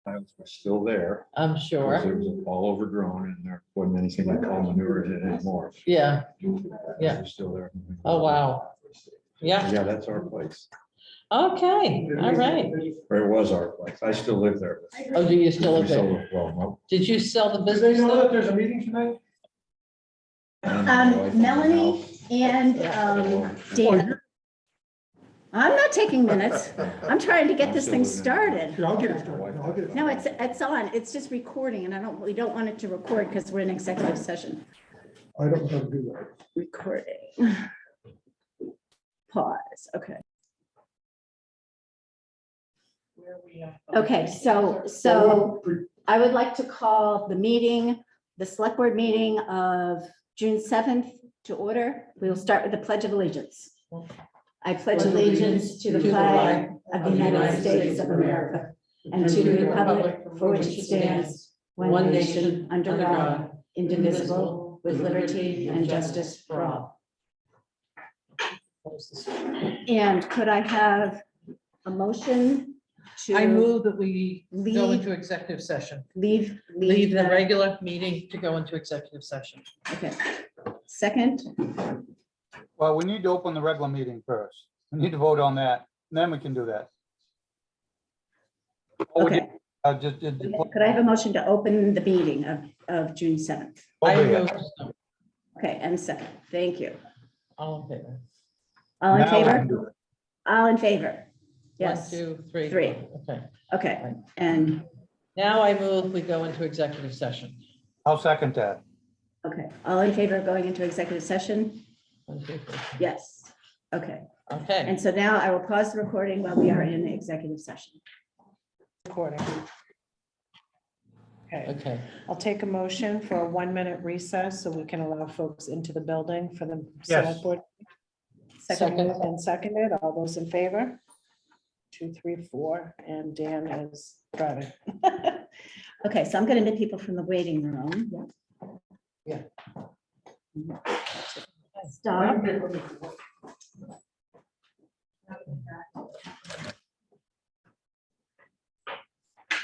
piles were still there. I'm Because sure. it was all overgrown and there wasn't anything to call manure in it anymore. Yeah. Yeah. They're still there. Oh, wow. Yeah. Yeah, that's our place. Okay. All right. Or it was our place. I still live there. Oh, do you still live We there? sold it. Well, no. Did you sell the Do they business? know though? that there's a meeting tonight? Melanie and Dan. I'm not taking minutes. I'm trying to get this thing started. Yeah, I'll get it started. I'll get it. No, it's on. It's just recording and we don't want it to record because we're in executive session. I don't know how to do that. Recording. Pause, okay. Okay, so I would like to call the meeting, the select board meeting of June 7th to order. We will start with the Pledge of Allegiance. I pledge allegiance to the flag of the United States of America and to the republic for which it stands, one nation, under God, indivisible, with liberty and justice for all. And could I have a motion to? I move that we go Leave- into executive session. Leave Leave the regular meeting to go into executive session. Okay. Second, Well, we need to open the regular meeting first. We need to vote on that, then we can do that. Oh, we okay. did- Could I have a motion to open the meeting of June 7th? I over here. move, so. Okay, and second, thank you. All in favor? All in Now we can favor? do it. All in favor? Yes, 1, 2, 3. Three. Okay. okay, and, Now I move we go into executive session. I'll second that. okay, all in favor of going into executive session? 1, 2, 3. Yes, okay. Okay. And so now I will pause the recording while we are in the executive session. Recording. Okay, Okay. I'll take a motion for a 1-minute recess so we can allow folks into the building for the Yes. select board. Second. Moved and seconded. All those in favor? 2, 3, 4, and Dan is driving. Okay, so I'm going to need people from the waiting room. Yeah. Stop.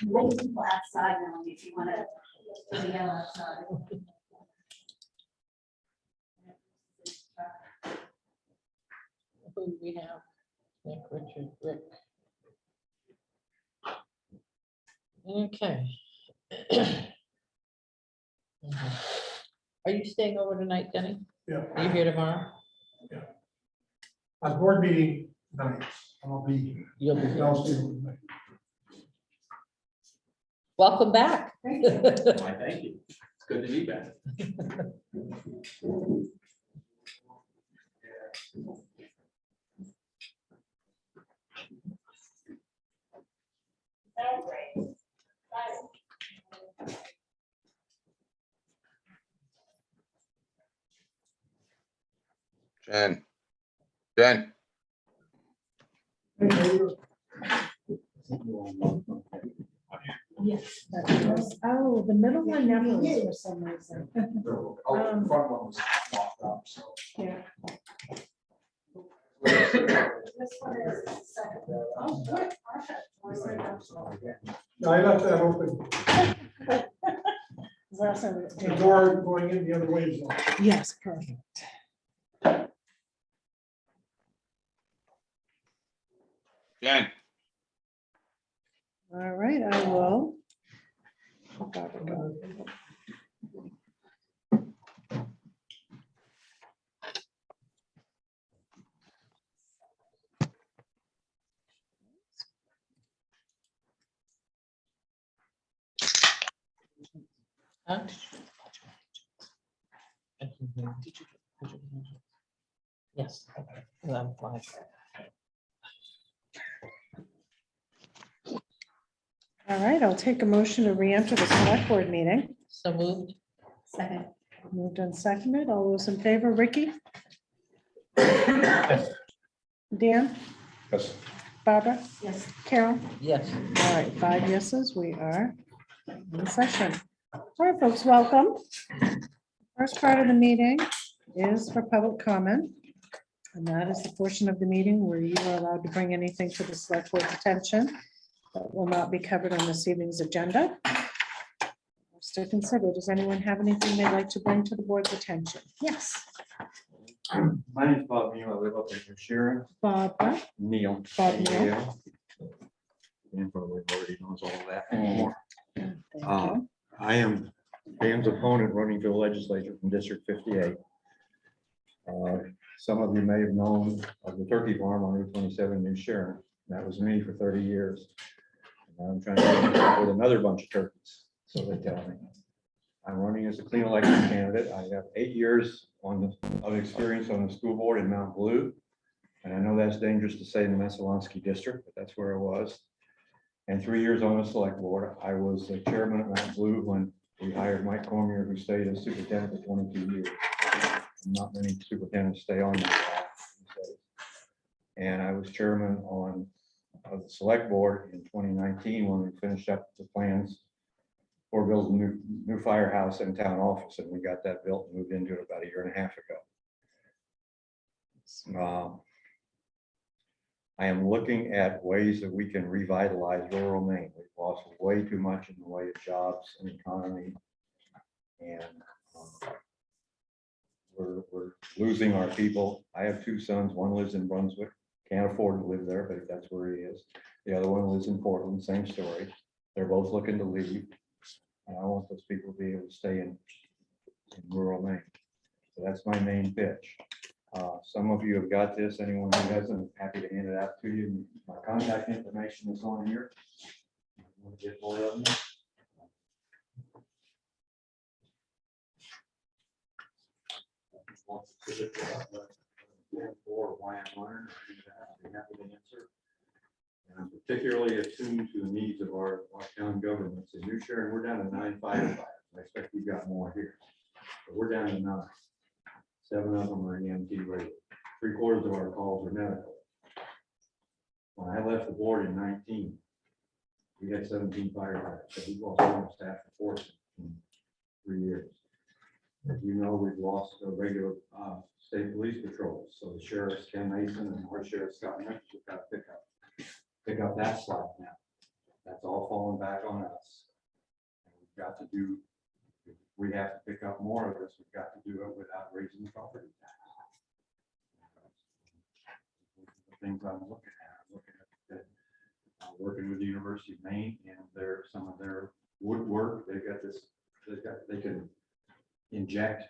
Wait people outside now if you want to yell outside. Who do we have? Nick, Richard, Rick. Okay. Are you staying over tonight, Denny? Yeah. Are you here tomorrow? On board meeting tonight, I'll be. You'll be here. I'll stay overnight. Welcome back. Why, thank you. It's good to be back. Jen, Oh, the middle one never was for some reason. The front one was locked up, so. Yeah. This one is the second. Oh, good, perfect. No, I left that open. The door going in the other way is locked. Yes, perfect. Jen, All right, I will. Huh? Yes. Okay. I'm fine. All right, I'll take a motion to re-enter the select board meeting. So moved. Second. Moved and seconded. All those in favor, Ricky? Dan? Yes. Barbara? Yes. Carol? Yes. All right, 5 yeses. We are in session. All right, folks, welcome. First part of the meeting is for public comment. And that is the portion of the meeting where you are allowed to bring anything to the select board's attention that will not be covered on this evening's agenda. To consider, does anyone have anything they'd like to bring to the board's attention? Yes, My name's Bob Neal. I live up in New Sharon. Barbara. Neil. Bob Neal. And probably already knows all of that and more. Thank Uh, you. I am Dan's opponent running for the legislature from District 58. Some of you may have known of the turkey farm on Route 27 New Sharon. That was me for 30 years. And I'm trying to get with another bunch of turkeys, so they tell me. I'm running as a clean election candidate. I have 8 years of experience on the school board in Mount Blue. And I know that's dangerous to say in the Messalonsky district, but that's where I was. And 3 years on the select board. I was the chairman at Mount Blue when we hired Mike Cormier, who stayed as superintendent for 22 years. Not many superintendents stay on that staff these days. And I was chairman of the select board in 2019 when we finished up the plans for building a new firehouse and town office, and we got that built and moved into it about 1.5 years ago. I am looking at ways that we can revitalize rural Maine. We've lost way too much in the way of jobs and economy. And we're losing our people. I have 2 sons. One lives in Brunswick. Can't afford to live there, but that's where he is. The other one lives in Portland, same story. They're both looking to leave. And I want those people to be able to stay in rural Maine. So that's my main pitch. Some of you have got this. Anyone who hasn't, I'm happy to hand it out to you. My contact information is on here. We'll get more of them. Or why I'm running, I'd be happy to answer. And I'm particularly attuned to the needs of our town governments. In New Sharon, we're down to 9 firefighters. I expect we've got more here, but we're down to 9. 7 of them are EMT rated. 3/4 of our calls are medical. When I left the board in 19, we had 17 firefighters. So we've lost almost half the force in 3 years. As you know, we've lost the regular state police patrols. So the sheriffs, Ken Mason, and our sheriff, Scott Memphis, have got to pick up that slack now. That's all falling back on us. And we've got to do, if we have to pick up more of this, we've got to do it without raising the property tax. The things I'm looking at, working with the University of Maine and some of their woodwork. They've got this, they can inject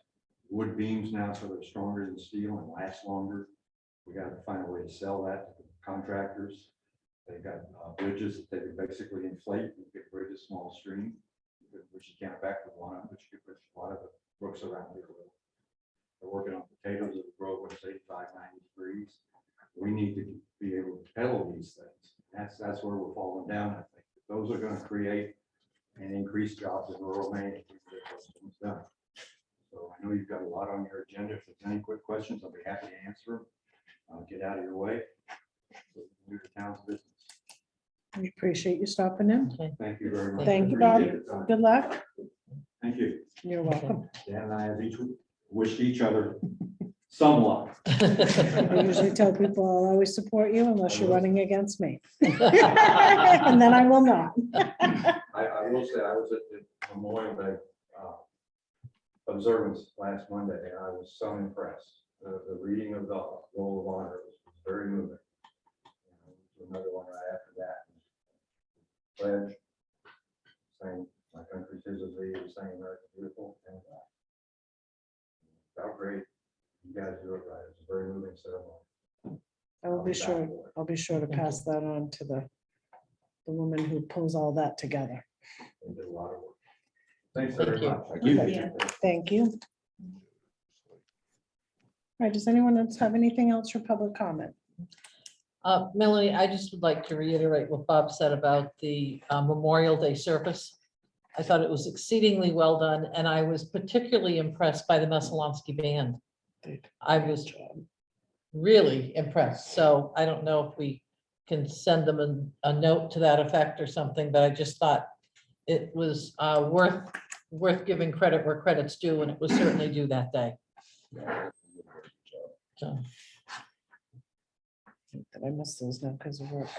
wood beams now so they're stronger than steel and last longer. We got to find a way to sell that to contractors. They've got bridges that they can basically inflate. You can bridge a small stream, which you can't back with one, but you can put a lot of the brooks around it. They're working on potatoes that grow when it's 85, 90 degrees. We need to be able to peddle these things. That's where we're falling down. I think those are going to create and increase jobs in rural Maine if we get those things done. So I know you've got a lot on your agenda. If there's any quick questions, I'll be happy to answer them. Get out of your way. Do the town's business. We appreciate you stopping in. Thank you very much. Thank you, Bob. Appreciate the time. Good luck. Thank you. You're welcome. Dan and I have each wished each other some luck. I usually tell people I'll always support you unless you're running against me. And then I will not. I will say, I was at the Memorial Day observance last Monday, and I was so impressed. The reading of the Roll of Honor was very moving. Another one right after that. Pledge, saying my country's his as thee, saying America's beautiful, and felt great. You guys do it right. It's a very moving ceremony. I'll be sure to pass that on to the woman who pulls all that together. They did a lot of work. Thanks Thank very you. much. Thank you. All right, does anyone else have anything else for public comment? Melanie, I just would like to reiterate what Bob said about the Memorial Day service. I thought it was exceedingly well done, and I was particularly impressed by the Messalonsky band. I was really impressed. So I don't know if we can send them a note to that effect or something, but I just thought it was worth giving credit where credit's due, and it was certainly due that day. So. Did I miss those now because of work?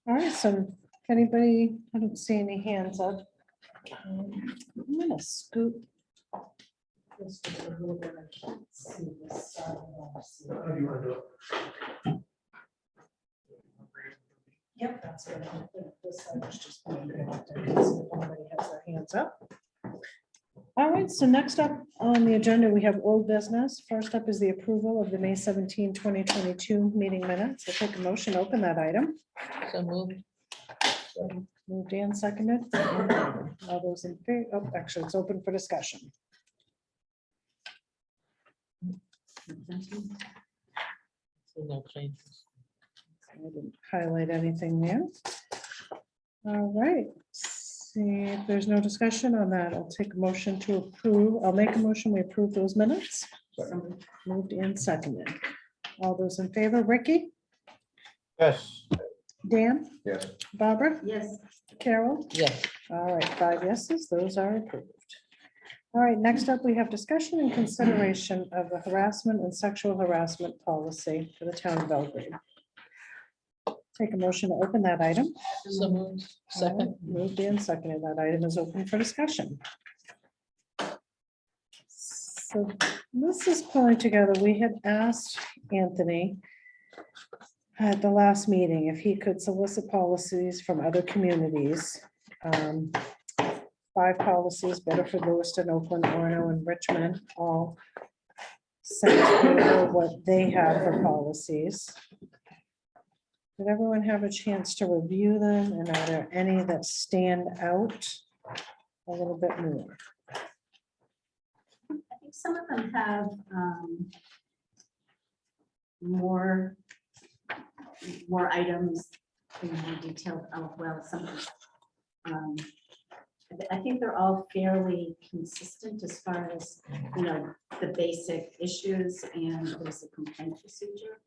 All All right, so if anybody, I don't see any hands up. I'm gonna scoot. this just a little bit. I can't see this side of the- How do you want to do it? Yep, that's what I think. This side is just pointing out. I can see if anybody has their hands up. All right, so next up on the agenda, we have old business. First up is the approval of the May 17, 2022 meeting minutes. I'll take a motion, to open that item. So moved. Moved and seconded. All those in favor, oh, actually, it's open for discussion. So no changes. I didn't highlight anything there. All right, see if there's no discussion on that. I'll take a motion to approve. I'll make a motion. We approve those minutes. Moved and seconded. All those in favor, Ricky, Yes. Dan, Yes. Barbara, Yes. Carol. Yes, All right, 5 yeses, those are approved. All right, next up, we have discussion and consideration of the harassment and sexual harassment policy for the town of Belgrade. Take a motion to open that item. so moved. Second. Moved and seconded. That item is open for discussion. So this is pulling together. We had asked Anthony at the last meeting if he could solicit policies from other communities. 5 policies, Bedford, Lewiston, Oakland, Orono, and Richmond, all sent over what they have for policies. Did everyone have a chance to review them, and are there any that stand out a little bit more? I think some of them have more items in more detailed, well, some of them. I think they're all fairly consistent as far as, you know, the basic issues and the basic complaint procedure.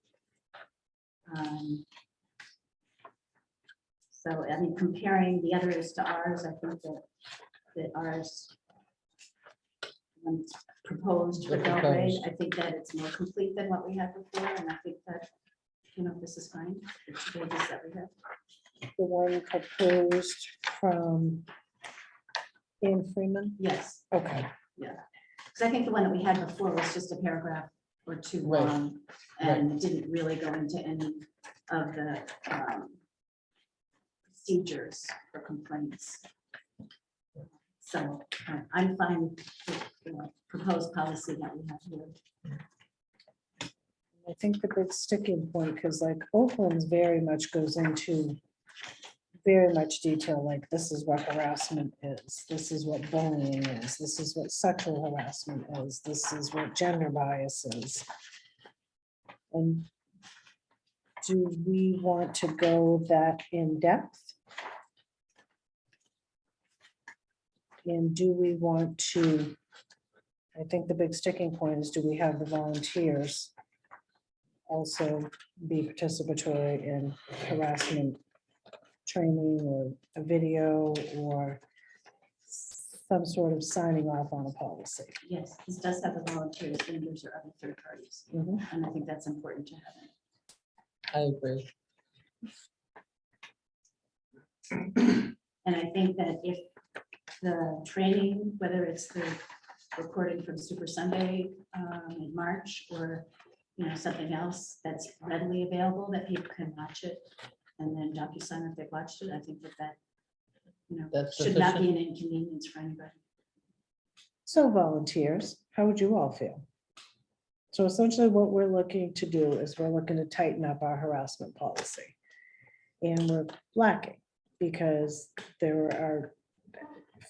So, I mean, comparing the others to ours, I think that ours, when it's proposed for Belgrade, I think that it's more complete than what we had before, and I think that, you know, this is fine. It's the basis that we have. The one proposed from Ian Freeman? Yes, Okay, because I think the one that we had before was just a paragraph or two Right. long and didn't really go into any of the procedures for complaints. So I'm fine with the proposed policy that we have here. I think the big sticking point, because like Oakland's very much goes into very much detail, like this is what harassment is, this is what bullying is, this is what sexual harassment is, this is what gender bias is. And do we want to go that in depth? And do we want to, I think the big sticking point is, do we have the volunteers also be participatory in harassment training or a video or some sort of signing off on a policy? Yes, this does have the volunteers, vendors, or other third parties, Mhm. and I think that's important to have. I agree. And I think that if the training, whether it's the recording from Super Sunday in March, or, you know, something else that's readily available that people can watch it and then DocuSign if they've watched it, I think that, you know, That's should not be sufficient. an inconvenience for anybody. So volunteers, how would you all feel? So essentially what we're looking to do is we're looking to tighten up our harassment policy. And we're lacking because there are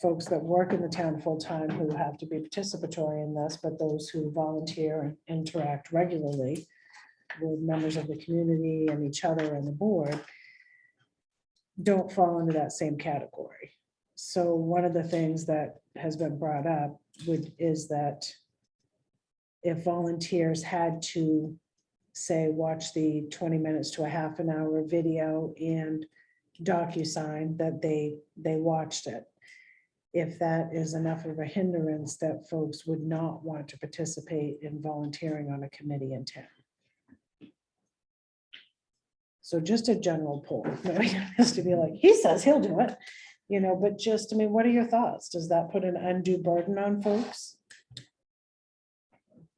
folks that work in the town full-time who have to be participatory in this, but those who volunteer and interact regularly with members of the community and each other and the board don't fall into that same category. So one of the things that has been brought up is that if volunteers had to, say, watch the 20 minutes to a half an hour video and DocuSign that they watched it, if that is enough of a hindrance that folks would not want to participate in volunteering on a committee in town. So just a general poll, nobody has to be like, he says he'll do it, but just, I mean, what are your thoughts? Does that put an undue burden on folks?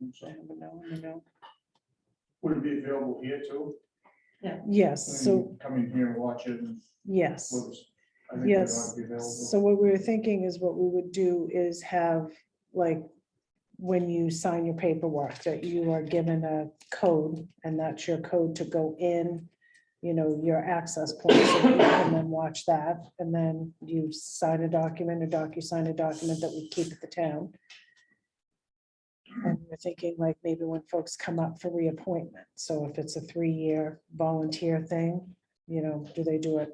No. Would it be available here too? Yes, so, Come in here and watch it and. yes. I think it ought Yes, to be available. so what we were thinking is what we would do is have, like, when you sign your paperwork, that you are given a code, and that's your code to go in, your access point, so that you can then watch that, and then you sign a document, or sign a document that we keep at the town. And we're thinking like maybe when folks come up for reappointment, so if it's a 3-year volunteer thing, do they do it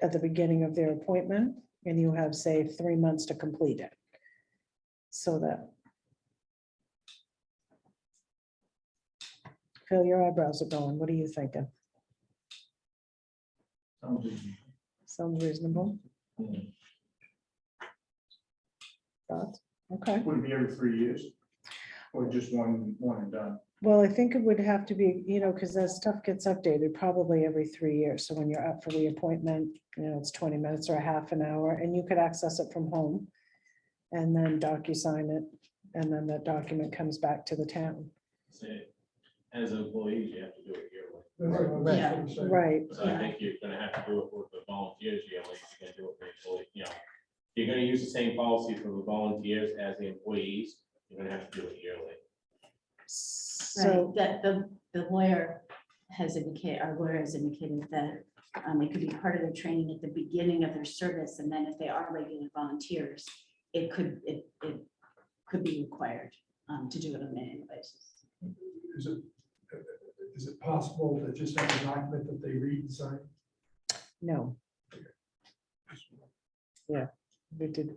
at the beginning of their appointment, and you have, say, 3 months to complete it. So that. Phil, your eyebrows are going. What are you thinking? Sounds reasonable. Thoughts? Okay. Would it be every 3 years? Or just one and done? Well, I think it would have to be, because as stuff gets updated, probably every 3 years. So when you're up for reappointment, it's 20 minutes or a half an hour, and you could access it from home. And then DocuSign it, and then that document comes back to the town. As employees, you have to do it yearly. Right. Right, So I think you're gonna have to do it with the volunteers yearly, you're gonna do it for employees, You're gonna use the same policy for the volunteers as the employees, you're gonna have to do it yearly. so, Right, that the lawyer has indicated, our lawyer has indicated that it could be part of their training at the beginning of their service, and then if they are regular volunteers, it could be required to do it on an annual basis. Is it possible to just have a document that they read and sign? no. Yeah, we did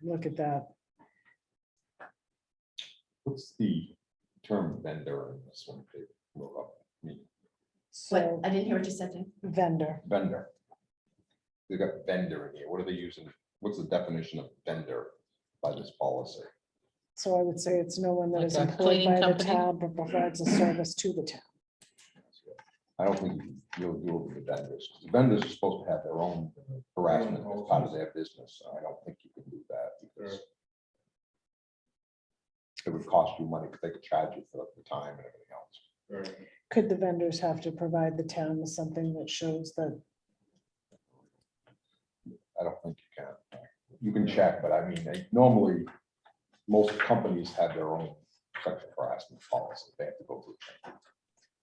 look at that. What's the term vendor in this one? They wrote up? I mean, What, So I didn't hear what you said, Tim. vendor, vendor. They got vendor in here. What are they using? What's the definition of vendor by this policy? so I would say it's no one that Like is a employed cleaning by the company? town but provides a service to the town. I don't think you'll do it with the vendors. The vendors are supposed to have their own harassment as part of their business. So I don't think you can do that because it would cost you money because they could charge you for the time and everything else. Could the vendors have to provide the town with something that shows that? I don't think you can. You can check, but I mean, normally, most companies have their own sexual harassment policy. They have to go through.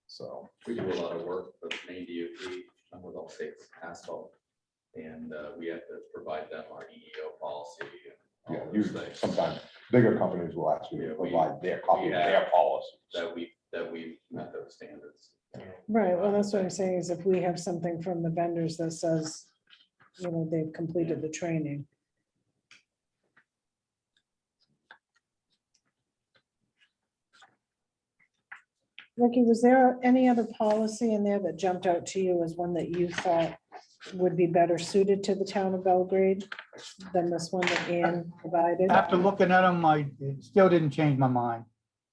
So, We do a lot of work for the Maine DOT with all states asphalt. And we have to provide them our EEO policy. And yeah, all those usually, things sometimes bigger companies will ask you to provide their copy of their policy. That we met those standards. Right, well, that's what I'm saying is if we have something from the vendors that says, they've completed the training. Ricky, was there any other policy in there that jumped out to you as one that you thought would be better suited to the town of Belgrade than this one that Ann provided? After looking at them, it still didn't change my mind.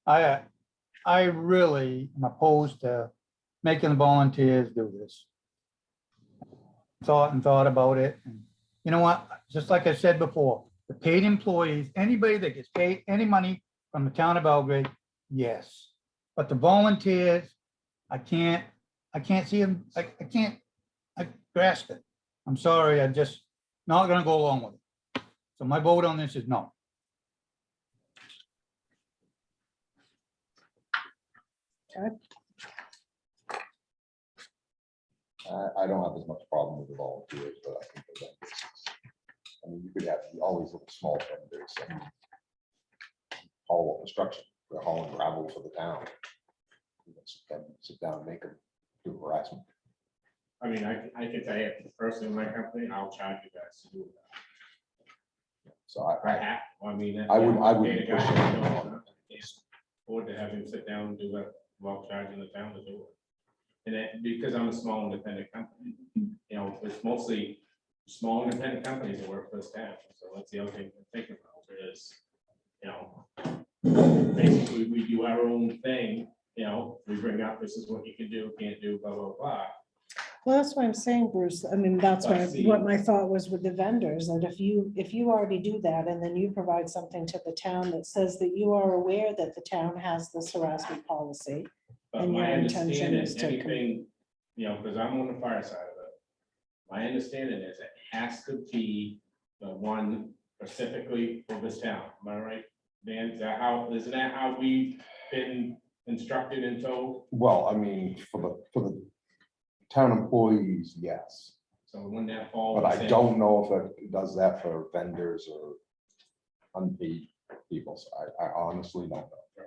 I really am opposed to making the volunteers do this. Thought about it. And you know what? Just like I said before, the paid employees, anybody that gets paid any money from the town of Belgrade, yes. But the volunteers, I can't see them. I can't grasp it. I'm sorry. I'm just not gonna go along with it. So my vote on this is no. I don't have as much problem with the volunteers, but I think the vendors. I mean, you could have all these little small vendors. Haul construction, they're hauling gravel for the town. Sit down and make them do harassment. I mean, I can tell you, personally, in my company, I'll charge you guys to do that. So I have, I mean. I would pay the guy push to it. do it. I can't afford to have him sit down and do that while charging the town to do it. And that, because I'm a small independent company, it's mostly small independent companies that work for this town. So that's the other thing to think about is, basically we do our own thing, we bring up, this is what you can do, can't do, blah, blah, blah. Well, that's what I'm saying, Bruce. I mean, that's But what, see- what my thought was with the vendors, that if you already do that and then you provide something to the town that says that you are aware that the town has this harassment policy. But And your my intention understanding, is to anything, you know, because I'm on the fire side of it. My understanding is it has to be the one specifically for this town. Am I right? Dan, isn't that how we've been instructed and told? Well, I mean, for the town employees, yes, So wouldn't that fall? but I within- don't know if it does that for vendors or unpaid people, so I honestly don't know.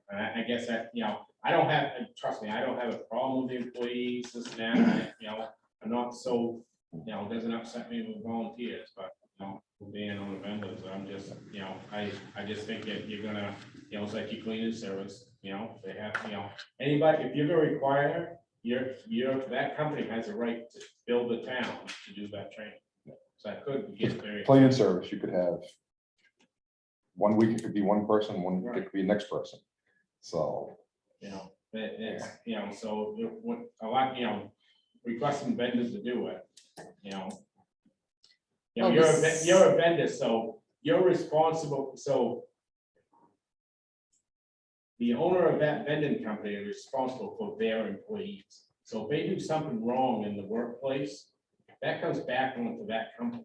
And I guess that, you know, I don't have, trust me, I don't have a problem with the employees, this and that, you know, I'm not so, you know, it doesn't upset me with volunteers, but, you know, being on the vendors, I'm just, you know, I just think that you're gonna, you know, it's like your cleaning service, you know, they have, you know, anybody, if you're gonna require, that company has a right to build the town to do that training. So I could get very. Cleaning service, you could have 1 week, it could be one person, 1 week it could be the next person. So, You know, it's, you know, so what, a lot, you know, requesting vendors to do it, you know. You know, Well, you're a vendor, so you're responsible, so the owner of that vending company is responsible for their employees. So if they do something wrong in the workplace, that comes back onto that company.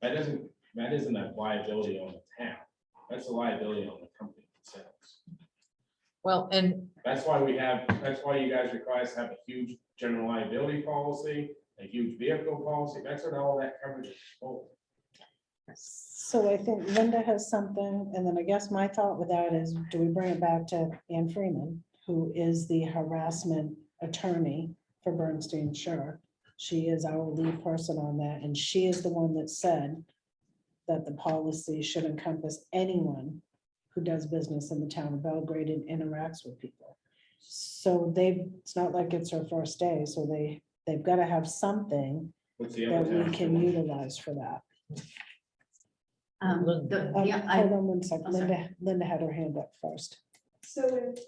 That isn't a liability on the town. That's a liability on the company themselves. Well, and That's why you guys require us to have a huge general liability policy, a huge vehicle policy. That's what all that coverage is for. So I think Linda has something, and then I guess my thought with that is, do we bring it back to Ann Freeman, who is the harassment attorney for Bernstein Sure? She is our lead person on that, and she is the one that said that the policy should encompass anyone who does business in the town of Belgrade and interacts with people. So it's not like it's her first day, so they've got to have something What's the that other we town can doing? utilize for that. I- Hold on one second. Oh, sorry. Linda had her hand up first. So if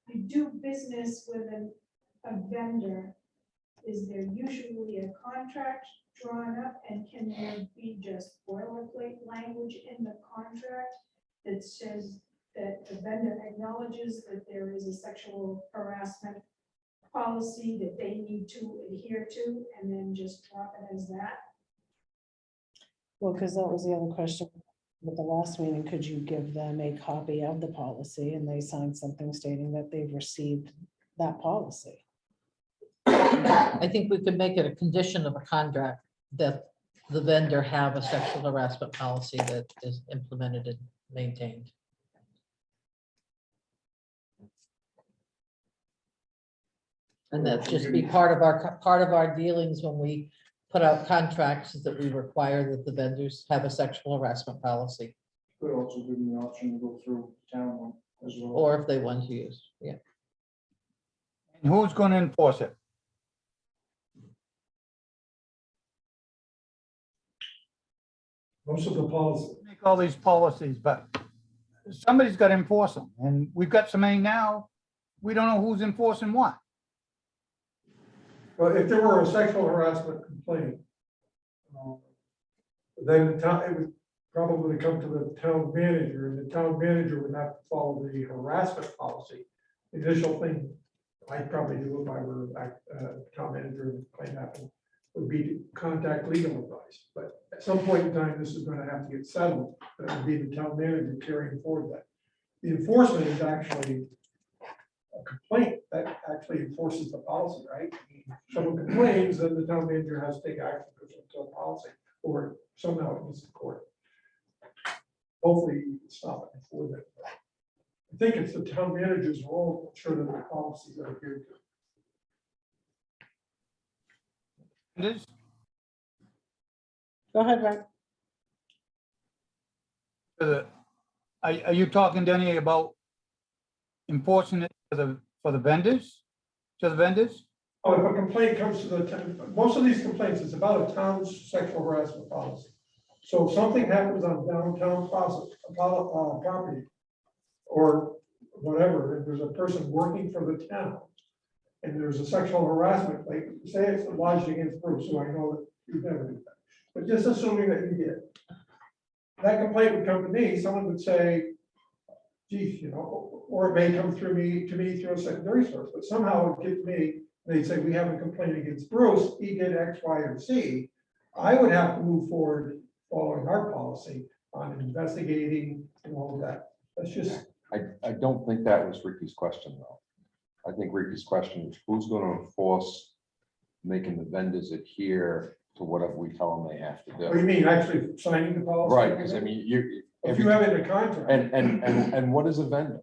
you do business with a vendor, is there usually a contract drawn up, and can there be just boilerplate language in the contract that says that the vendor acknowledges that there is a sexual harassment policy that they need to adhere to, and then just drop it as that? Well, because that was the other question with the last meeting. Could you give them a copy of the policy and they sign something stating that they've received that policy? I think we could make it a condition of a contract that the vendor have a sexual harassment policy that is implemented and maintained. And that just be part of our dealings when we put out contracts, is that we require that the vendors have a sexual harassment policy, Could also give them the option to go through town one as well. or if they want to use, yeah. And who's gonna enforce it? Most of the policy, Make all these policies, but somebody's gotta enforce them, and we've got so many now, we don't know who's enforcing what. well, if there were a sexual harassment complaint, then the town, it would probably come to the town manager, and the town manager would have to follow the harassment policy. The initial thing I'd probably do if I were a town manager and the claim happened, would be to contact legal advice. But at some point in time, this is gonna have to get settled, and it would be the town manager carrying forward that. The enforcement is actually a complaint that actually enforces the policy, right? I mean, someone complains, then the town manager has to take action pursuant to a policy, or somehow it gets to court. Hopefully you can stop it before that. I think it's the town manager's role to ensure that the policies are adhered to. This, Go ahead, Rick. are you talking, Denny, about enforcing it for the vendors? To the vendors? Oh, if a complaint comes to the town, most of these complaints, it's about a town's sexual harassment policy. So if something happens on downtown property, or whatever, if there's a person working for the town, and there's a sexual harassment, like, say it's lodged against Bruce, so I know that you'd never do that. But just assuming that you did. That complaint would come to me, someone would say, geez, you know, or it may come through me, to me through a secondary source, but somehow it would get to me, they'd say, we have a complaint against Bruce, he did X, Y, or Z. I would have to move forward following our policy on investigating and all of that. That's just, I don't think that was Ricky's question, though. I think Ricky's question is who's gonna enforce making the vendors adhere to whatever we tell them they have to what do you do? mean, actually signing the policy? Right, because I mean, If you have it in a contract. and what is a vendor?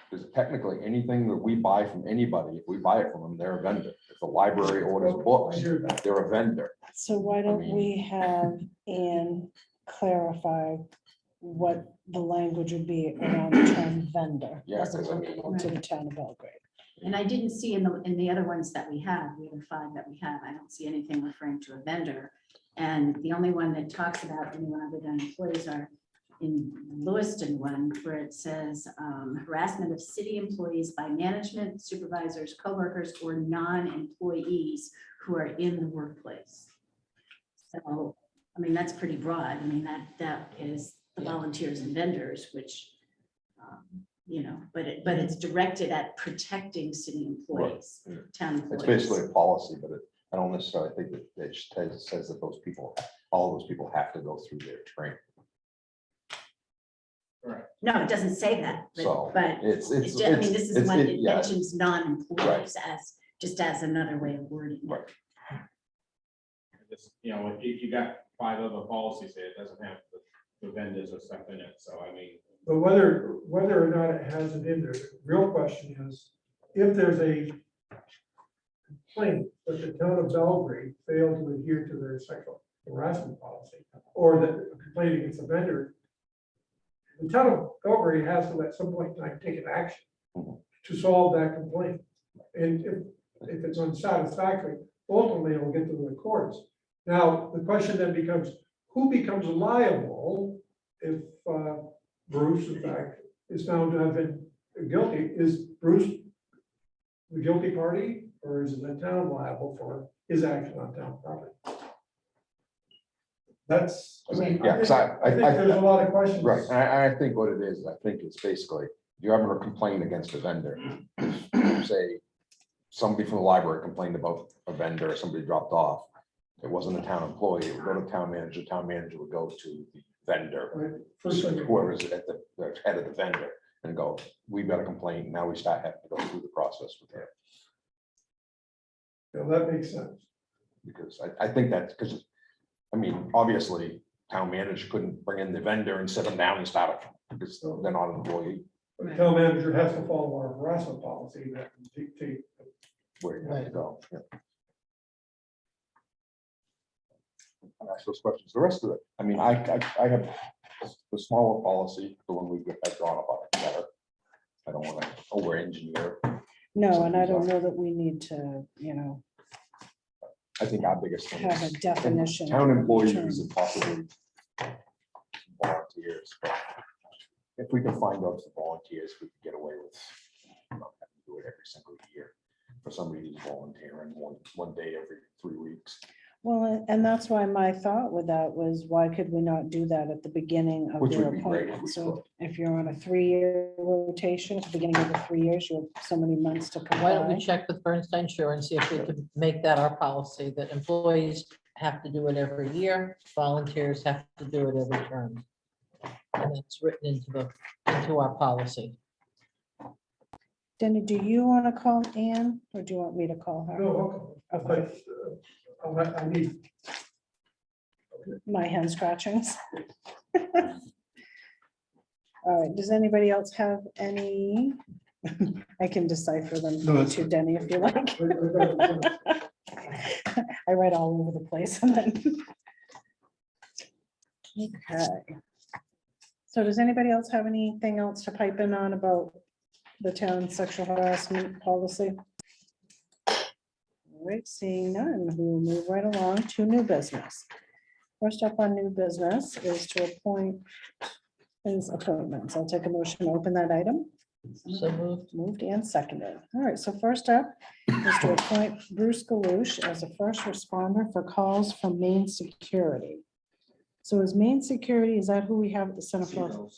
Because technically, anything that we buy from anybody, if we buy it from them, they're a vendor. If the library orders I books, hear that. they're a vendor. So why don't mean- we have Ann clarify what the language would be around the term vendor Yeah, as 'cause I mean- applicable to the town of Belgrade? And I didn't see in the other ones that we have, the other 5 that we have, I don't see anything referring to a vendor. And the only one that talks about anyone other than employees are in Lewiston one, where it says harassment of city employees by management, supervisors, coworkers, or non-employees who are in the workplace. So, I mean, that's pretty broad. I mean, that is the volunteers and vendors, which, you know, but it's directed at protecting city employees, town employees. It's basically a policy, but I don't necessarily think that it says that those people, all those people have to go through their training. No, it doesn't say that, So but it's, I mean, this is one, it yeah, mentions non-employees as, just as another way of wording it. Right. Just, you know, if you got 5 other policies here, it doesn't have the vendors or stuff in it, so I mean. But whether or not it has it in there, the real question is, if there's a complaint that the town of Belgrade failed to adhere to their sexual harassment policy, or that a complaint against a vendor, the town of Belgrade has to at some point in time take an action to solve that complaint. And if it's unsatisfactory, ultimately it'll get to the courts. Now, the question then becomes, who becomes liable if Bruce, in fact, is found to have been guilty? Is Bruce the guilty party, or is the town liable for his action on town property? That's, I mean, Yeah, 'cause I I think there's a lot of questions. right. And I think what it is, I think it's basically, if you have a complaint against a vendor, say somebody from the library complained about a vendor, or somebody dropped off. It wasn't a town employee, it would go to town manager would go to the vendor, Right, first thing. whoever is at the head of the vendor, and go, we've got a complaint, now we start having to go through the process with him. Yeah, that makes sense. Because I think that's, because, I mean, obviously, town manager couldn't bring in the vendor and sit them down and start it, because they're not an employee. The town manager has to follow our harassment policy that dictate. Where you have to Right. go. Yeah. I'll ask those questions. The rest of it, I mean, I have the smaller policy, the one we had drawn up on it better. I don't want to over engineer. No, and I don't know that we need to, you know, I think our biggest thing have a is definition. town employees term. and possibly volunteers. But if we can find out the volunteers, we can get away with not having to do it every single year. For somebody who's volunteering one day every 3 weeks. Well, and that's why my thought with that was, why could we not do that at the beginning of Which their would be great if appointment? we So if you're on a 3-year rotation, at the beginning of the 3 years, you have so many months to Why don't we comply. check with Bernstein Sure and see if we can make that our policy, that employees have to do it every year, volunteers have to do it every term. And it's written into our policy. Denny, do you want to call Ann, or do you want me to call her? No, okay. But, I need, My hand scratchings. All right, does anybody else have any? I can decipher them for No, you that's too, Denny, if you like. I write all over the place and then. Okay. So does anybody else have anything else to pipe in on about the town sexual harassment policy? All right, seeing none, we'll move right along to new business. First up on new business is to appoint his appointments. I'll take a motion to open that item. So moved. Moved and seconded. All right, so first up is to appoint Bruce Galush as a first responder for calls from Main Security. So is Main Security, is that who we have at the Center for?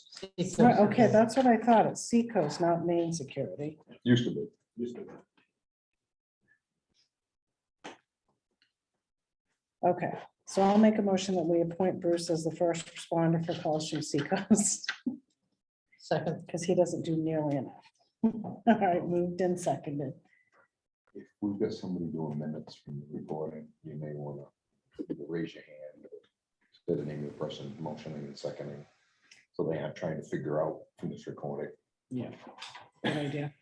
Right, okay, that's what I thought. It's Seacoast, not Main Security. Used to be. Used to be. Okay, so I'll make a motion that we appoint Bruce as the first responder for calls from Seacoast, Second. because he doesn't do nearly enough. All right, moved and seconded. If we've got somebody doing minutes from the recording, you may want to raise your hand. Instead of naming the person motioning and seconding. So they aren't trying to figure out from this recording. Yeah. Good idea.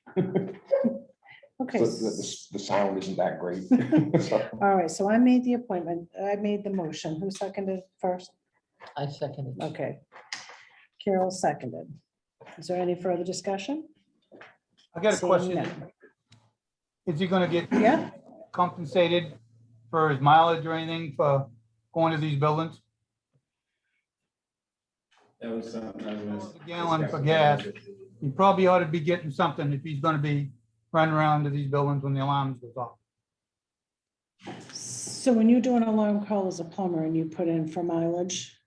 Okay. So the sound isn't that great. So, All right, so I made the appointment. I made the motion. Who seconded first? I seconded. Okay. Carol seconded. Is there any further discussion? I got a Seeing question. none. Is he gonna get Yeah, compensated for his mileage or anything for going to these buildings? That was something I was. A gallon for gas. He probably ought to be getting something if he's gonna be running around to these buildings when the alarms goes off. so when you do an alarm call as a plumber and you put in for mileage,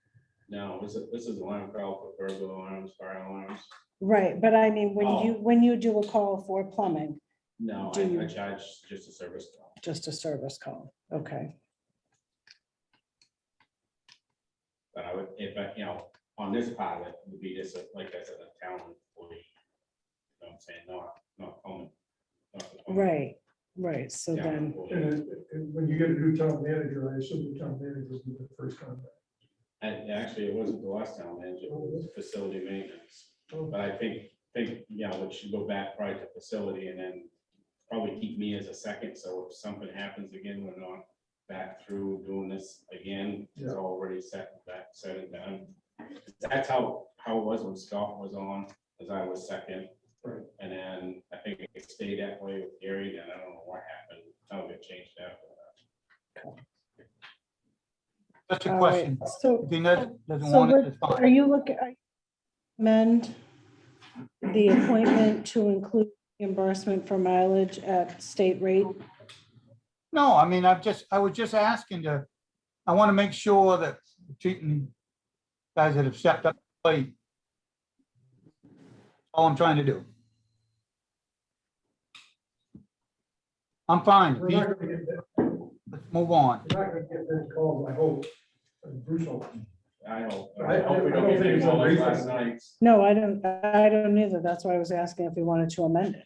No, this is alarm call for burglar alarms, fire alarms. right, but I mean, Oh. when you do a call for plumbing, No, Do you- I charge just a service call. just a service call, okay. But I would, if I, on this part of it, would be just like I said, a town employee. You know what I'm saying? Not common. Right, right, so then, And when you get a new town manager, I assume the town manager will be the first contact. And actually, it wasn't the last town manager, it was facility maintenance. But I think, it should go back right to facility and then probably keep me as a second, so if something happens again, we're not back through doing this again. It's Yeah. already set and done. That's how it was when Scott was on, as I was second. Right. And then I think it stayed that way with Gary, and I don't know what happened, how it changed after that. Just a all right, question. so If he doesn't So want it, what- it's are fine. you looking, amend the appointment to include reimbursement for mileage at state rate? No, I mean, I was just asking I want to make sure that we're treating guys that have stepped up late. All I'm trying to do. I'm fine. We're not gonna get, Let's move on. we're not gonna get many calls, I hope. Bruce will. I hope. I hope we don't don't get think any it's more like unreasonable. last night's. No, I don't either. That's why I was asking if we wanted to amend it.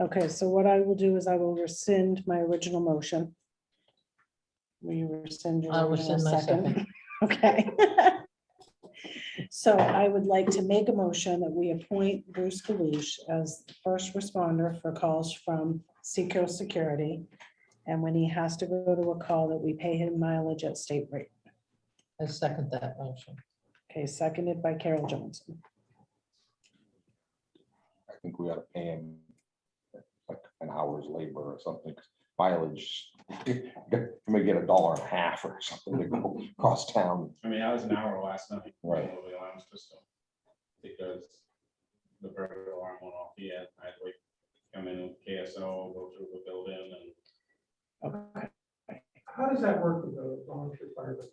Okay, so what I will do is I will rescind my original motion. Will you rescind your I'll original rescind my second? Okay. So I would like to make a motion that we appoint Bruce Galush as the first responder for calls from Seacoast Security. And when he has to go to a call, that we pay him mileage at state rate. I second that motion. Okay, seconded by Carol Johnson. I think we ought to pay him like an hour's labor or something. 'Cause mileage, you may get $1.50 or something to go across town. I mean, I was an hour last night. Right. With the alarm system. Because the burglar alarm went off, I had to wait, come in with KSO, go through the building and. Okay. How does that work with the volunteer firemen?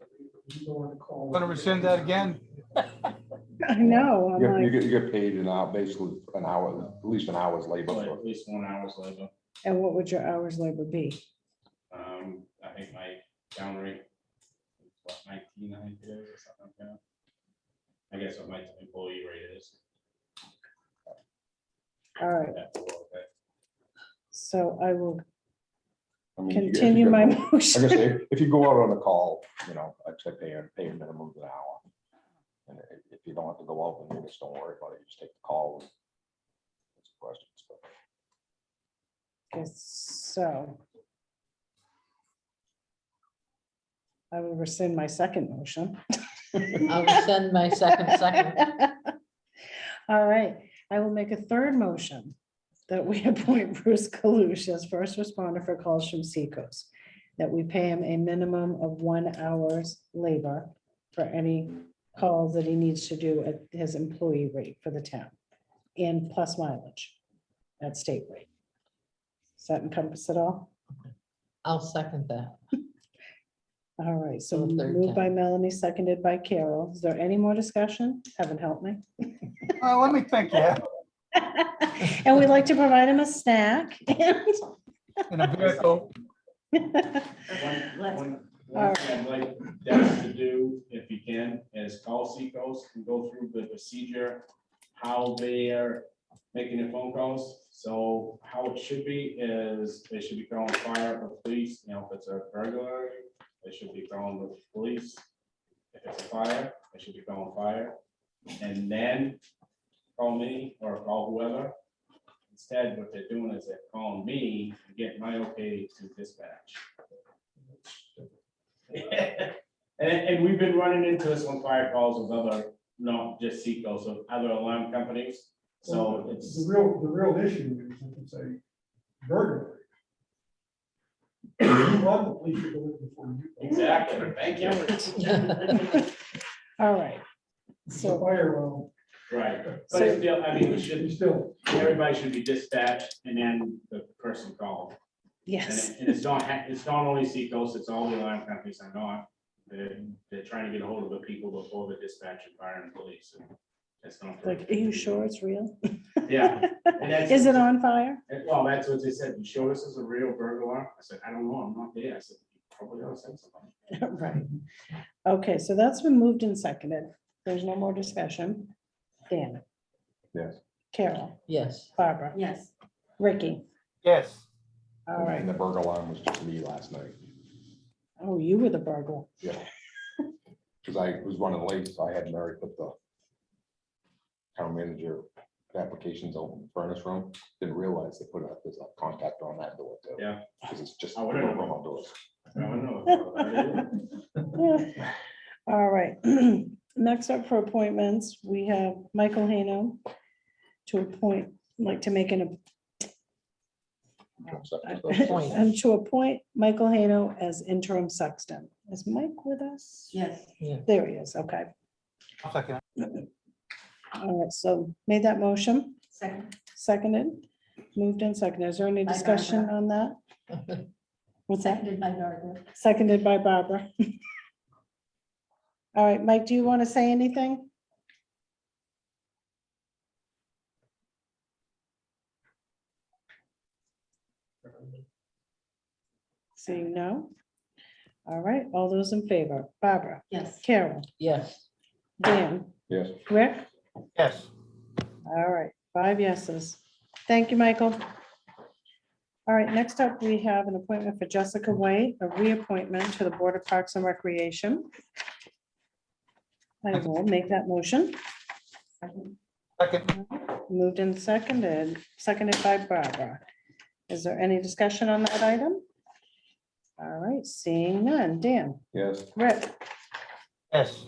You go on the call. I'm gonna rescind that again. I know, I'm You like, get paid an hour, basically an hour, at least an hour's labor. Like, for- at least 1 hour's labor. and what would your hours labor be? I think my down rate, what, 19, I think it is, or something like that. I guess what my employee rate is. All right, Have to work that. so I will I mean, if you continue go- my Like I motion. say, if you go out on a call, I'd say pay a minimum of an hour. And if you don't have to go out, then you just don't worry about it, you just take the call. and answer questions, but Okay, so I will rescind my second motion. I'll rescind my second. All right, I will make a third motion that we appoint Bruce Galush as first responder for calls from Seacoast. That we pay him a minimum of 1 hour's labor for any calls that he needs to do at his employee rate for the town and plus mileage at state rate. Does that encompass it all? I'll second that. All right, so For the third moved by time. Melanie, seconded by Carol. Is there any more discussion? Heaven help me. Let me think, yeah, And we'd like to provide him a snack. in a vehicle. One thing I'd like Dennis to do, if you can, is call Seacoast and go through the procedure, how they are making their phone calls. So how it should be is they should be calling fire or police, you know, if it's a burglary, they should be calling the police. If it's a fire, they should be calling fire. And then call me or call whoever. Instead, what they're doing is they're calling me and getting my okay to dispatch. And we've been running into this on fire calls with other, not just Seacoast, so other alarm companies. So it's, The real issue is if it's a burglary. You want the police to go in before you. go. exactly, thank you. All right, So so, fire, well, Right, but it's still, I mean, we you should, still, everybody should be dispatched and then the person called. And yes, it's not only Seacoast, it's all the alarm companies are not. They're trying to get a hold of the people before the dispatch and fire and police. And it's not. like, are you sure it's real? Yeah. And that's- Is it on fire? Well, that's what they said. You sure this is a real burglar? I said, I don't know. I'm not there. I said, you probably ought to send somebody. Right. Okay, so that's been moved and seconded. There's no more discussion. Dan, Yes. Carol, Yes. Barbara, Yes. Ricky. Yes, All right. And the burger alarm was just me last night. Oh, you were the burglar. Yeah. Because I was running late, so I had Mary put the town manager applications out in the furnace room. Didn't realize they put a, there's a contactor on that door too. Yeah. Because it's just. I would've known. on doors. I don't know. All right. Next up for appointments, we have Michael Hano to appoint, like to make an Appoint. and to appoint Michael Hano as interim sexton. Is Mike with us? Yes. There he is. Okay. I'll second. All right. So made that motion, Second. seconded, moved and seconded. Is there any By discussion Barbara. on that? What's that? Seconded by Barbara. Seconded by Barbara. All right, Mike, do you want to say anything? Seeing no? All right, all those in favor, Barbara, Yes. Carol, Yes. Dan, Yes. Rick? Yes, All right, 5 yeses. Thank you, Michael. All right, next up, we have an appointment for Jessica White, a reappointment to the Board of Parks and Recreation. I will make that motion. second, Moved and seconded, seconded by Barbara. Is there any discussion on that item? All right, seeing none. Dan, Yes. Rick, yes,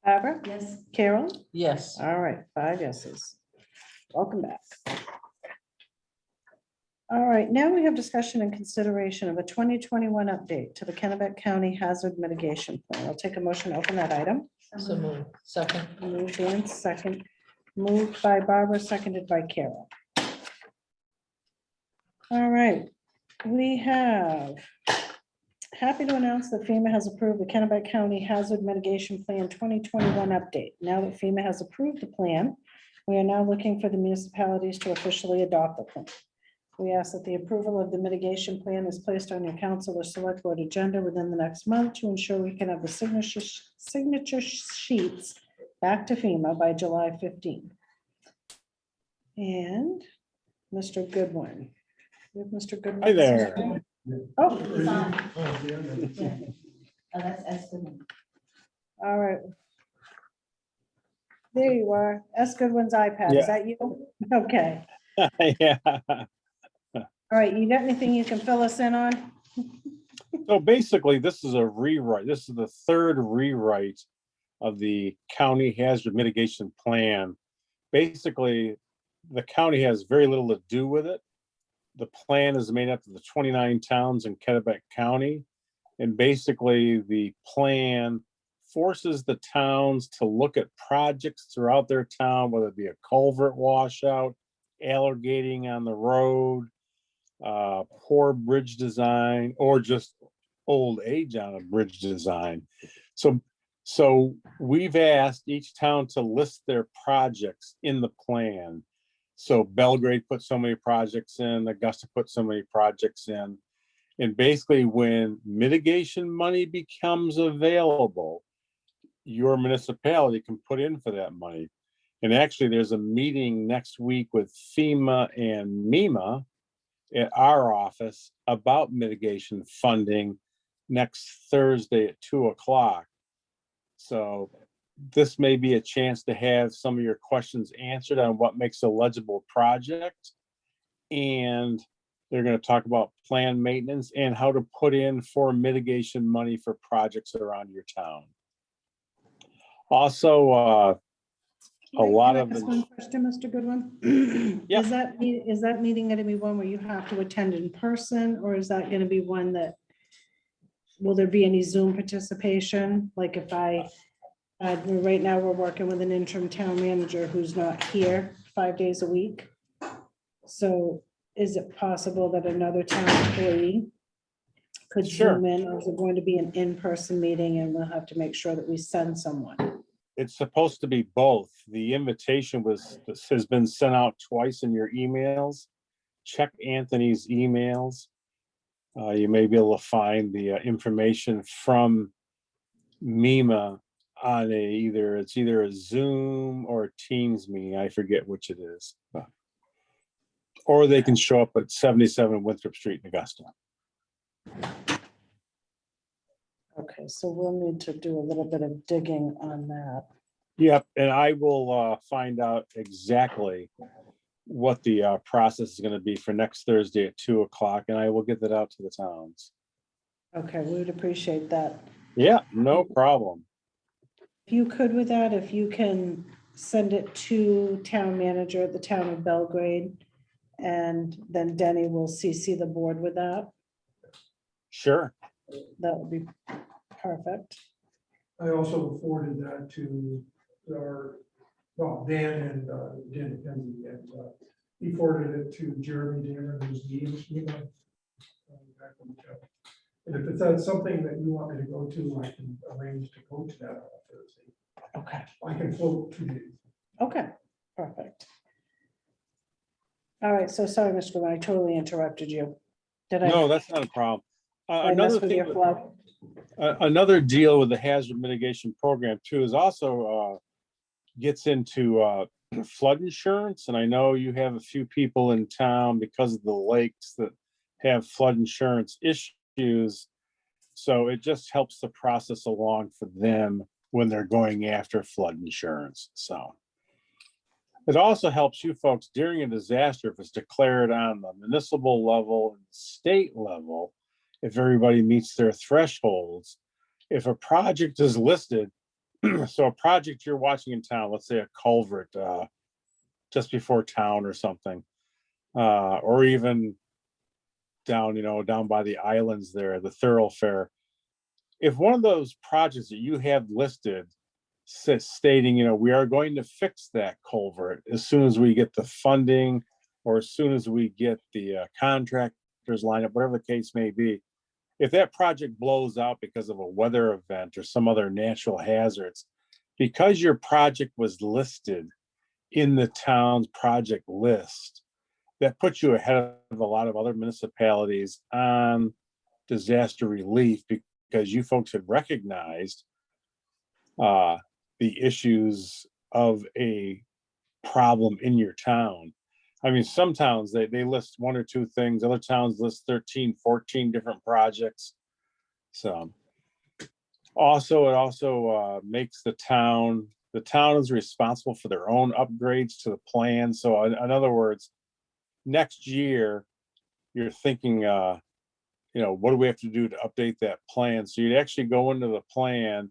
Barbara, Yes. Carol? Yes. All right, 5 yeses. Welcome back. All right, now we have discussion and consideration of a 2021 update to the Kennebec County Hazard Mitigation Plan. I'll take a motion to open that item. So moved. Second. Moved in second, moved by Barbara, seconded by Carol. All right, we have, happy to announce that FEMA has approved the Kennebec County Hazard Mitigation Plan 2021 update. Now that FEMA has approved the plan, we are now looking for the municipalities to officially adopt the plan. We ask that the approval of the mitigation plan is placed on your council or select board agenda within the next month to ensure we can have the signature sheets back to FEMA by July 15. And Mr. Goodwin. We have Mr. Goodwin. Hi there. Oh, He's on. yeah. Yeah. Oh, that's good. all right. There you are. S. Goodwin's iPad. Is Yeah. that you? Okay. Yeah. All right. You got anything you can fill us in on? So basically, this is a rewrite. This is the third rewrite of the county hazard mitigation plan. Basically, the county has very little to do with it. The plan is made up of the 29 towns in Kennebec County. And basically, the plan forces the towns to look at projects throughout their town, whether it be a culvert washout, alligating on the road, poor bridge design, or just old age on a bridge design. So we've asked each town to list their projects in the plan. So Belgrade put so many projects in, Augusta put so many projects in. And basically, when mitigation money becomes available, your municipality can put in for that money. And actually, there's a meeting next week with FEMA and MEMA at our office about mitigation funding next Thursday at 2 o'clock. So this may be a chance to have some of your questions answered on what makes a legible project. And they're going to talk about planned maintenance and how to put in for mitigation money for projects around your town. Also, a Wait, lot can I of ask one question, Mr. Goodwin? Yep. Is that meeting gonna be one where you have to attend in person, or is that gonna be one that, will there be any Zoom participation? Like if right now, we're working with an interim town manager who's not here 5 days a week. So is it possible that another town employee could Sure. Zoom in, or is it going to be an in-person meeting and we'll have to make sure that we send someone? It's supposed to be both. The invitation has been sent out twice in your emails. Check Anthony's emails. You may be able to find the information from MEMA on it's either a Zoom or a Teams meeting. I forget which it is. Or they can show up at 77 Winthrop Street in Augusta. Okay, so we'll need to do a little bit of digging on that. Yep, and I will find out exactly what the process is going to be for next Thursday at 2 o'clock, and I will get that out to the towns. Okay, we would appreciate that. Yeah, no problem. If you could with that, if you can send it to town manager at the town of Belgrade, and then Denny will CC the board with that. Sure. That would be perfect. I also forwarded that to Dan and he forwarded it to Jeremy Damon, who's the back from the town. And if it's something that you want me to go to, I can arrange to go to that on Thursday. Okay, I can float 2 days. okay, perfect. All right, so sorry, Mr. Goodwin, I totally interrupted you. Did I? No, that's not a problem. I Another messed with thing, your flow? another deal with the hazard mitigation program too is also gets into flood insurance. And I know you have a few people in town because of the lakes that have flood insurance issues. So it just helps the process along for them when they're going after flood insurance. So it also helps you folks during a disaster if it's declared on the municipal level and state level, if everybody meets their thresholds. If a project is listed, so a project you're watching in town, let's say a culvert just before town or something, or even down by the islands there, the thoroughfare. If one of those projects that you have listed stating, we are going to fix that culvert as soon as we get the funding or as soon as we get the contractors lined up, whatever the case may be. If that project blows out because of a weather event or some other natural hazards, because your project was listed in the town's project list, that puts you ahead of a lot of other municipalities on disaster relief because you folks had recognized the issues of a problem in your town. I mean, some towns, they list one or two things. Other towns list 13, 14 different projects. So it also makes the town is responsible for their own upgrades to the plan. So in other words, next year, you're thinking, what do we have to do to update that plan? So you'd actually go into the plan,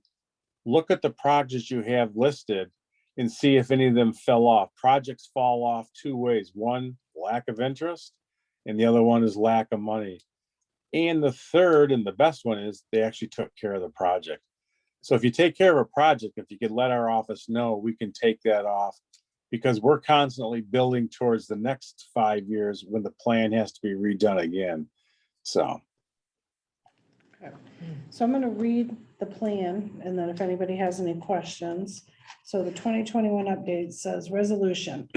look at the projects you have listed and see if any of them fell off. Projects fall off two ways. One, lack of interest, and the other one is lack of money. And the third and the best one is they actually took care of the project. So if you take care of a project, if you could let our office know, we can take that off. Because we're constantly building towards the next 5 years when the plan has to be redone again. So, So I'm gonna read the plan, and then if anybody has any questions. So the 2021 update says, resolution.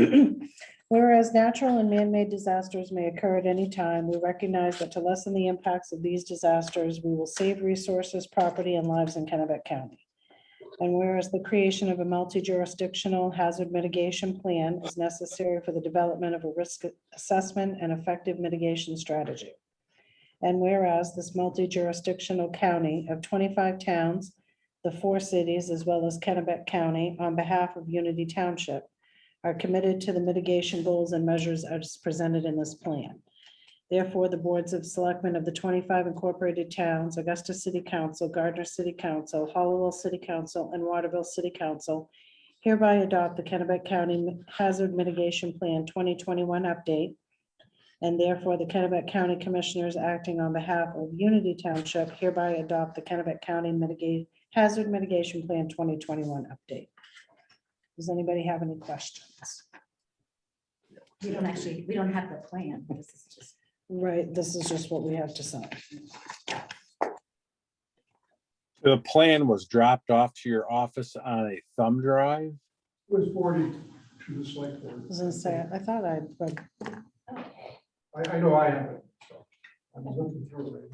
Whereas natural and man-made disasters may occur at any time, we recognize that to lessen the impacts of these disasters, we will save resources, property, and lives in Kennebec County. And whereas the creation of a multi-jurisdictional hazard mitigation plan is necessary for the development of a risk assessment and effective mitigation strategy. And whereas this multi-jurisdictional county of 25 towns, the 4 cities, as well as Kennebec County, on behalf of Unity Township, are committed to the mitigation goals and measures as presented in this plan. Therefore, the boards of selectmen of the 25 incorporated towns, Augusta City Council, Gardner City Council, Hollowell City Council, and Waterville City Council hereby adopt the Kennebec County Hazard Mitigation Plan 2021 update. And therefore, the Kennebec County Commissioners acting on behalf of Unity Township hereby adopt the Kennebec County Hazard Mitigation Plan 2021 update. Does anybody have any questions? We don't have the plan. This is just. Right, this is just what we have to sign. the plan was dropped off to your office on a thumb drive? It was forwarded to the select board. I was gonna say, I thought I'd read. I know I have it, so I was looking through it.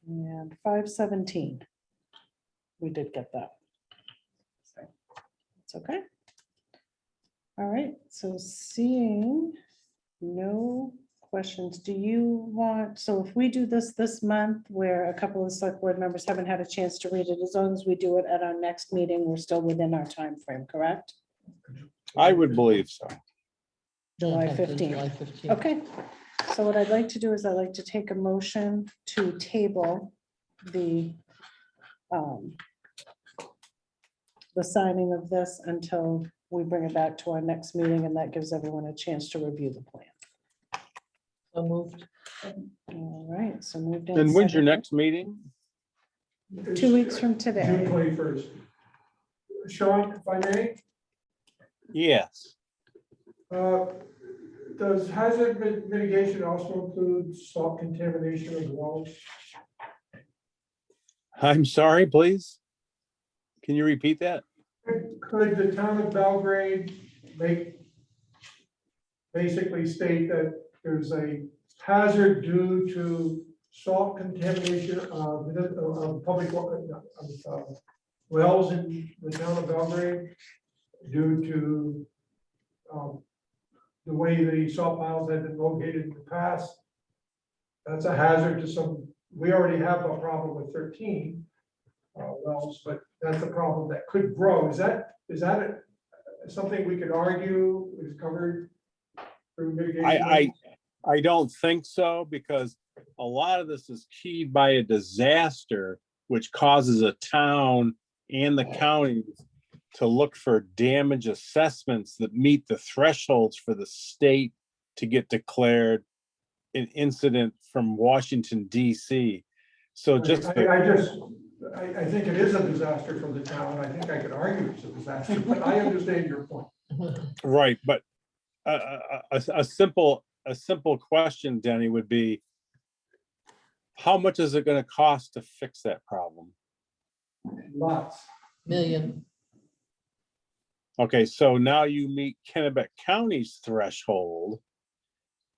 And 517. We did get that. So, it's okay. All right, so seeing no questions, do you want, so if we do this month, where a couple of select board members haven't had a chance to read it, as long as we do it at our next meeting, we're still within our time frame, correct? I would believe so. July Okay, 15th. July 15th. Okay, so what I'd like to do is I'd like to take a motion to table the signing of this until we bring it back to our next meeting, and that gives everyone a chance to review the plan. So moved. All right, so moved. And when's your seconded. next meeting? 2 weeks from June today. 21st. Sean, if I may, Yes. does hazard mitigation also include salt contamination of wells? I'm sorry, please. Can you repeat that? Could the town of Belgrade basically state that there's a hazard due to salt contamination of public wells in the town of Belgrade due to the way the salt piles had been located in the past? That's a hazard to some. We already have a problem with 13 wells, but that's a problem that could grow. Is that something we could argue is covered through mitigation? I don't think so, because a lot of this is keyed by a disaster, which causes a town and the county to look for damage assessments that meet the thresholds for the state to get declared an incident from Washington, DC. So just, I think it is a disaster for the town. I think I could argue it's a disaster, but I understand your point. right, but a simple question, Denny, would be, how much is it gonna cost to fix that problem? Lots. Million. Okay, so now you meet Kennebec County's threshold.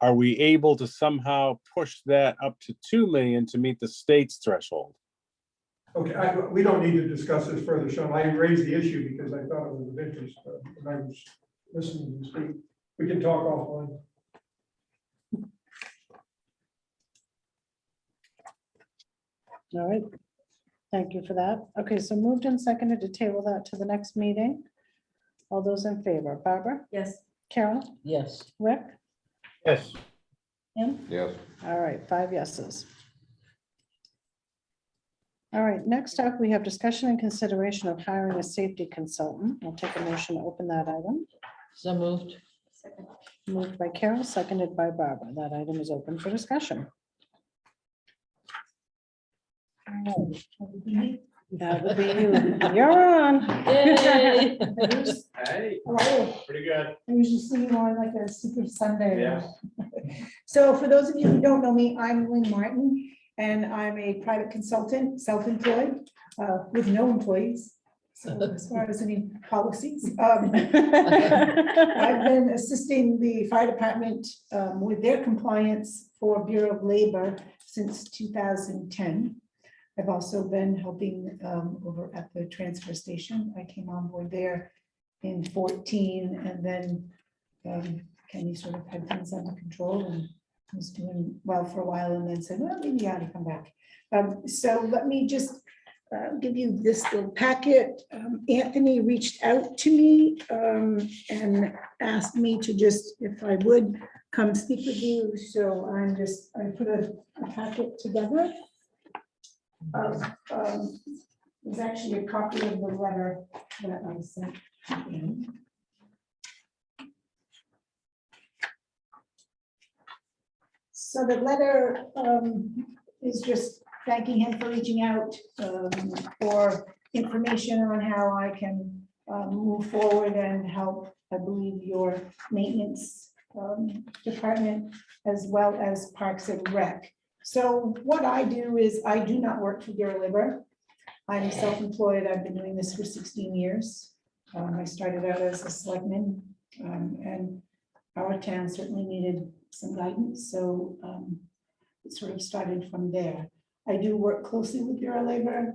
Are we able to somehow push that up to 2 million to meet the state's threshold? Okay, we don't need to discuss this further, Sean. I raised the issue because I thought it was of interest, when I was listening to you speak. We can talk offline. All right, thank you for that. Okay, so moved and seconded to table that to the next meeting. All those in favor, Barbara, Yes. Carol, Yes. Rick, Yes, Tim? Yes. All right, 5 yeses. All right, next up, we have discussion and consideration of hiring a safety consultant. I'll take a motion to open that item. So moved. Moved by Carol, seconded by Barbara. That item is open for discussion. That would be you. You're on. Yay. Hey, How are you? pretty good. I usually see you on like a Super Sunday. Yeah. So for those of you who don't know me, I'm Lynn Martin, and I'm a private consultant, self-employed, with no employees. So as far as any policies, I've been assisting the fire department with their compliance for Bureau of Labor since 2010. I've also been helping over at the transfer station. I came on board there in 14, and then Kenny sort of had things under control and was doing well for a while, and then said, well, maybe you ought to come back. So let me just give you this little packet. Anthony reached out to me and asked me to just, if I would, come speak with you. So I put a packet together. There's actually a copy of the letter that I sent in. So the letter is just thanking him for reaching out for information on how I can move forward and help, I believe, your maintenance department as well as Parks and Rec. So what I do is I do not work for Bureau of Labor. I'm self-employed. I've been doing this for 16 years. I started out as a selectman, and our town certainly needed some guidance. So it sort of started from there. I do work closely with Bureau of Labor,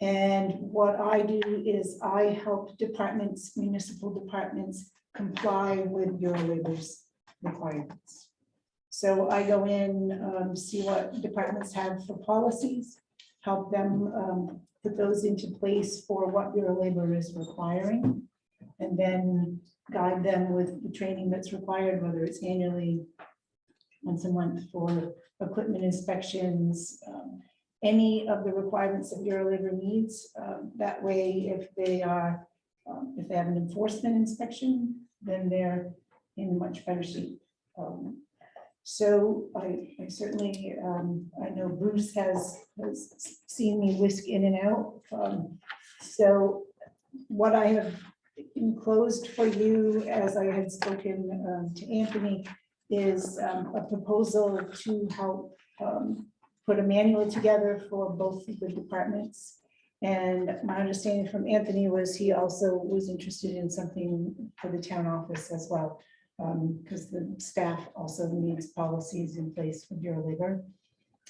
and what I do is I help departments, municipal departments, comply with Bureau of Labor's requirements. So I go in, see what departments have for policies, help them put those into place for what Bureau of Labor is requiring, and then guide them with the training that's required, whether it's annually, once a month for equipment inspections, any of the requirements that Bureau of Labor needs. That way, if they have an enforcement inspection, then they're in much better shape. So I certainly, I know Bruce has seen me whisk in and out. So what I have enclosed for you, as I had spoken to Anthony, is a proposal to help put a manual together for both the departments. And my understanding from Anthony was he also was interested in something for the town office as well, because the staff also needs policies in place for Bureau of Labor,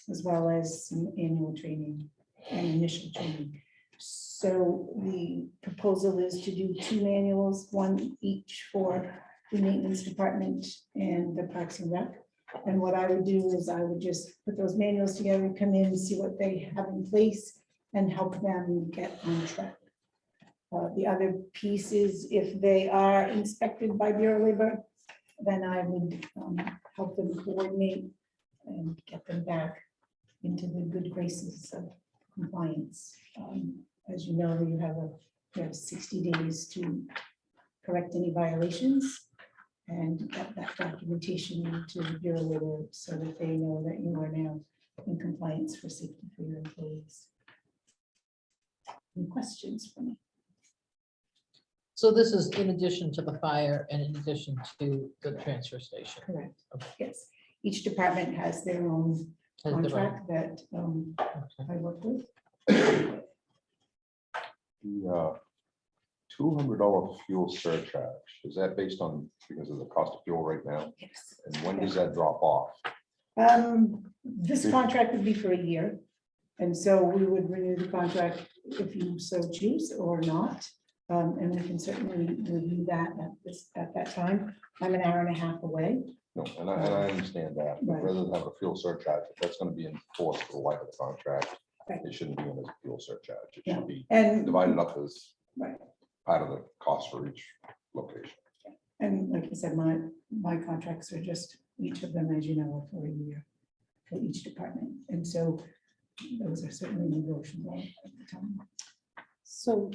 as well as some annual training and initial training. So the proposal is to do 2 manuals, one each for the maintenance department and the Parks and Rec. And what I would do is I would just put those manuals together, come in and see what they have in place and help them get on track. The other piece is if they are inspected by Bureau of Labor, then I would help them coordinate and get them back into the good graces of compliance. As you know, you have 60 days to correct any violations and get that documentation to the Bureau of Labor so that they know that you are now in compliance for safety for your employees. Any questions for me? So this is in addition to the fire and in addition to the transfer station. Correct. Okay. Yes. Each department has their own Has their own- contract that okay. I work with. The $200 fuel surcharge, is that based on, because of the cost of fuel right now? Yes. And when does that drop off? This contract would be for a year. And so we would renew the contract if you so choose or not. And we can certainly review that at that time. I'm an hour and a half away. No, and I understand that, but Right. rather than have a fuel surcharge, if that's gonna be enforced for the life of the contract, Right. it shouldn't be in as a fuel surcharge. It Yeah. should be And, divided up as right. part of the cost for each location. And like I said, my contracts are just, each of them, as you know, are for a year for each department. And so those are certainly negotiable at the time. So,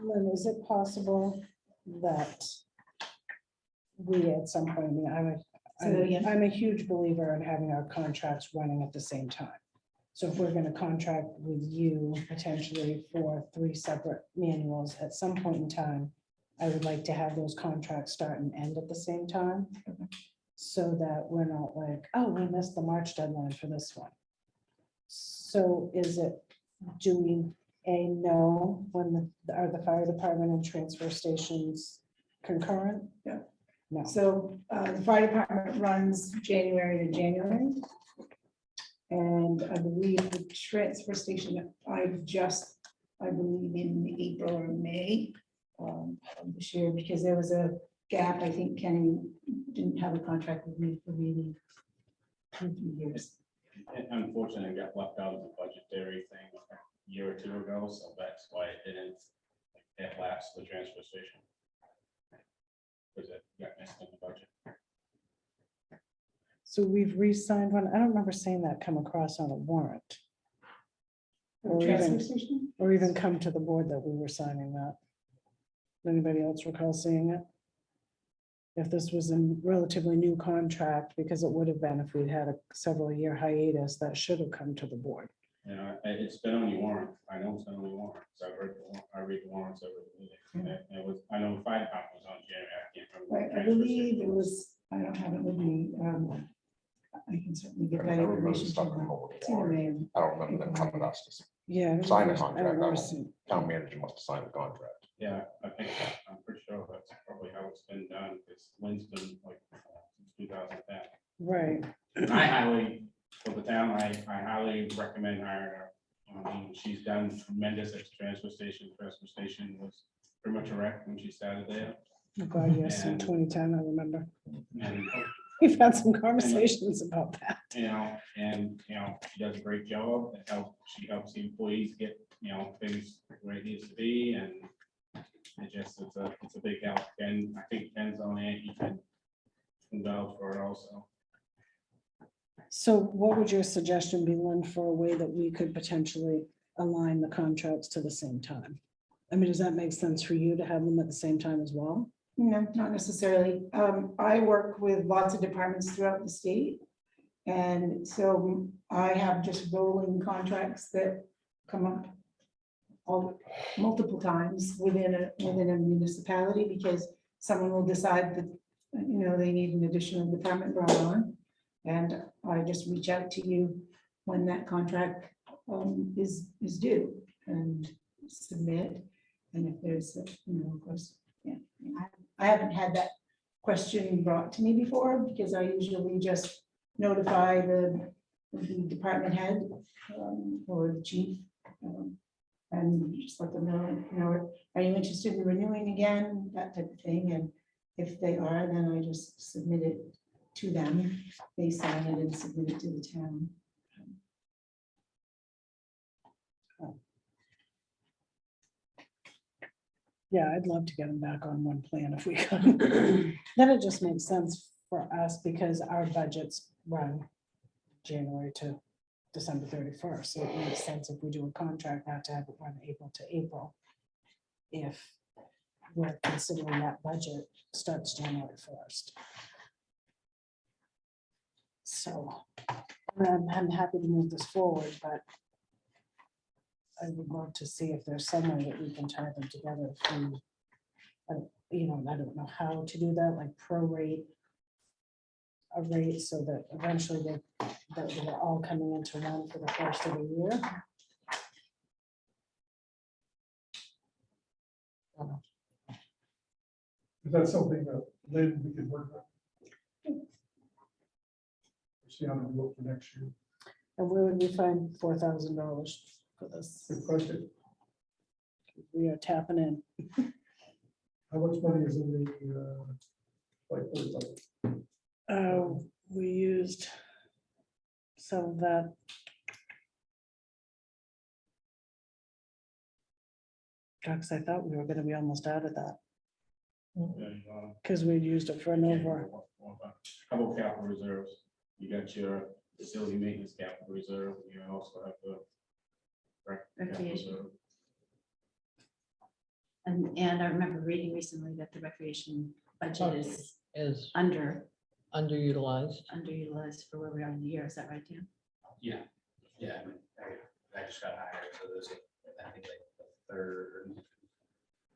Lynn, is it possible that we at some point, I mean, Say that again? I'm a huge believer in having our contracts running at the same time. So if we're gonna contract with you potentially for 3 separate manuals, at some point in time, I would like to have those contracts start and end at the same time. So that we're not like, oh, we missed the March deadline for this one. So is it, do we know when are the fire department and transfer stations concurrent? Yeah. No. So the fire department runs January to January. And I believe the transfer station, I believe in April or May of this year, because there was a gap. I think Kenny didn't have a contract with me for maybe 2-3 years. And unfortunately, I got left out of the budgetary thing a year or 2 ago, so that's why it didn't get lapsed the transfer station. Because it got missed in the budget. So we've re-signed one. I don't remember seeing that come across on a warrant. Or Transfer even, station? or even come to the board that we were signing that. Anybody else recall seeing it? If this was a relatively new contract, because it would have been if we'd had a several-year hiatus, that should have come to the board. You know, it's been on your warrant. I know it's been on your warrant. So I read the warrants every meeting. And it was, I know the fire department was on January. I can't remember. Right, what I transfer believe station it was, I don't have it with me. I can certainly get I that remember information to stuff in them. the It's either May or I don't remember them coming to us to Yeah. I don't sign the remember- I don't contract. I remember don't- seeing- Town manager must have signed the contract. Yeah, I think, I'm pretty sure that's probably how it's been done, because Lynn's been like since 2010. Right. And I highly, for the town, I highly recommend hiring her. I mean, she's done tremendous at the transfer station. Transfer station was pretty much a wreck when she started there. Oh, God, yes, in And- 2010, I remember. And, We've had some conversations about that. you know, she does a great job. She helps the employees get, things where it needs to be, and it's a big help. And I think Ken's on it. You can vouch for it also. So what would your suggestion be, Lynn, for a way that we could potentially align the contracts to the same time? I mean, does that make sense for you to have them at the same time as well? No, not necessarily. I work with lots of departments throughout the state. And so I have just rolling contracts that come up multiple times within a municipality, because someone will decide that, they need an additional department brought on. And I just reach out to you when that contract is due and submit. And if there's, of course, yeah, I haven't had that question brought to me before, because I usually just notify the department head or the chief, and just let them know, are you interested in renewing again, that type of thing. And if they are, then I just submit it to them. They sign it and submit it to the town. Yeah, I'd love to get them back on one plan if we could. Then it just makes sense for us because our budgets run January to December 31st. So it makes sense if we do a contract not to have it run April to April. If we're considering that budget starts January 1st. So I'm happy to move this forward, but I would love to see if there's some way that we can tie them together. Through, I don't know how to do that, like prorate a rate so that eventually they're all coming into one for the first of the year. Is that something that Lynn, we could work on? See how to do it for next year. And where would we find $4,000 for this? Good question. We are tapping in. How much money is in the, like, We used some of that. Because I thought we were gonna be almost out of that, because we'd used it for an over. Couple of capital reserves. You got your facility maintenance capital reserve. You also have the capital reserve. And I remember reading recently that the recreation budget is is underutilized underutilized. for where we are in the year. Is that right, Dan? Yeah, yeah, I mean, I just got hired, so there's, I think like the third,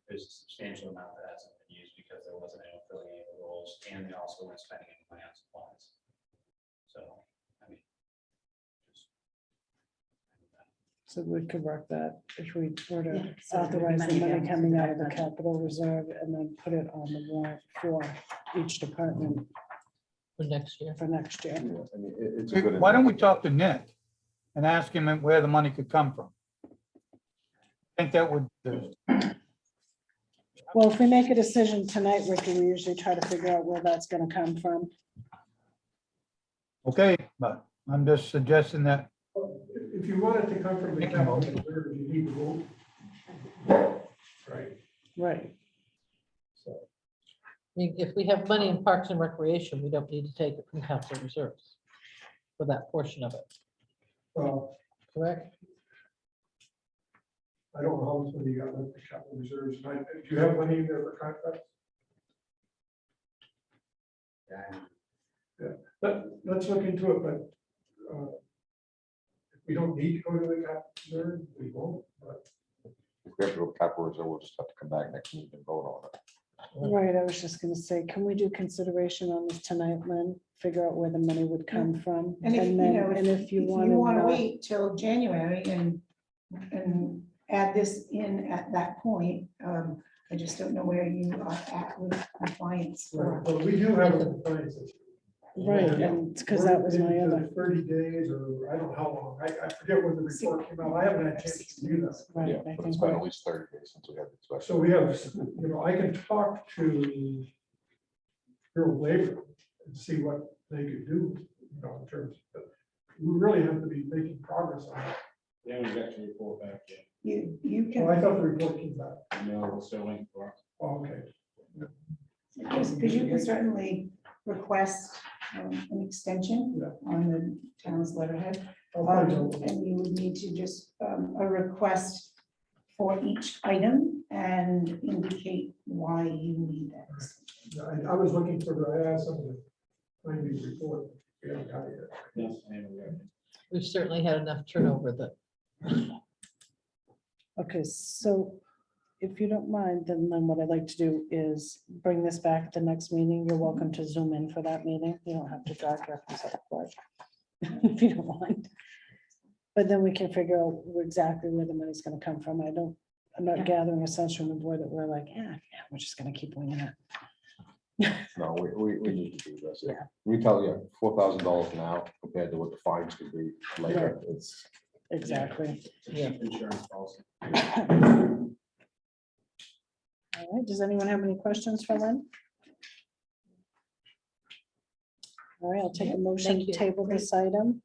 there's a substantial amount that hasn't been used because there wasn't any filling any roles, and they also weren't spending any money on supplies. So, I mean. just- So we could work that if we were Yeah, to so there would be authorize the money money available coming for out that of the budget. capital reserve and then put it on the warrant for each department For next year. for next year. I mean, it's a good. Why don't we talk to Nick and ask him where the money could come from? I think that would, Well, if we make a decision tonight, Ricky, we usually try to figure out where that's gonna come from. okay, but I'm just suggesting that, If you want it to come from the Make a capital motion. reserve, you need to vote. Right, Right. so. I mean, if we have money in Parks and Recreation, we don't need to take it from capital reserves for that portion of it, Well, correct? I don't know how much money you got left in capital reserves. Do you have money in there for contracts? Yeah, Let's look into it, but if we don't need to go to the capital reserve, we won't, but If we have to go capital reserve, we'll just have to come back next week and vote on it. Right, I was just gonna say, can we do consideration on this tonight, Lynn? Figure out where the money would come from? And if, you then, know, and if you want want to to, wait till January and add this in at that point, I just don't know where you are at with compliance for. but we do have a compliance issue. right, and because that was my We're into other, 30 days, or I don't know how long. I forget when the report came out. I haven't had a chance to do that. right, Yeah, I but think it's been we're- at least 30 days since we had the special. So we have, I can talk to Bureau of Labor and see what they could do, in terms, but we really have to be making progress on it. Yeah, we got your report back, yeah. You Oh, I can, thought the report came back. No, we're still waiting for it. Oh, okay. because you can certainly request an extension Yeah. on the town's letterhead. I'll find out. And you would need to just, a request for each item and indicate why you need that. I was looking for, I asked them to find me the report. We haven't got it yet. Yes, and we got it. We've certainly had enough turnover that, okay, so if you don't mind, then what I'd like to do is bring this back at the next meeting. You're welcome to zoom in for that meeting. You don't have to drive here from Selectboard, if you don't mind. But then we can figure out exactly where the money's gonna come from. I'm not Yeah. gathering a sense from the board that we're like, yeah, we're just gonna keep winging it. No, we need to do this. Yeah. We tell you, $4,000 now compared to what the fines could be later. It's, Exactly. yeah. Insurance policy. All right, does anyone have any questions for Lynn? All right, I'll take a motion Thank to you. table this item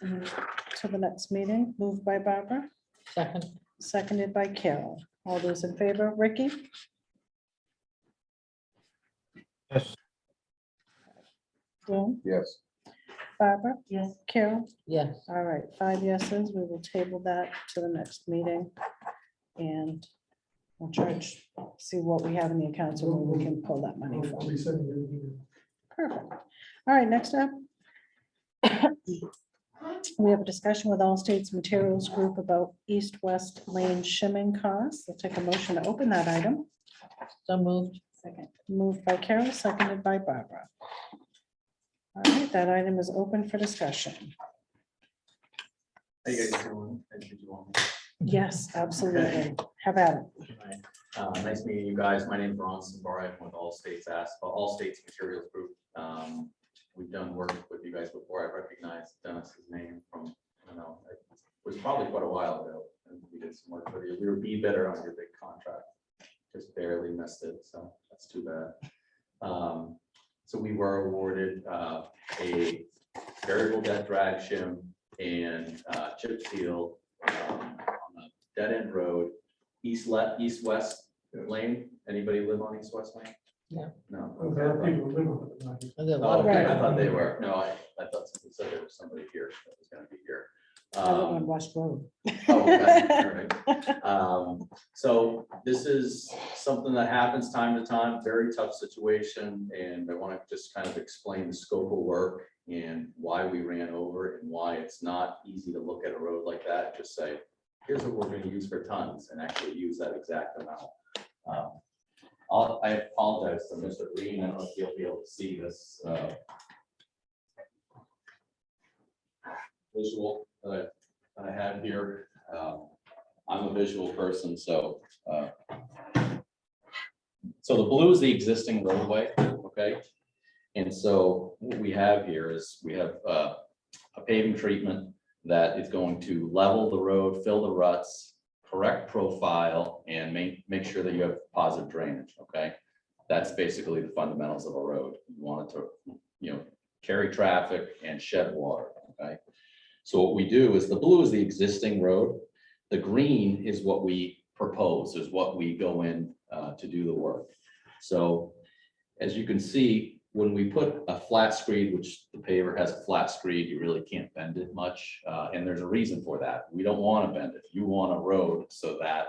to the next meeting. Moved by Barbara, Second, seconded by Carol. All those in favor, Ricky? yes, Bill? yes. Barbara? Yes. Carol? yes. All right, 5 yeses. We will table that to the next meeting. And we'll charge, see what we have in the accounts and where we can pull that money I'll from. be sending you an email. Perfect. All right, next up. We have a discussion with All States Materials Group about east-west lane shimming costs. I'll take a motion to open that item. So moved. Second. Moved by Carol, seconded by Barbara. All right, that item is open for discussion. How you guys doing? Did you want me? Yes, absolutely. Have at it. Nice meeting you guys. My name is Ron Sambar. I'm with All States All States Materials Group. We've done work with you guys before. I recognize Dennis's name from, I don't know, it was probably quite a while ago. And we did some work with you. We were be better on your big contract. Just barely missed it, so that's too bad. So we were awarded a variable deck drag shim and chip seal on a dead end road, east-west lane. Anybody live on east-west lane? No. No. Oh, there are people who live on it. And there are a Oh, lot of okay, Right. I thought they were. No, I thought somebody said there was somebody here that was gonna be here. I live on West Road. Oh, okay, all right. So this is something that happens time to time, very tough situation, and I want to just kind of explain the scope of work and why we ran over and why it's not easy to look at a road like that, and just say, here's what we're going to use for tons, and actually use that exact amount. I apologize to Mr. Green, I don't know if you'll be able to see this visual that I have here. I'm a visual person, so so the blue is the existing roadway, okay? And so what we have here is we have a paving treatment that is going to level the road, fill the ruts, correct profile, and make sure that you have positive drainage, okay? That's basically the fundamentals of a road. You want it to, carry traffic and shed water, okay? So what we do is the blue is the existing road. The green is what we propose, is what we go in to do the work. So as you can see, when we put a flat screed, which the paver has a flat screed, you really can't bend it much. And there's a reason for that. We don't want to bend it. You want a road so that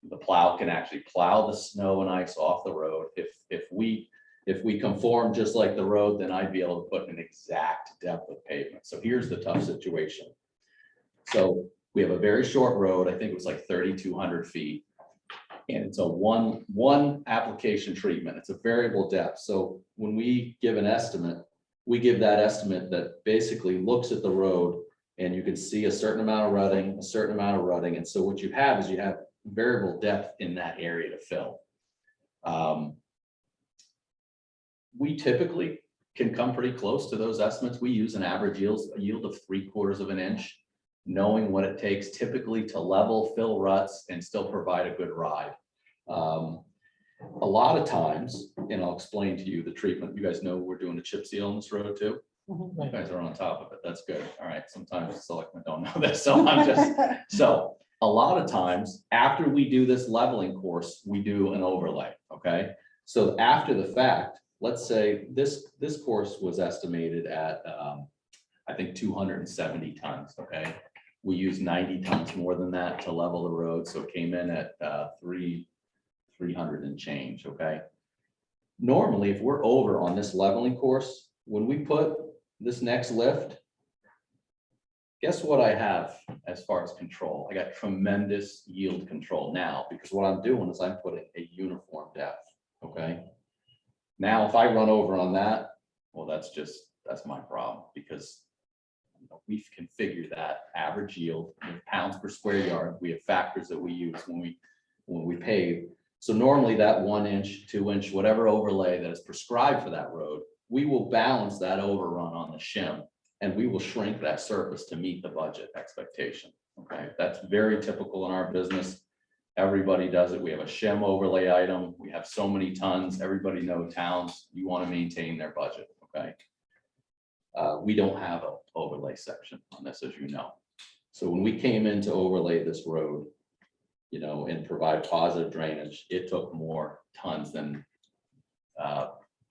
the plow can actually plow the snow and ice off the road. If we conform just like the road, then I'd be able to put an exact depth of pavement. So here's the tough situation. So we have a very short road. I think it was like 3,200 feet. And it's a one application treatment. It's a variable depth. So when we give an estimate, we give that estimate that basically looks at the road, and you can see a certain amount of rutting, a certain amount of rutting. And so what you have is you have variable depth in that area to fill. We typically can come pretty close to those estimates. We use an average yield of 3/4 of an inch, knowing what it takes typically to level, fill ruts, and still provide a good ride. A lot of times, and I'll explain to you the treatment. You guys know we're doing a chip seal on this road too. You guys are on top of it. That's good. All right. Sometimes the selectmen don't know this, so I'm just, so a lot of times after we do this leveling course, we do an overlay. Okay. So after the fact, let's say this course was estimated at, I think 270 tons. Okay. We used 90 tons more than that to level the road. So it came in at 300 and change. Okay. Normally, if we're over on this leveling course, when we put this next lift, guess what I have as far as control? I got tremendous yield control now, because what I'm doing is I'm putting a uniform depth. Okay. Now, if I run over on that, well, that's my problem, because we've configured that average yield in pounds per square yard. We have factors that we use when we pave. So normally that 1 inch, 2 inch, whatever overlay that is prescribed for that road, we will balance that overrun on the shim, and we will shrink that surface to meet the budget expectation. Okay, that's very typical in our business. Everybody does it. We have a shim overlay item. We have so many tons. Everybody knows towns, you want to maintain their budget. Okay. We don't have an overlay section on this, as you know. So when we came in to overlay this road, and provide positive drainage, it took more tons than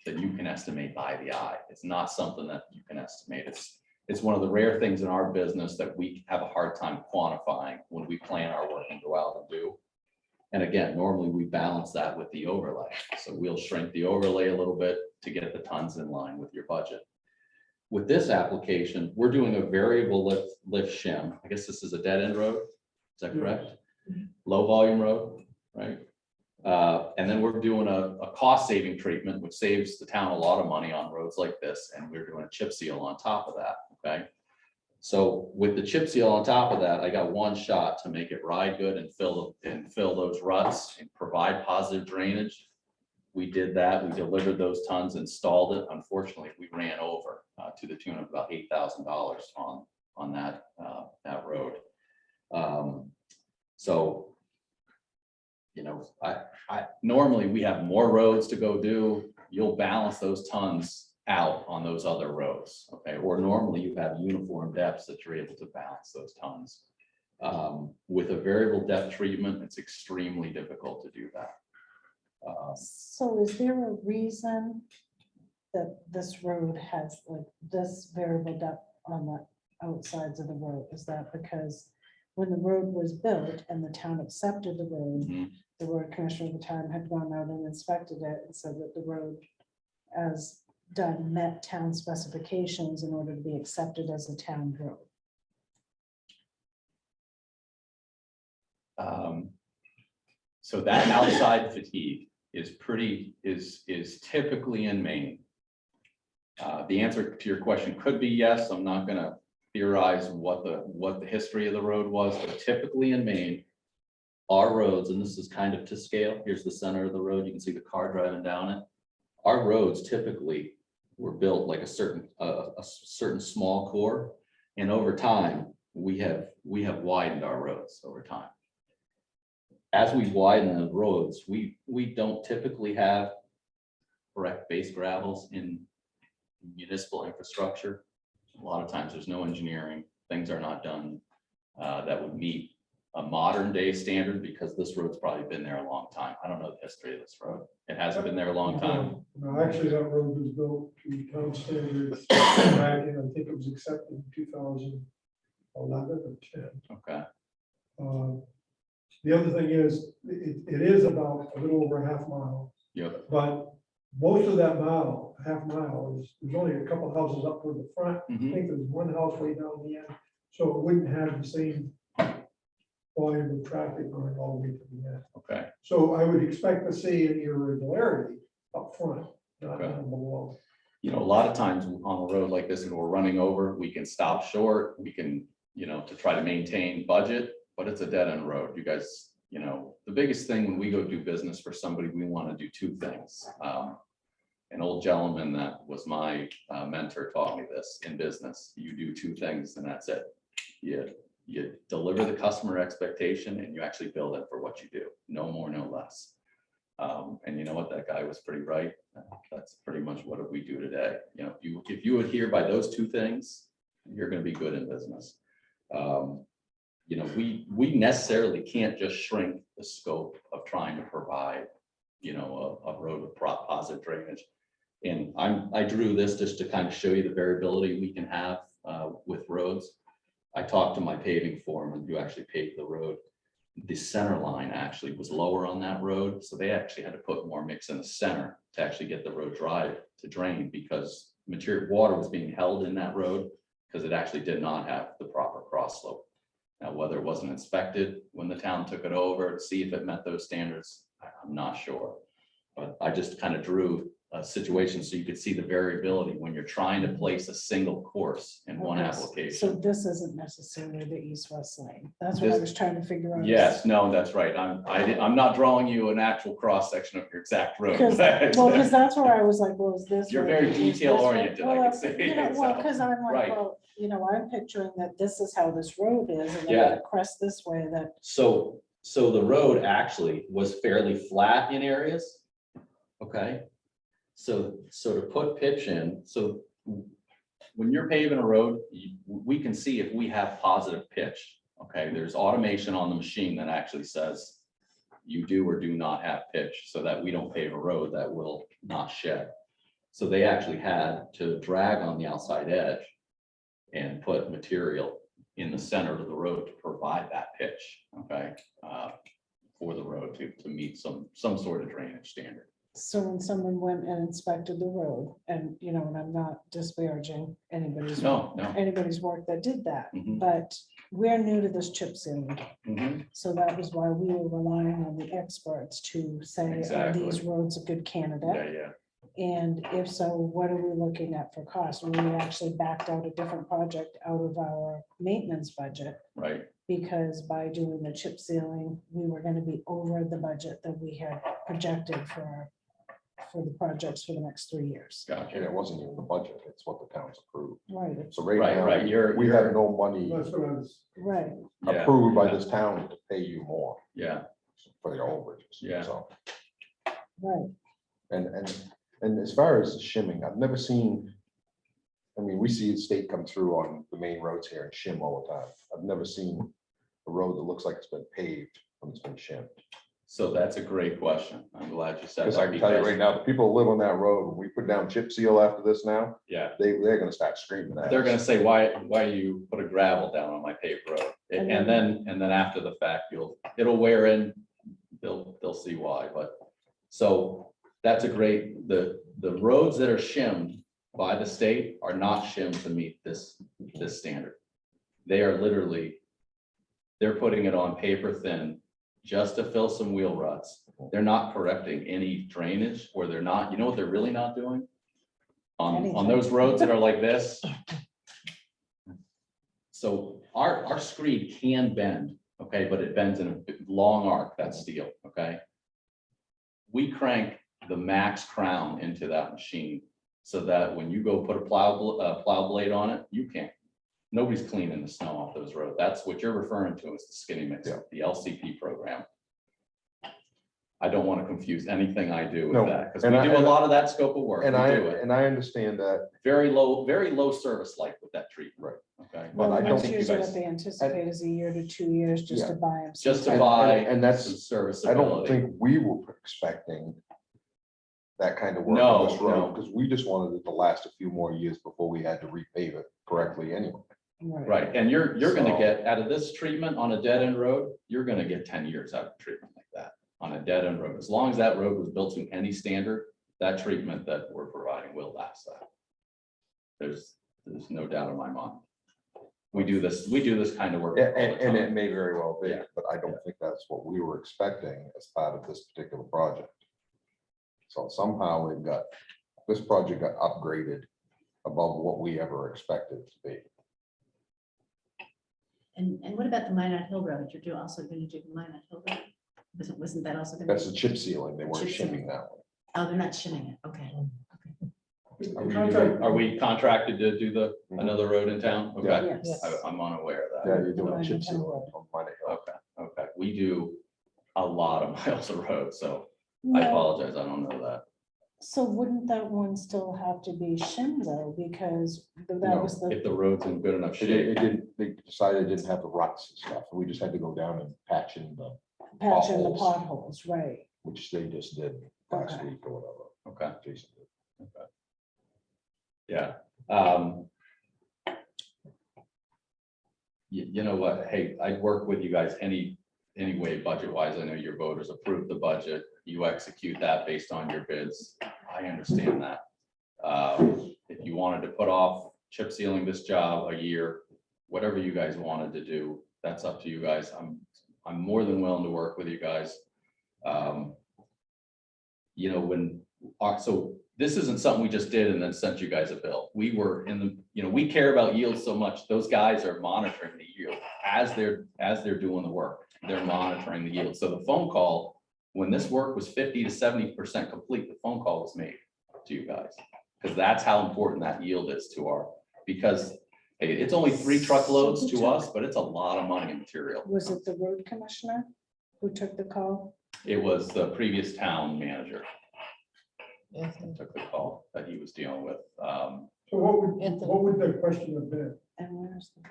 you can estimate by the eye. It's not something that you can estimate. It's one of the rare things in our business that we have a hard time quantifying when we plan our work and go out and do. And again, normally we balance that with the overlay. So we'll shrink the overlay a little bit to get the tons in line with your budget. With this application, we're doing a variable lift shim. I guess this is a dead end road. Is that correct? Low volume road, right? And then we're doing a cost saving treatment, which saves the town a lot of money on roads like this. And we're doing a chip seal on top of that. Okay. So with the chip seal on top of that, I got one shot to make it ride good and fill those ruts and provide positive drainage. We did that. We delivered those tons, installed it. Unfortunately, we ran over to the tune of about $8,000 on that road. So, I normally we have more roads to go do. You'll balance those tons out on those other roads. Okay. Or normally you have uniform depths that you're able to balance those tons. With a variable depth treatment, it's extremely difficult to do that. So is there a reason that this road has like this variable depth on the outsides of the road? Is that because when the road was built and the town accepted the road, Mhm. the road commissioner at the time had gone out and inspected it and said that the road as done met town specifications in order to be accepted as a town road? So that outside fatigue is typically in Maine. The answer to your question could be yes. I'm not gonna theorize what the history of the road was, but typically in Maine, our roads, and this is kind of to scale, here's the center of the road, you can see the car driving down it. Our roads typically were built like a certain small core, and over time, we have widened our roads over time. As we widen the roads, we don't typically have correct base gravels in municipal infrastructure. A lot of times there's no engineering, things are not done that would meet a modern day standard, because this road's probably been there a long time. I don't know the history of this road. It hasn't been there a long time. No, actually, that road was built to town standards back in, I think it was accepted in 2011 or 10. Okay. The other thing is, it is about a little over a half mile, Yep. but most of that mile, half mile, there's only a couple houses up toward the front. I Mhm. think there's one house way down the end, so it wouldn't have the same volume of traffic going all the way to the end. Okay. So I would expect to see an irregularity up front, not Okay. down below. You know, a lot of times on a road like this, and we're running over, we can stop short, we can, to try to maintain budget, but it's a dead end road. You guys, the biggest thing when we go do business for somebody, we want to do two things. An old gentleman that was my mentor taught me this in business. You do two things and that's it. You deliver the customer expectation and you actually bill them for what you do. No more, no less. And you know what? That guy was pretty right. That's pretty much what we do today. If you adhere by those two things, you're going to be good in business. We necessarily can't just shrink the scope of trying to provide, a road with positive drainage. And I drew this just to kind of show you the variability we can have with roads. I talked to my paving foreman who actually paved the road. The center line actually was lower on that road, so they actually had to put more mix in the center to actually get the road dry to drain, because water was being held in that road because it actually did not have the proper cross slope. Now, whether it wasn't inspected when the town took it over to see if it met those standards, I'm not sure. But I just kind of drew a situation so you could see the variability when you're trying to place a single course in one Okay, application. So this isn't necessarily the east-west lane. That's what I This- was trying to figure out. Yes, no, that's right. I'm not drawing you an actual cross section of your exact road. Because, because that's where I was like, well, is this? You're road, very is this detail road? oriented, I Well, could say, Well, so, because I'm like, right. well, I'm picturing that this is how this road is, and then Yeah. it crests this way, that, So the road actually was fairly flat in areas. Okay. So to put pitch in, so when you're paving a road, we can see if we have positive pitch. Okay, there's automation on the machine that actually says you do or do not have pitch, so that we don't pave a road that will not shed. So they actually had to drag on the outside edge and put material in the center of the road to provide that pitch, okay, for the road to meet some sort of drainage standard. so when someone went and inspected the road, and, and I'm not disparaging anybody's No. work that did that, Mhm, but we're new to this chip sealing. mhm. So that was why we were relying on the experts to say, are Exactly. these roads a good candidate? Yeah. And if so, what are we looking at for cost? We actually backed out a different project out of our maintenance budget, Right, because by doing the chip sealing, we were gonna be over the budget that we had projected for the projects for the next 3 years. And gotcha. it wasn't even the budget, it's what the town's approved. Right, So right Right, now, we have no money That's what I was, right. Yeah, approved by this town to pay you more yeah, for the overages. Yeah. So, Right. and as far as shimming, I've never seen, we see the state come through on the main roads here and shim all the time. I've never seen a road that looks like it's been paved when it's been shimmed. So that's a great question. I'm glad you said Because I that. can tell you because- right now, the people who live on that road, when we put down chip seal after this now, Yeah, they're gonna start screaming at us. they're gonna say, why you put a gravel down on my paved road? And And then after the fact, it'll wear in, they'll see why, but. So that's a great, the roads that are shimmed by the state are not shimmed to meet this standard. They are literally, they're putting it on paper thin just to fill some wheel ruts. They're not correcting any drainage, or they're not, you know what they're really not doing? On Anything. those roads that are like this. So our screed can bend, okay, but it bends in a long arc, that's steel, okay? We crank the max crown into that machine so that when you go put a plow blade on it, you can't. Nobody's cleaning the snow off those roads. That's what you're referring to as the skinny mix, Yeah. the LCP program. I don't want to confuse anything I do No, with that, because and we I- do a lot of that scope of work. And We I, do it. and I understand that, Very low service life with that treatment. Right. Okay. But I Well, don't that's think you usually guys- what they anticipate is a year to 2 years just to buy them. Just to And- buy and that's- some serviceability. I don't think we were expecting that kind of work No, on this no. road, because we just wanted it to last a few more years before we had to repave it correctly anyway. Right, and you're gonna So- get, out of this treatment on a dead end road, you're gonna get 10 years out of treatment like that on a dead end road. As long as that road was built to any standard, that treatment that we're providing will last that. There's no doubt in my mind. We do this kind of work. all the And it time. may very well be, Yeah. but I don't think that's what we were expecting as part of this particular project. So somehow this project got upgraded above what we ever expected it to be. And what about the Minot Hill Road? You're also going to do the Minot Hill Road? Wasn't that also going That's to? the chip sealing, they weren't Chip sealing. shimming that one. Oh, they're not shimming it. Okay. Are we contracted to do another road in town? Yeah. Okay, Yes. I'm unaware of that. Yeah, you're doing Minor chip Hill sealing Road. on Minor Hill. Okay, we do a lot of miles of road, so I No, apologize, I don't know that. so wouldn't that one still have to be shimmed though, because that No, was the, If the road's in good enough It shape. didn't, they decided it didn't have the ruts and stuff, we just had to go down and patch in the, patch in the potholes. potholes, right? which they just did last Okay. week or whatever. Okay. Jason did. Yeah. You know what, hey, I work with you guys anyway, budget wise. I know your voters approved the budget. You execute that based on your bids. I understand that. If you wanted to put off chip sealing this job a year, whatever you guys wanted to do, that's up to you guys. I'm more than willing to work with you guys. You know, so this isn't something we just did and then sent you guys a bill. We were in the, you know, we care about yield so much. Those guys are monitoring the yield as they're doing the work. They're monitoring the yield. So the phone call, when this work was 50 to 70% complete, the phone call was made to you guys. Because that's how important that yield is to because hey, it's only 3 truckloads to us, but it's a lot of money and material. Was it the road commissioner who took the call? It was the previous town manager Yes, that took the call that he was dealing with. So what would the question have been? And where's the?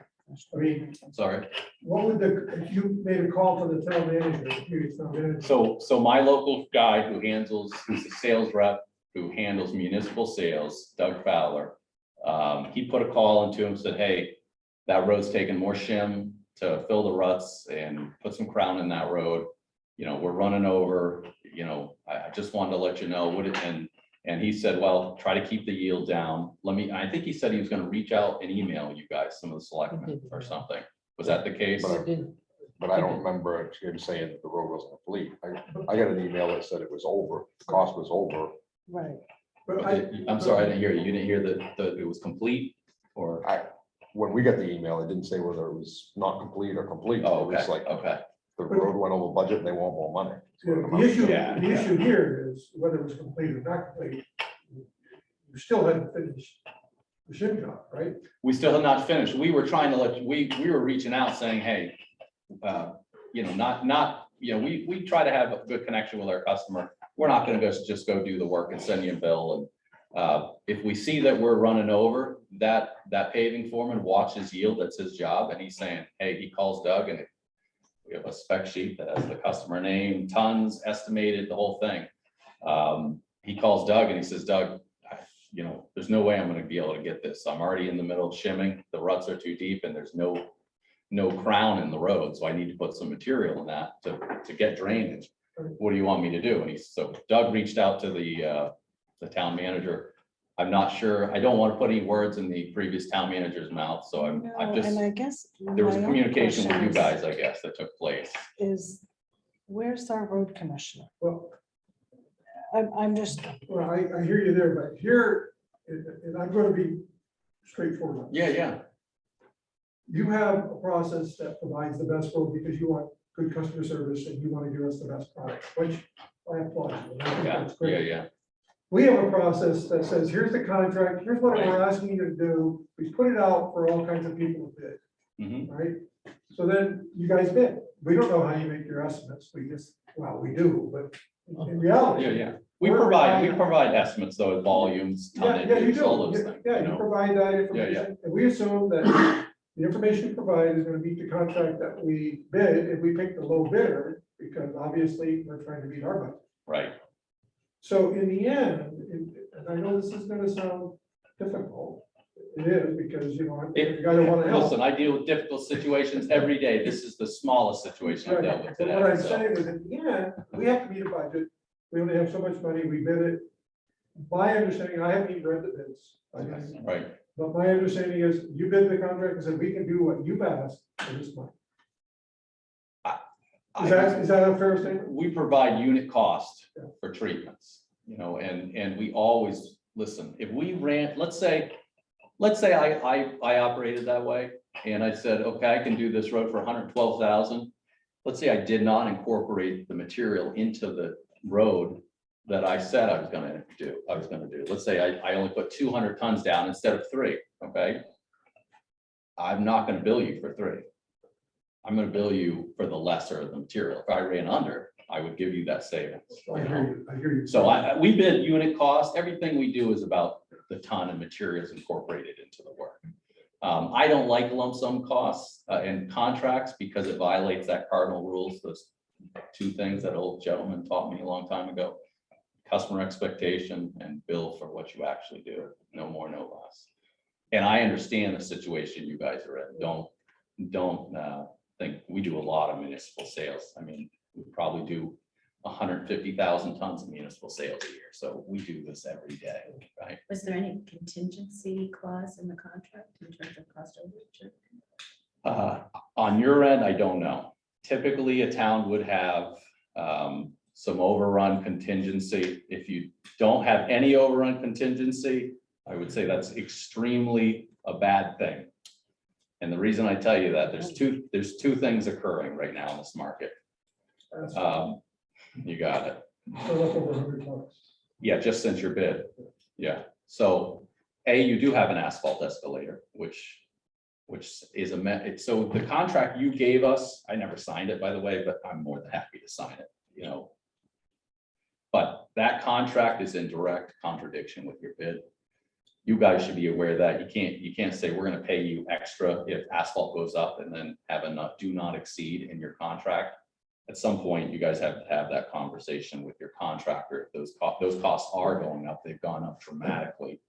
I mean, Sorry. what would if you made a call to the town manager, the previous town manager? So my local guy who's a sales rep, who handles municipal sales, Doug Fowler, he put a call into him, said, hey, that road's taking more shim to fill the ruts and put some crown in that road. You know, we're running over, you know, I just wanted to let you know what it, and he said, well, try to keep the yield down. I think he said he was gonna reach out and email you guys, some of the selectmen or something. Was that the case? it did. But I don't remember him saying that the road wasn't complete. I got an email that said it was over, the cost was over. Right. But I'm sorry, I didn't hear you. You didn't hear that it was complete or? When we got the email, it didn't say whether it was not complete or complete. Oh, It was okay, like okay. the road went over budget and they want more money. The issue here is whether it was complete or not complete. You still hadn't finished the shim job, right? We still have not finished. We were trying to we were reaching out saying, hey, you know, we try to have a good connection with our customer. We're not gonna just go do the work and send you a bill. And if we see that we're running over, that paving foreman watches yield, that's his job. And he's saying, hey, he calls Doug and We have a spec sheet that has the customer name, tons, estimated, the whole thing. He calls Doug and he says, Doug, there's no way I'm gonna be able to get this. I'm already in the middle of shimming. The ruts are too deep and there's no crown in the road. So I need to put some material in that to get drainage. What do you want me to do? And so Doug reached out to the town manager. I'm not sure. I don't want to put any words in the previous town manager's mouth. So I'm No, just, and I guess. there was my a own communication with you question guys, I guess, that took place. Is, where's our road commissioner? Well, I'm just, well, I hear you there, but here, and I'm gonna be straightforward. Yeah. You have a process that provides the best road because you want good customer service and you want to give us the best product, which I applaud you. and I think that's great. Yeah. We have a process that says, here's the contract, here's what we're asking you to do. We put it out for all kinds of people to bid, Mhm. right? So then you guys bid. We don't know how you make your estimates. We just, well, we do, but in reality. Yeah. We We're provide relying- estimates, though, volumes, Yeah, you tonnage, do. all those Yeah, things. Yeah, you you know? provide that information, and we assume that the information you provide is gonna meet the contract that we bid, if we pick the low bidder, because obviously we're trying to beat our budget. Right. So in the end, and I know this is gonna sound difficult, it is, because, you gotta wanna help. Listen, I deal with difficult situations every day. This is the smallest situation I've dealt with But today. what I'm so. saying is, in the end, we have to meet a budget, we only have so much money, we bid it. My understanding, I haven't even read the bids, Right. but my understanding is, you bid the contract and said, we can do what you've asked for this money. Is that a fair statement? We provide unit cost Yeah. for treatments, and we always, listen, if we ran, let's say I operated that way and I said, okay, I can do this road for 112,000. Let's say I did not incorporate the material into the road that I said I was gonna do. Let's say I only put 200 tons down instead of 3, okay? I'm not gonna bill you for 3. I'm gonna bill you for the lesser of the material. If I ran under, I would give you that savings. I hear you. So we bid unit cost. Everything we do is about the ton of materials incorporated into the work. I don't like lump sum costs in contracts because it violates that cardinal rules, those 2 things that old gentleman taught me a long time ago. Customer expectation and bill for what you actually do, no more, no less. And I understand the situation you guys are in. Don't think we do a lot of municipal sales. I mean, we probably do 150,000 tons of municipal sales a year. So we do this every day, right? Was there any contingency clause in the contract in terms of cost overage? On your end, I don't know. Typically, a town would have some overrun contingency. If you don't have any overrun contingency, I would say that's extremely a bad thing. And the reason I tell you that, there's two things occurring right now in this market. You got it. So that's over 100 bucks. Yeah, just since your bid. Yeah. So you do have an asphalt escalator, which is so the contract you gave us, I never signed it, by the way, but I'm more than happy to sign it, But that contract is in direct contradiction with your bid. You guys should be aware that you can't say we're gonna pay you extra if asphalt goes up and then have a do not exceed in your contract. At some point, you guys have to have that conversation with your contractor. If those costs are going up, they've gone up dramatically.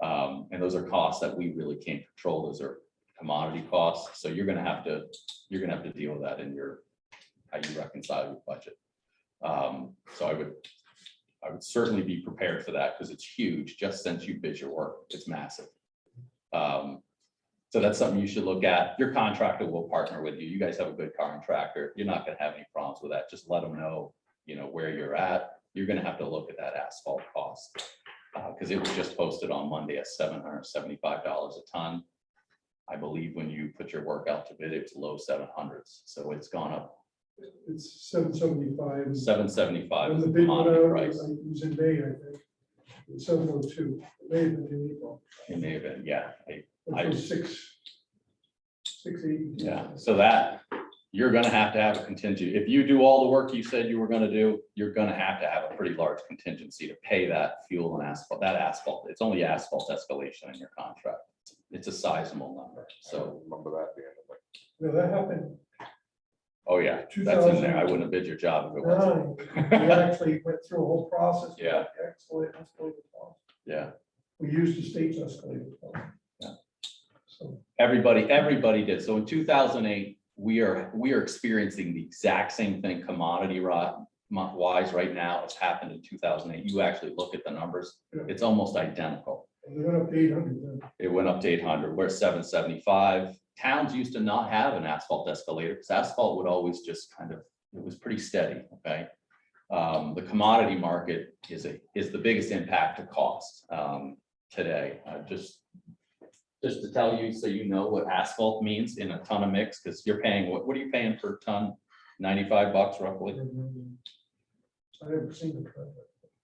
And those are costs that we really can't control. Those are commodity costs. So you're gonna have to deal with that in how you reconcile your budget. So I would certainly be prepared for that because it's huge. Just since you bid your work, it's massive. So that's something you should look at. Your contractor will partner with you. You guys have a good contractor. You're not gonna have any problems with that. Just let them know, where you're at. You're gonna have to look at that asphalt cost. Because it was just posted on Monday at $775 a ton. I believe when you put your work out to bid, it's low 700s. So it's gone up. It's 775. 775 When is the the bid went commodity out, price. it was in May, I think. 702, it may have been in April. It may have been, yeah. Which was 680. Yeah, so that, you're gonna have to have a contingent. If you do all the work you said you were gonna do, you're gonna have to have a pretty large contingency to pay that fuel and asphalt, It's only asphalt escalation in your contract. It's a sizable number, so. Remember that being like, No, that happened. Oh, yeah, that's in there. I wouldn't have bid your job if it wasn't. We actually went through a whole process. to Yeah. escalate the cost. Yeah, We used the state's escalated cost. Yeah. So, everybody did. So in 2008, we are experiencing the exact same thing commodity wise right now. It's happened in 2008. You actually look at the numbers, Yeah. it's almost identical. they went up to 800 then. It went up to 800, we're 775. Towns used to not have an asphalt escalator because asphalt would always just kind of, it was pretty steady, okay? The commodity market is the biggest impact to cost today. Just to tell you, so you know what asphalt means in a ton of mix, because you're paying, what are you paying per ton? $95 roughly, I never seen the trend.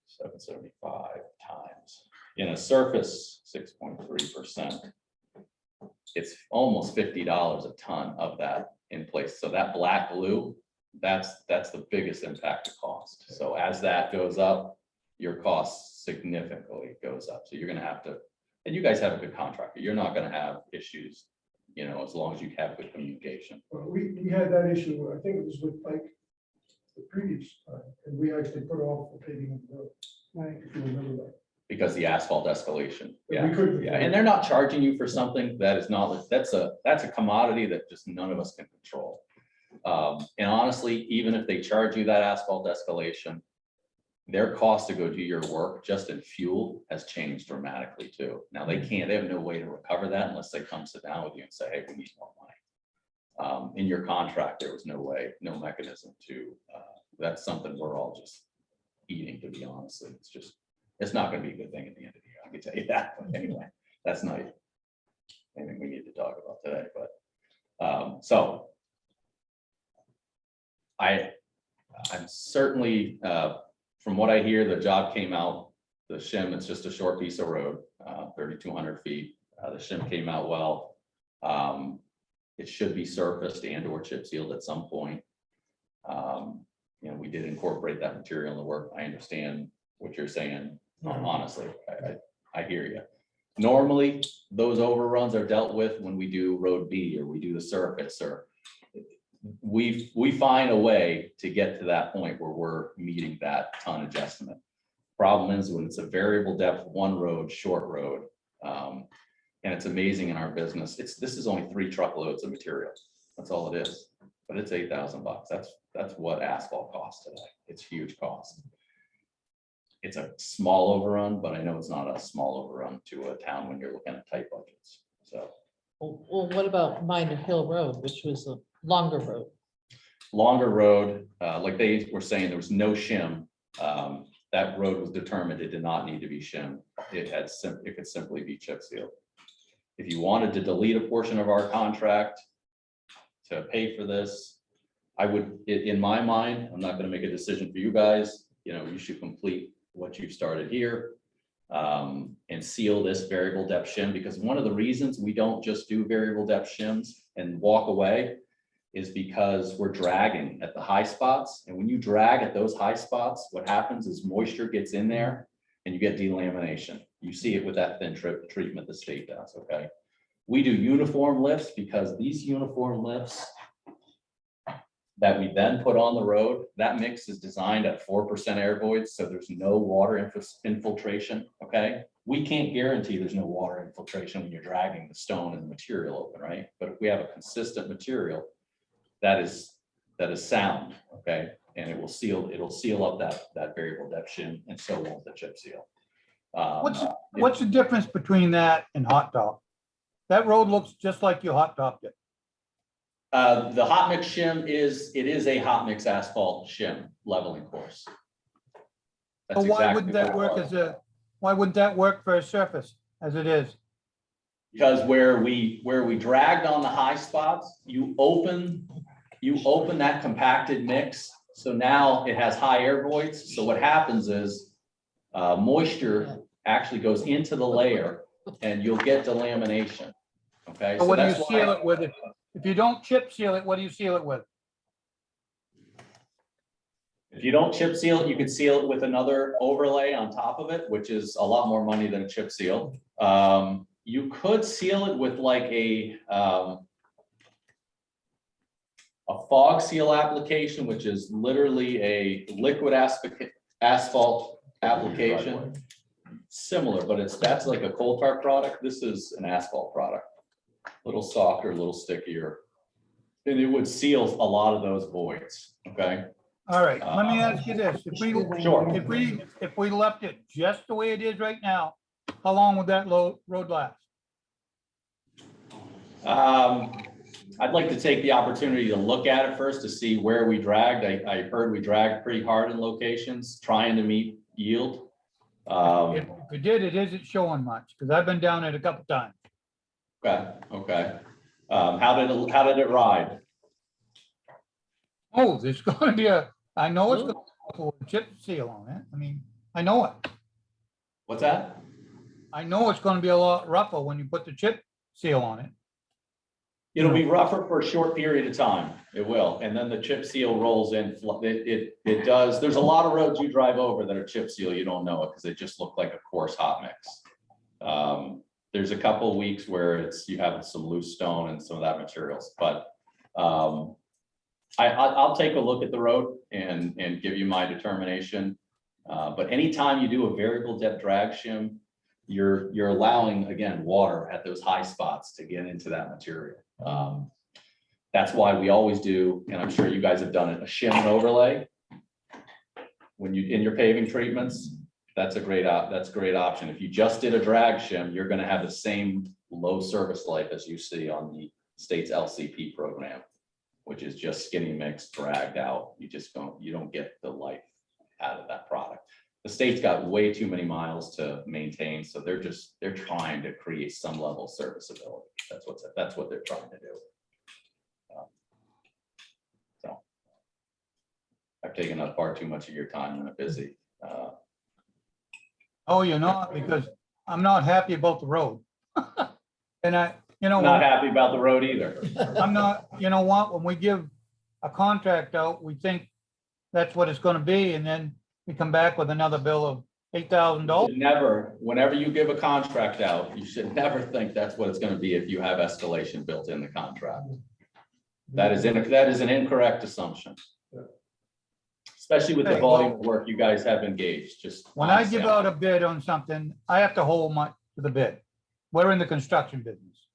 775 times. In a surface, 6.3%. It's almost $50 a ton of that in place. So that black glue, that's the biggest impact to cost. So as that goes up, your cost significantly goes up. So you're gonna have to, and you guys have a good contractor. You're not gonna have issues, you know, as long as you have good communication. Well, we had that issue, I think it was with like the previous time, and we actually put off the paving of the road. Right. If you remember that. Because the asphalt escalation, We yeah, couldn't. yeah, and they're not charging you for something that is not, that's a commodity that just none of us can control. And honestly, even if they charge you that asphalt escalation, their cost to go do your work just in fuel has changed dramatically too. Now they have no way to recover that unless they come sit down with you and say, hey, we need more money. In your contract, there was no way, no mechanism to, that's something we're all just eating, to be honest. It's not gonna be a good thing at the end of the year, I can tell you that, but anyway, that's not anything we need to talk about today, but, so. I'm certainly, from what I hear, the job came out, the shim, it's just a short piece of road, 3,200 feet, the shim came out well. It should be surfaced and or chip sealed at some point. You know, we did incorporate that material in the work. I understand what you're saying. Honestly, I hear you. Normally, those overruns are dealt with when we do road B or we do the surface, or we find a way to get to that point where we're meeting that tonnage estimate. Problem is when it's a variable depth, one road, short road, and it's amazing in our business. This is only 3 truckloads of material. That's all it is, but it's $8,000. That's what asphalt costs today. It's huge cost. It's a small overrun, but I know it's not a small overrun to a town when you're looking at tight budgets. So, Well, what about Minor Hill Road, which was a longer road? longer road, like they were saying, there was no shim. That road was determined it did not need to be shim. It could simply be chip sealed. If you wanted to delete a portion of our contract to pay for this, I would, in my mind, I'm not going to make a decision for you guys. You know, you should complete what you've started here and seal this variable depth shim, because one of the reasons we don't just do variable depth shims and walk away is because we're dragging at the high spots. And when you drag at those high spots, what happens is moisture gets in there and you get delamination. You see it with that thin treatment the state does, okay? We do uniform lifts because these uniform lifts that we then put on the road, that mix is designed at 4% air voids, so there's no water infiltration, okay? We can't guarantee there's no water infiltration when you're dragging the stone and the material open, right? But if we have a consistent material, that is sound, okay? And it'll seal up that variable depth shim, and so won't the chip seal. What's the difference between that and hot top? That road looks just like you hot topped it. The hot mix shim is a hot mix asphalt shim leveling course. So That's why exactly wouldn't that what it work was. why wouldn't that work for a surface as it is? Because where we dragged on the high spots, you open that compacted mix. So now it has high air voids. So what happens is moisture actually goes into the layer and you'll get delamination. Okay. So what do you that's seal why- it with? If you don't chip seal it, what do you seal it with? If you don't chip seal it, you can seal it with another overlay on top of it, which is a lot more money than a chip seal. You could seal it with like a fog seal application, which is literally a liquid asphalt application. Similar, but that's like a coal tar product. This is an asphalt product. A little softer, a little stickier. And it would seal a lot of those voids, okay? All right, let me ask you this. Sure. If we left it just the way it is right now, how long would that road last? I'd like to take the opportunity to look at it first to see where we dragged. I heard we dragged pretty hard in locations, trying to meet yield. If you did, it isn't showing much, because I've been down it a couple times. Okay. How did it ride? Oh, there's gonna be I know it's gonna put a chip seal on it. I mean, I know it. What's that? I know it's gonna be a lot rougher when you put the chip seal on it. It'll be rougher for a short period of time. It will. And then the chip seal rolls in. It does. There's a lot of roads you drive over that are chip seal. You don't know it because they just look like a coarse hot mix. There's a couple of weeks where you have some loose stone and some of that materials, but I'll take a look at the road and give you my determination. But anytime you do a variable depth drag shim, you're allowing, again, water at those high spots to get into that material. That's why we always do, and I'm sure you guys have done it, a shim and overlay. When in your paving treatments, that's a great option. If you just did a drag shim, you're gonna have the same low service life as you see on the state's LCP program, which is just skinny mix dragged out. You don't get the life out of that product. The state's got way too many miles to maintain, so they're trying to create some level of serviceability. That's what they're trying to do. So I've taken up far too much of your time when I'm busy. Oh, you're not, because I'm not happy about the road. And Not happy about the road either. I'm not, you know what, when we give a contract out, we think that's what it's gonna be, and then we come back with another bill of $8,000. Never, whenever you give a contract out, you should never think that's what it's gonna be if you have escalation built in the contract. That is an incorrect assumption. Especially with the Hey, volume well, of work you guys have engaged, just. When I give out a bid on something, I have to hold to the bid. We're in the construction business.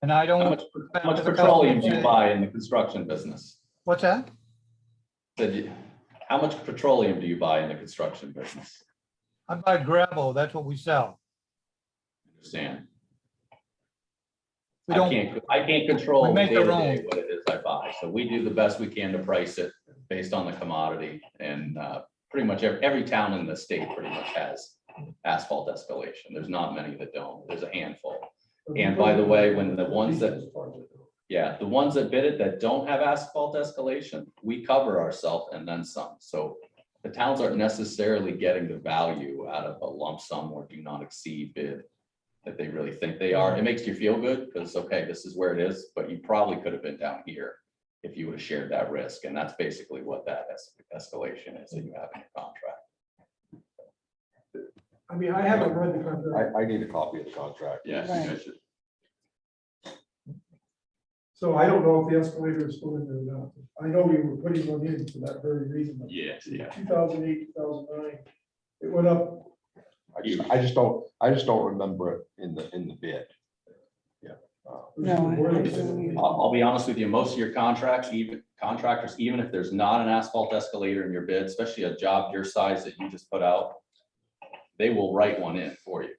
And I How don't. much petroleum do you buy in the construction business? What's that? How much petroleum do you buy in the construction business? I buy gravel, that's what we sell. Understand? We don't, I can't control we make day our to day own. what it is I buy, so we do the best we can to price it based on the commodity, and pretty much every town in the state pretty much has asphalt escalation. There's not many that don't, there's a handful. And by the way, when the ones that bid it that don't have asphalt escalation, we cover ourselves and then some. So the towns aren't necessarily getting the value out of a lump sum or do not exceed bid that they really think they are. It makes you feel good because, okay, this is where it is, but you probably could have been down here if you would have shared that risk. And that's basically what that escalation is that you have in your contract. I mean, I haven't read the contract, I need a copy of the contract. Yes, Right. you guys should. so I don't know if the escalator is still in there or not. I know we were putting one in for that very reason. Yes, yeah. 2008, 2009, it went up. I just don't remember it in the bid. No, I'll be honest with you, most of your contractors, even if there's not an asphalt escalator in your bid, especially a job your size that you just put out, they will write one in for you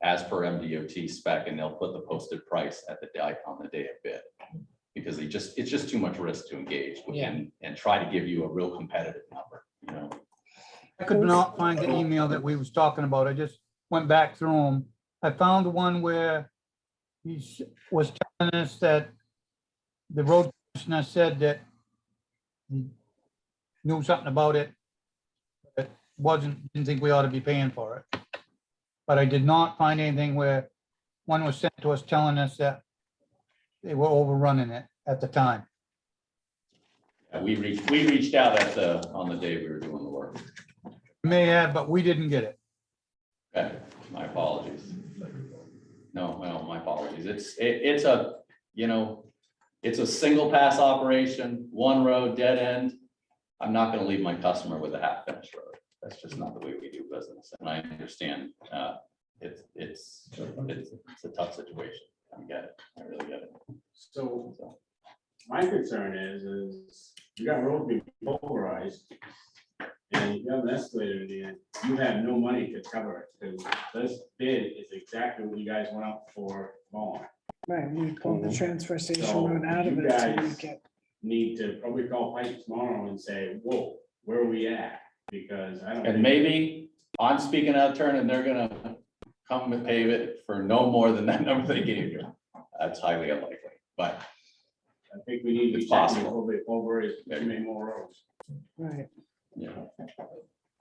as per MDOT spec, and they'll put the posted price at the day on the day of bid. Because it's just too much risk to engage and try to give you a real competitive number, you know? I could not find the email that we was talking about. I just went back through them. I found the one where he was telling us that the road commissioner said that he knew something about it. But didn't think we ought to be paying for it. But I did not find anything where one was sent to us telling us that they were overrunning it at the time. We reached out on the day we were doing the work. May have, but we didn't get it. Okay, my apologies. No, well, my apologies. It's a, you know, It's a single pass operation, one road, dead end. I'm not gonna leave my customer with a half finished road. That's just not the way we do business. And I understand, it's a tough situation. I get it. I really get it. So my concern is you got road being polarized. And you have an escalator in the end, you have no money to cover it, because this bid is exactly what you guys went out for mowing. Right, we pulled the transfer station So road out of you it to guys- make it. Need to probably call Pike tomorrow and say, whoa, where are we at? Because I don't. And maybe I'm speaking out of turn and they're gonna come and pave it for no more than that number they gave you. That's highly unlikely, but I think we need to be It's checking possible. over too many more roads. Right. yeah.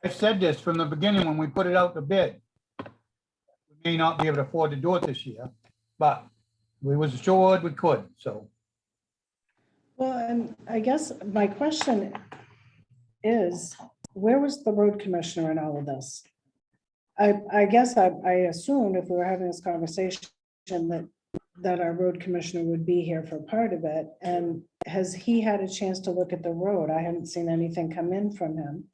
I said this from the beginning when we put it out to bid. We may not be able to afford to do it this year, but we was assured we could, so. Well, and I guess my question is, where was the road commissioner in all of this? I guess I assumed if we were having this conversation that our road commissioner would be here for part of it. And has he had a chance to look at the road? I haven't seen anything come in from him.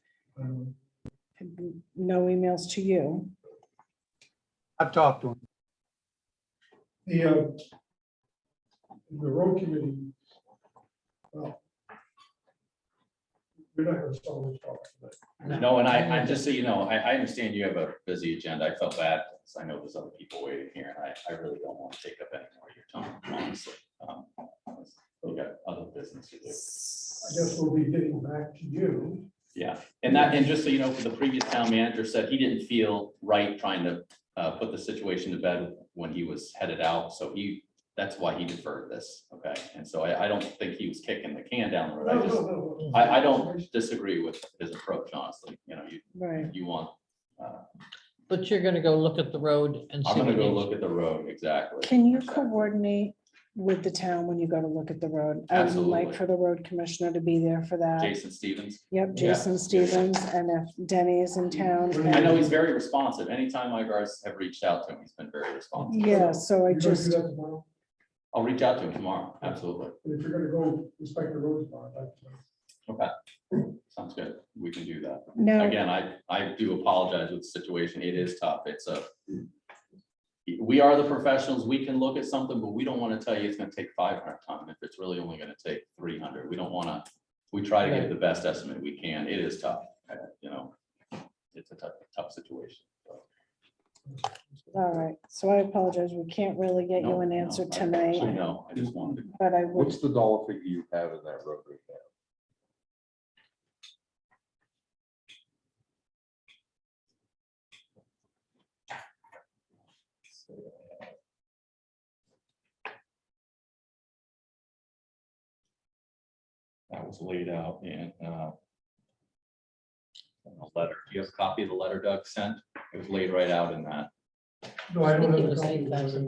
No emails to you. I've talked to him. The road committee. Well, we're not gonna solve this problem tonight. No, and I just so you know, I understand you have a busy agenda. I felt bad, because I know there's other people waiting here, and I really don't want to take up any more of your time, honestly. We got other business to do. I guess we'll be getting back to you. Yeah, and just so you know, for the previous town manager said he didn't feel right trying to put the situation to bed when he was headed out, so that's why he deferred this, okay? And so I don't think he was kicking the can down the road. I don't disagree with his approach, honestly, you know, Right. you want, But you're gonna go look at the road and see. I'm gonna what go needs- look at the road, exactly. Can you coordinate with the town when you go to look at the road? I would like Absolutely. for the road commissioner to be there for that. Jason Stevens, Yep, Jason Stevens, and if Denny is in town. I know he's very responsive. Anytime my guys have reached out to him, he's been very responsive. Yeah, so I You're gonna do just, that tomorrow? I'll reach out to him tomorrow, absolutely. If you're gonna go inspect the roads tomorrow, I'd like to know. Okay, sounds good. We can do that. no, Again, I do apologize with the situation. It is tough. We are the professionals. We can look at something, but we don't want to tell you it's going to take 500 ton if it's really only going to take 300. We don't want to, we try to give the best estimate we can. It is tough, you know, it's a tough situation. So, all right, so I apologize, we can't really get you no, an no, answer I tonight, know, I just wanted to. but I would, What's the dollar figure you have in that road right now? That was laid out in a letter. Do you have a copy of the letter Doug sent? It was laid right out in that. No, I I don't think it have a was copy.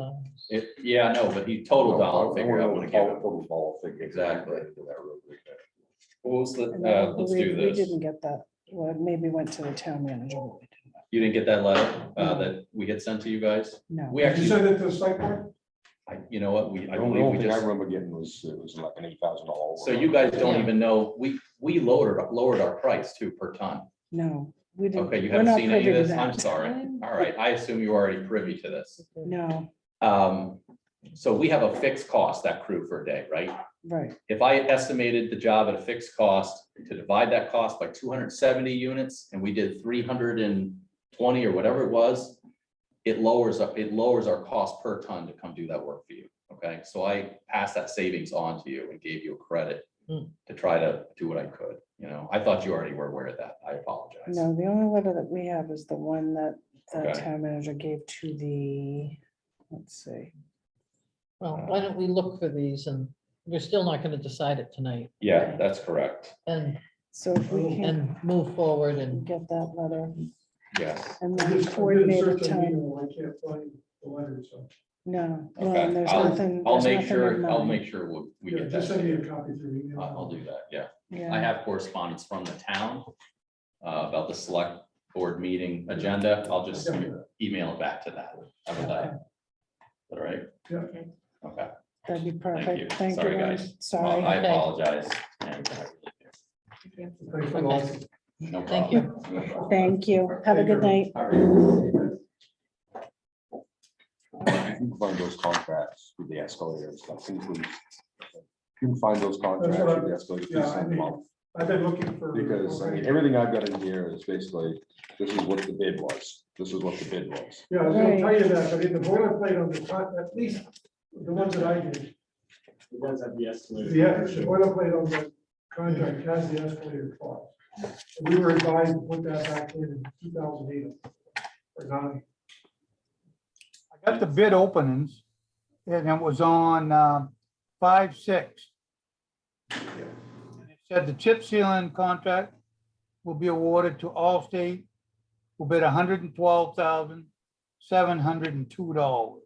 $8,000. Yeah, no, but he total dollar figure I want to give him. Total dollar figure. Exactly. Into that road right there. What was the, and I let's do believe we this. didn't get that, well, it maybe went to the town manager, but we didn't. You didn't get that letter that we had sent to you guys? No, We Did you actually, send it to the select board? you know what, I The only believe we thing I just, remember getting was, it was like an $8,000. so you guys don't Yeah. even know, we lowered our price too per ton. no, we didn't. Okay, you we're haven't not seen any of privy to this? I'm that. sorry. All right, I assume you're already privy to this. No, So we have a fixed cost, that crew for a day, right? right, If I estimated the job at a fixed cost, to divide that cost by 270 units, and we did 320 or whatever it was, it lowers our cost per ton to come do that work for you, okay? So I passed that savings on to you and gave you a credit to try to do what I could, you know? I thought you already were aware of that. I apologize. no, the only letter that we have is the one that the Okay. town manager gave to the, let's see. Well, why don't we look for these, and we're still not gonna decide it tonight, Yeah, that's correct. and, So if we can and move forward and. get that letter Yes. and I then just- I did a coordinate a search on time. email, I can't find the letter, so. No, well, Okay. and there's I'll- nothing. I'll there's make nothing sure, of I'll mine. make sure we Yeah, get just that. send to me you. a copy through email. I'll do that, yeah. Yeah. I have correspondence from the town about the select board meeting agenda. I'll just email it back to that. How about that? All right? Yeah. Okay. That'd be Thank you. perfect. Thank you, Sorry, Ron. guys. Sorry. I Okay. apologize. And, Thanks for watching. no Thank problem. Thank you. Have a good night. You can find those contracts with the escalator and stuff, please. You can find those contracts with the escalator, please Yeah, I send them mean, out. I've been looking for. Because, I mean, everything I've got in here is basically, this is what the bid was, this is what the bid was. Yeah, I was gonna tell you that, but in the boilerplate on the, at least the ones that I did, It does have the escalator. the boilerplate on the contract has the escalator clause. And we were advised to put that back in 2008 or 9. I got the bid openings, and it was on 5/6. And it said the chip sealing contract will be awarded to Allstate, who bid $112,702.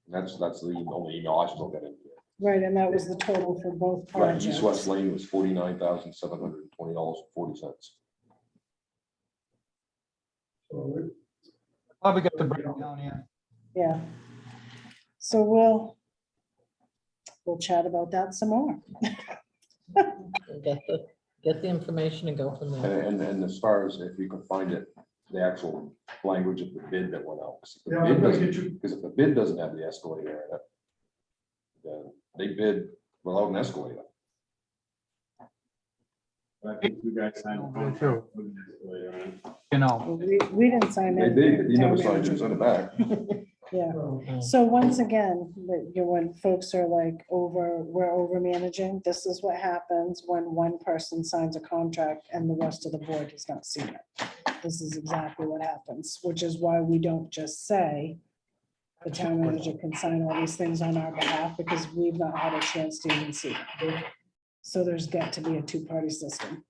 That's the only email I still got in here. Right, and that was the total for both Right, East West projects. Lane was $49,720.40. So Probably got the breakdown here. Yeah. So we'll chat about that some more. Get the information and go from there. And as far as if you can find it, the actual language of the bid that went out. 'Cause if the Yeah, I'm bid gonna doesn't- get you, Because if the bid doesn't have the escalator in it, then they bid without an escalator. I think you guys signed the Yeah, contract with the escalator on. You know, We didn't sign that. He never signed it, it was on the back. Yeah. uh, So once again, when folks are like we're over managing, this is what happens when one person signs a contract and the rest of the board has not seen it. This is exactly what happens, which is why we don't just say the town manager can sign all these things on our behalf, because we've not had a chance to even see it. So there's got to be a two-party system.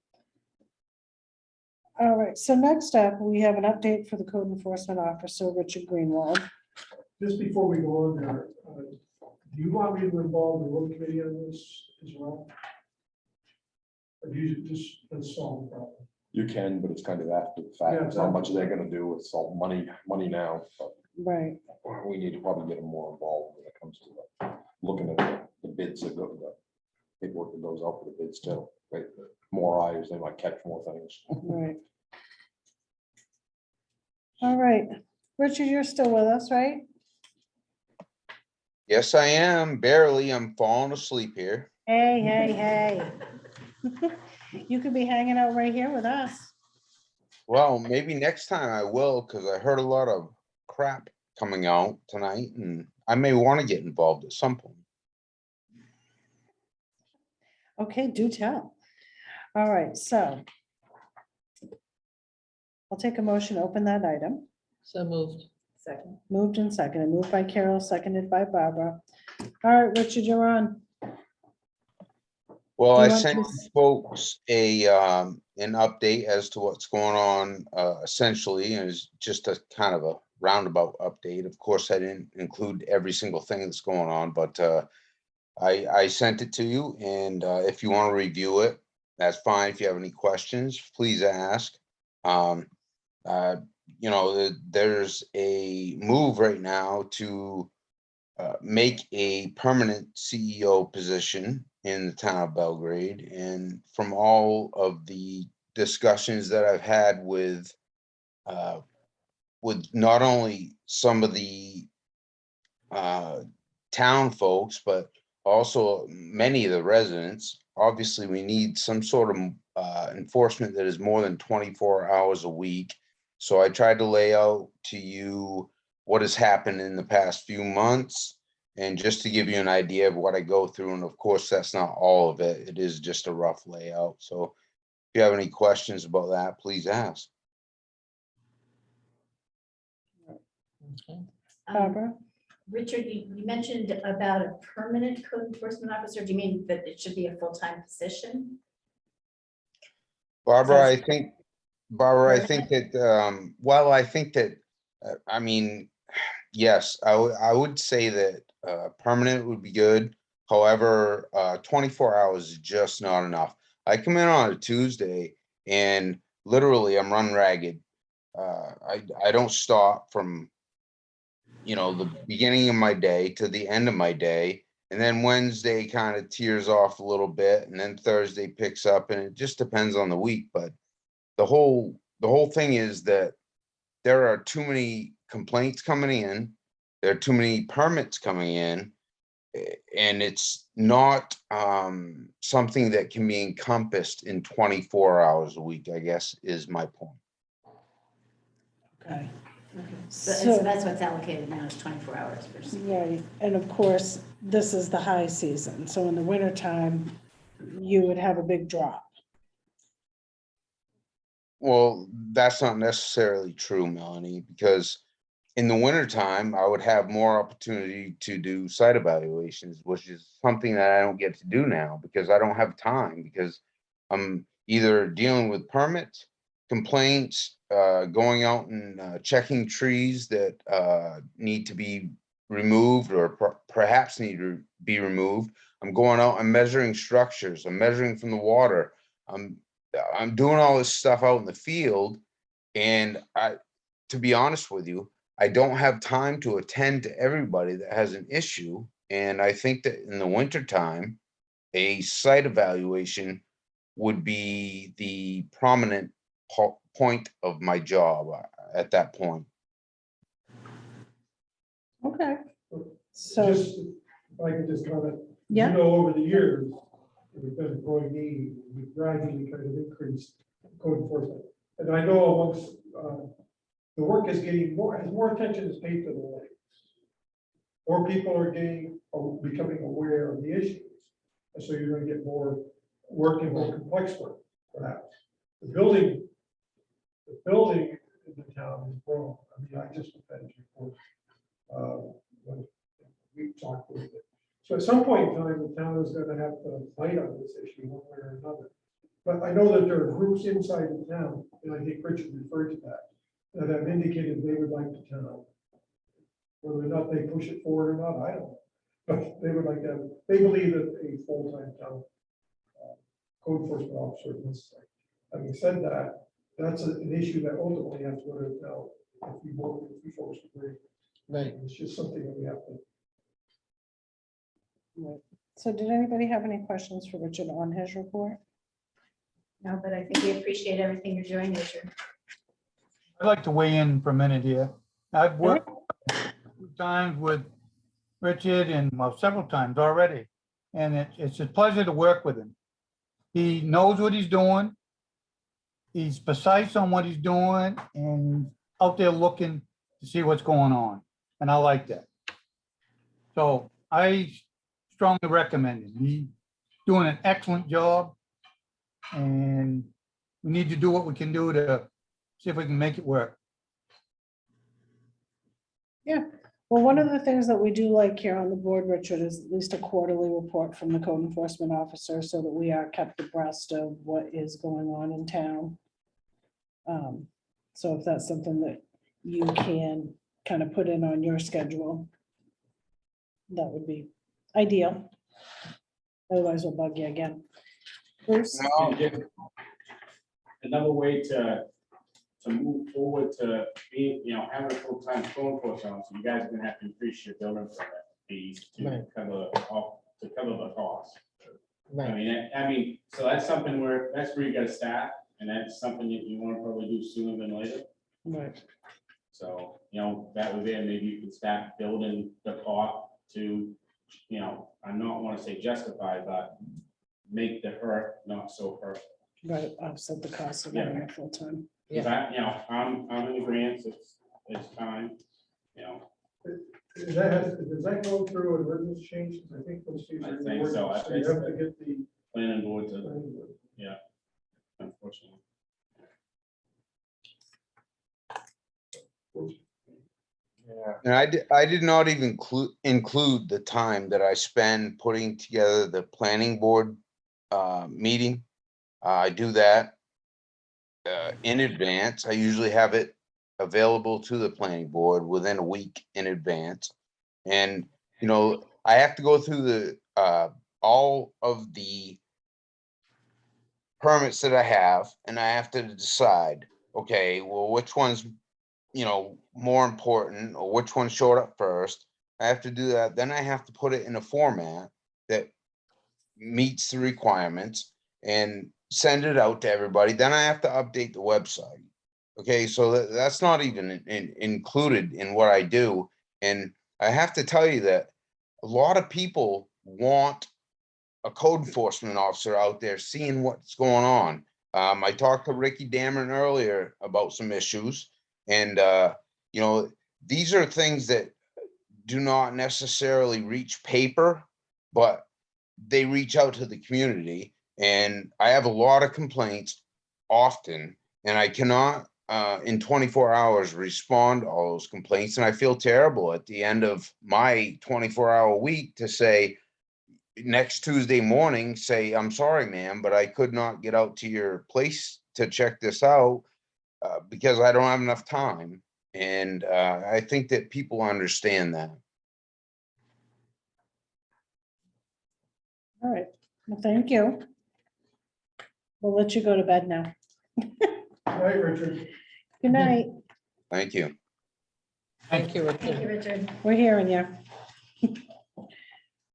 All right, so next up, we have an update for the code enforcement officer, Richard Greenwald. just before we go on there, do you want me to involve the road committee on this as well? Or do you just, let's solve the problem? You can, but it's kind of after the Yeah, fact, it's not much they're gonna do, it's all money now. But Right, we need to probably get them more involved when it comes to looking at the bids that go, the paperwork that goes out for the bids too. Right? More eyes, they might catch more things. right. All right, Richard, you're still with us, right? Yes, I am. Barely. I'm falling asleep here. Hey, hey, hey. You could be hanging out right here with us. Well, maybe next time I will, because I heard a lot of crap coming out tonight, and I may want to get involved at some point. Okay, do tell. All right, so I'll take a motion, to open that item. So moved. Second. Moved and seconded, moved by Carol, seconded by Barbara. All right, Richard, you're on. Well, Do you I want sent to- you folks an update as to what's going on, essentially, and it's just a kind of a roundabout update. Of course, I didn't include every single thing that's going on, but I sent it to you, and if you want to review it, that's fine. If you have any questions, please ask. You know, there's a move right now to make a permanent CEO position in the town of Belgrade. And from all of the discussions that I've had with not only some of the town folks, but also many of the residents, obviously we need some sort of enforcement that is more than 24 hours a week. So I tried to lay out to you what has happened in the past few months, and just to give you an idea of what I go through. And of course, that's not all of it. It is just a rough layout. So if you have any questions about that, please ask. Okay. Barbara? Richard, you mentioned about a permanent code enforcement officer. Do you mean that it should be a full-time position? Barbara, Sounds- I think that, well, I think that, I mean, yes, I would say that permanent would be good. However, 24 hours is just not enough. I come in on a Tuesday and literally I'm run ragged. I don't stop from the beginning of my day to the end of my day. And then Wednesday kind of tears off a little bit, and then Thursday picks up, and it just depends on the week. But the whole thing is that there are too many complaints coming in. There are too many permits coming in. And it's not something that can be encompassed in 24 hours a week, I guess, is my point. Okay. So that's what's allocated now is 24 hours versus. Right, and of course, this is the high season, so in the wintertime, you would have a big drop. Well, that's not necessarily true, Melanie, because in the wintertime, I would have more opportunity to do site evaluations, which is something that I don't get to do now because I don't have time, because I'm either dealing with permits, complaints, going out and checking trees that need to be removed or perhaps need to be removed. I'm going out, I'm measuring structures, I'm measuring from the water. I'm doing all this stuff out in the field, and to be honest with you, I don't have time to attend to everybody that has an issue. And I think that in the wintertime, a site evaluation would be the prominent point of my job at that point. Okay. So, Just, if I could just comment. Yeah. Over the years, we've been a growing need, we've gradually kind of increased code enforcement. And I know amongst, the work is getting more, as more attention is paid to the lakes. More people are becoming aware of the issues. And so you're gonna get more work and more complex work, perhaps. The building in the town is grown. I mean, I just looked at it before. When we talked with it. So at some point in time, the town is gonna have to fight on this issue one way or another. But I know that there are groups inside the town, and I think Richard referred to that have indicated they would like the town. Whether or not they push it forward or not, I don't know. But they would like to have, they believe that a full-time town code enforcement officer is necessary. Having said that, that's an issue that ultimately has to go to the town if we folks agree. Right. It's just something that we have to. right. So did anybody have any questions for Richard on his report? No, but I think we appreciate everything you're doing, Richard. I'd like to weigh in for a minute here. I've worked a few times with Richard and well, several times already. And it's a pleasure to work with him. He knows what he's doing. He's precise on what he's doing and out there looking to see what's going on. And I like that. So I strongly recommend him. He's doing an excellent job. And we need to do what we can do to see if we can make it work. Yeah, well, one of the things that we do like here on the board, Richard, is at least a quarterly report from the code enforcement officer so that we are kept abreast of what is going on in town. So if that's something that you can kind of put in on your schedule, that would be ideal. Otherwise, we'll bug you again. Bruce? Another way to move forward to be, having a full-time code enforcement officer, you guys are gonna have to increase your building permit fees to Right. cover the cost. Right. I mean, so that's something that's where you gotta start, and that's something that you wanna probably do sooner than later. Right. So, that way there, maybe you can start building the pot to, I don't wanna say justify, but make the hurt not so hurt. Right, offset the cost of having a full time. Cause I'm in the grants, it's time, Does that go through an ordinance change? I think those fees I are. in the think so. ordinance, you have to get the. planning board to, unfortunately. And I did not even include the time that I spend putting together the planning board meeting. I do that in advance. I usually have it available to the planning board within a week in advance. And, I have to go through the all of the permits that I have, and I have to decide, okay, well, which ones more important, or which one showed up first. I have to do that. Then I have to put it in a format that meets the requirements and send it out to everybody. Then I have to update the website. Okay, so that's not even included in what I do. And I have to tell you that a lot of people want a code enforcement officer out there seeing what's going on. I talked to Ricky Dameron earlier about some issues, and these are things that do not necessarily reach paper, but they reach out to the community. And I have a lot of complaints often, and I cannot in 24 hours respond to all those complaints. And I feel terrible at the end of my 24-hour week to say, next Tuesday morning, say, I'm sorry, ma'am, but I could not get out to your place to check this out because I don't have enough time. And I think that people understand that. All right, well, thank you. We'll let you go to bed now. Right, Richard? Good night. Thank you. Thank you, Thank you, Richard. Richard. We're hearing you.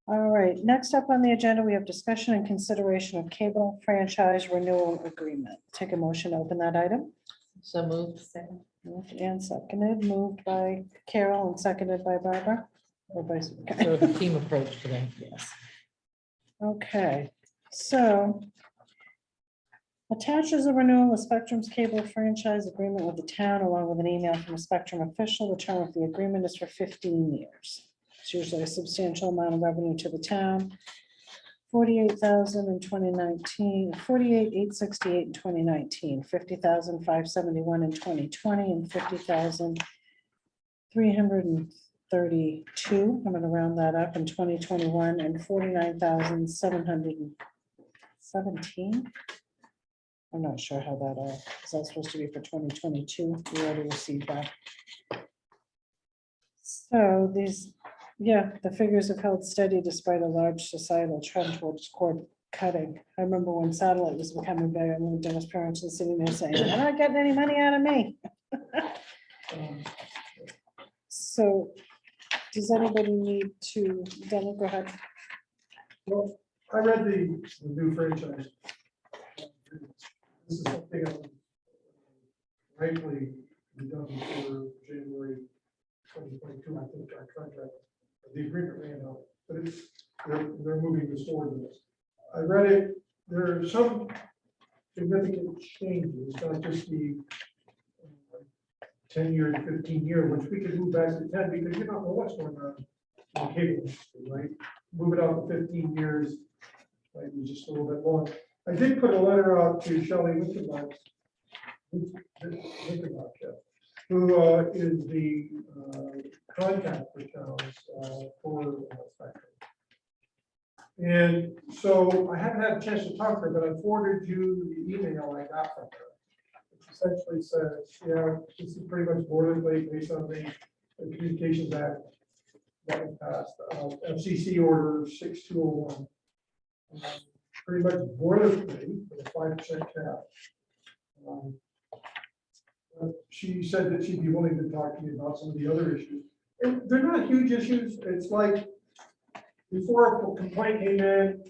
All right, next up on the agenda, we have discussion and consideration of cable franchise renewal agreement. Take a motion to open that item. So moved. Moved and seconded, moved by Carol and seconded by Barbara. Or vice- Sort of a team approach today. Yes. Okay, so attached is a renewal of Spectrum's cable franchise agreement with the town, along with an email from a Spectrum official. The term of the agreement is for 15 years. It's usually a substantial amount of revenue to the town. 48,000 in 2019, 48,868 in 2019, 50,571 in 2020, and 50,332. I'm going to round that up in 2021, and 49,717. I'm not sure how that is that supposed to be for 2022? We already received that. So these, yeah, the figures have held steady despite a large societal trend towards cord cutting. I remember when satellite was becoming big, I remember Dennis parents were sitting there saying, they're not getting any money out of me. So does anybody need to, Dennis, go ahead. Well, I read the new franchise. This is something that was rightfully be done before January 2022, I think, our contract, the agreement ran out, but they're moving this forward with us. I read it, there are some significant changes, not just the 10-year to 15-year, which we could move back to 10 because you don't know what's going on in the cable industry, right? Move it out to 15 years, might be just a little bit long. I did put a letter out to Shelley Winterbach, who is the contact for towns for Spectrum. And so I haven't had a chance to talk to her, but I forwarded you the email I got from her. It essentially says, yeah, this is pretty much boilerplate based on the Communications Act that was passed, FCC order 6201. Pretty much boilerplate with a 5% cap. She said that she'd be willing to talk to me about some of the other issues. And they're not huge issues. It's like before a complaint came in,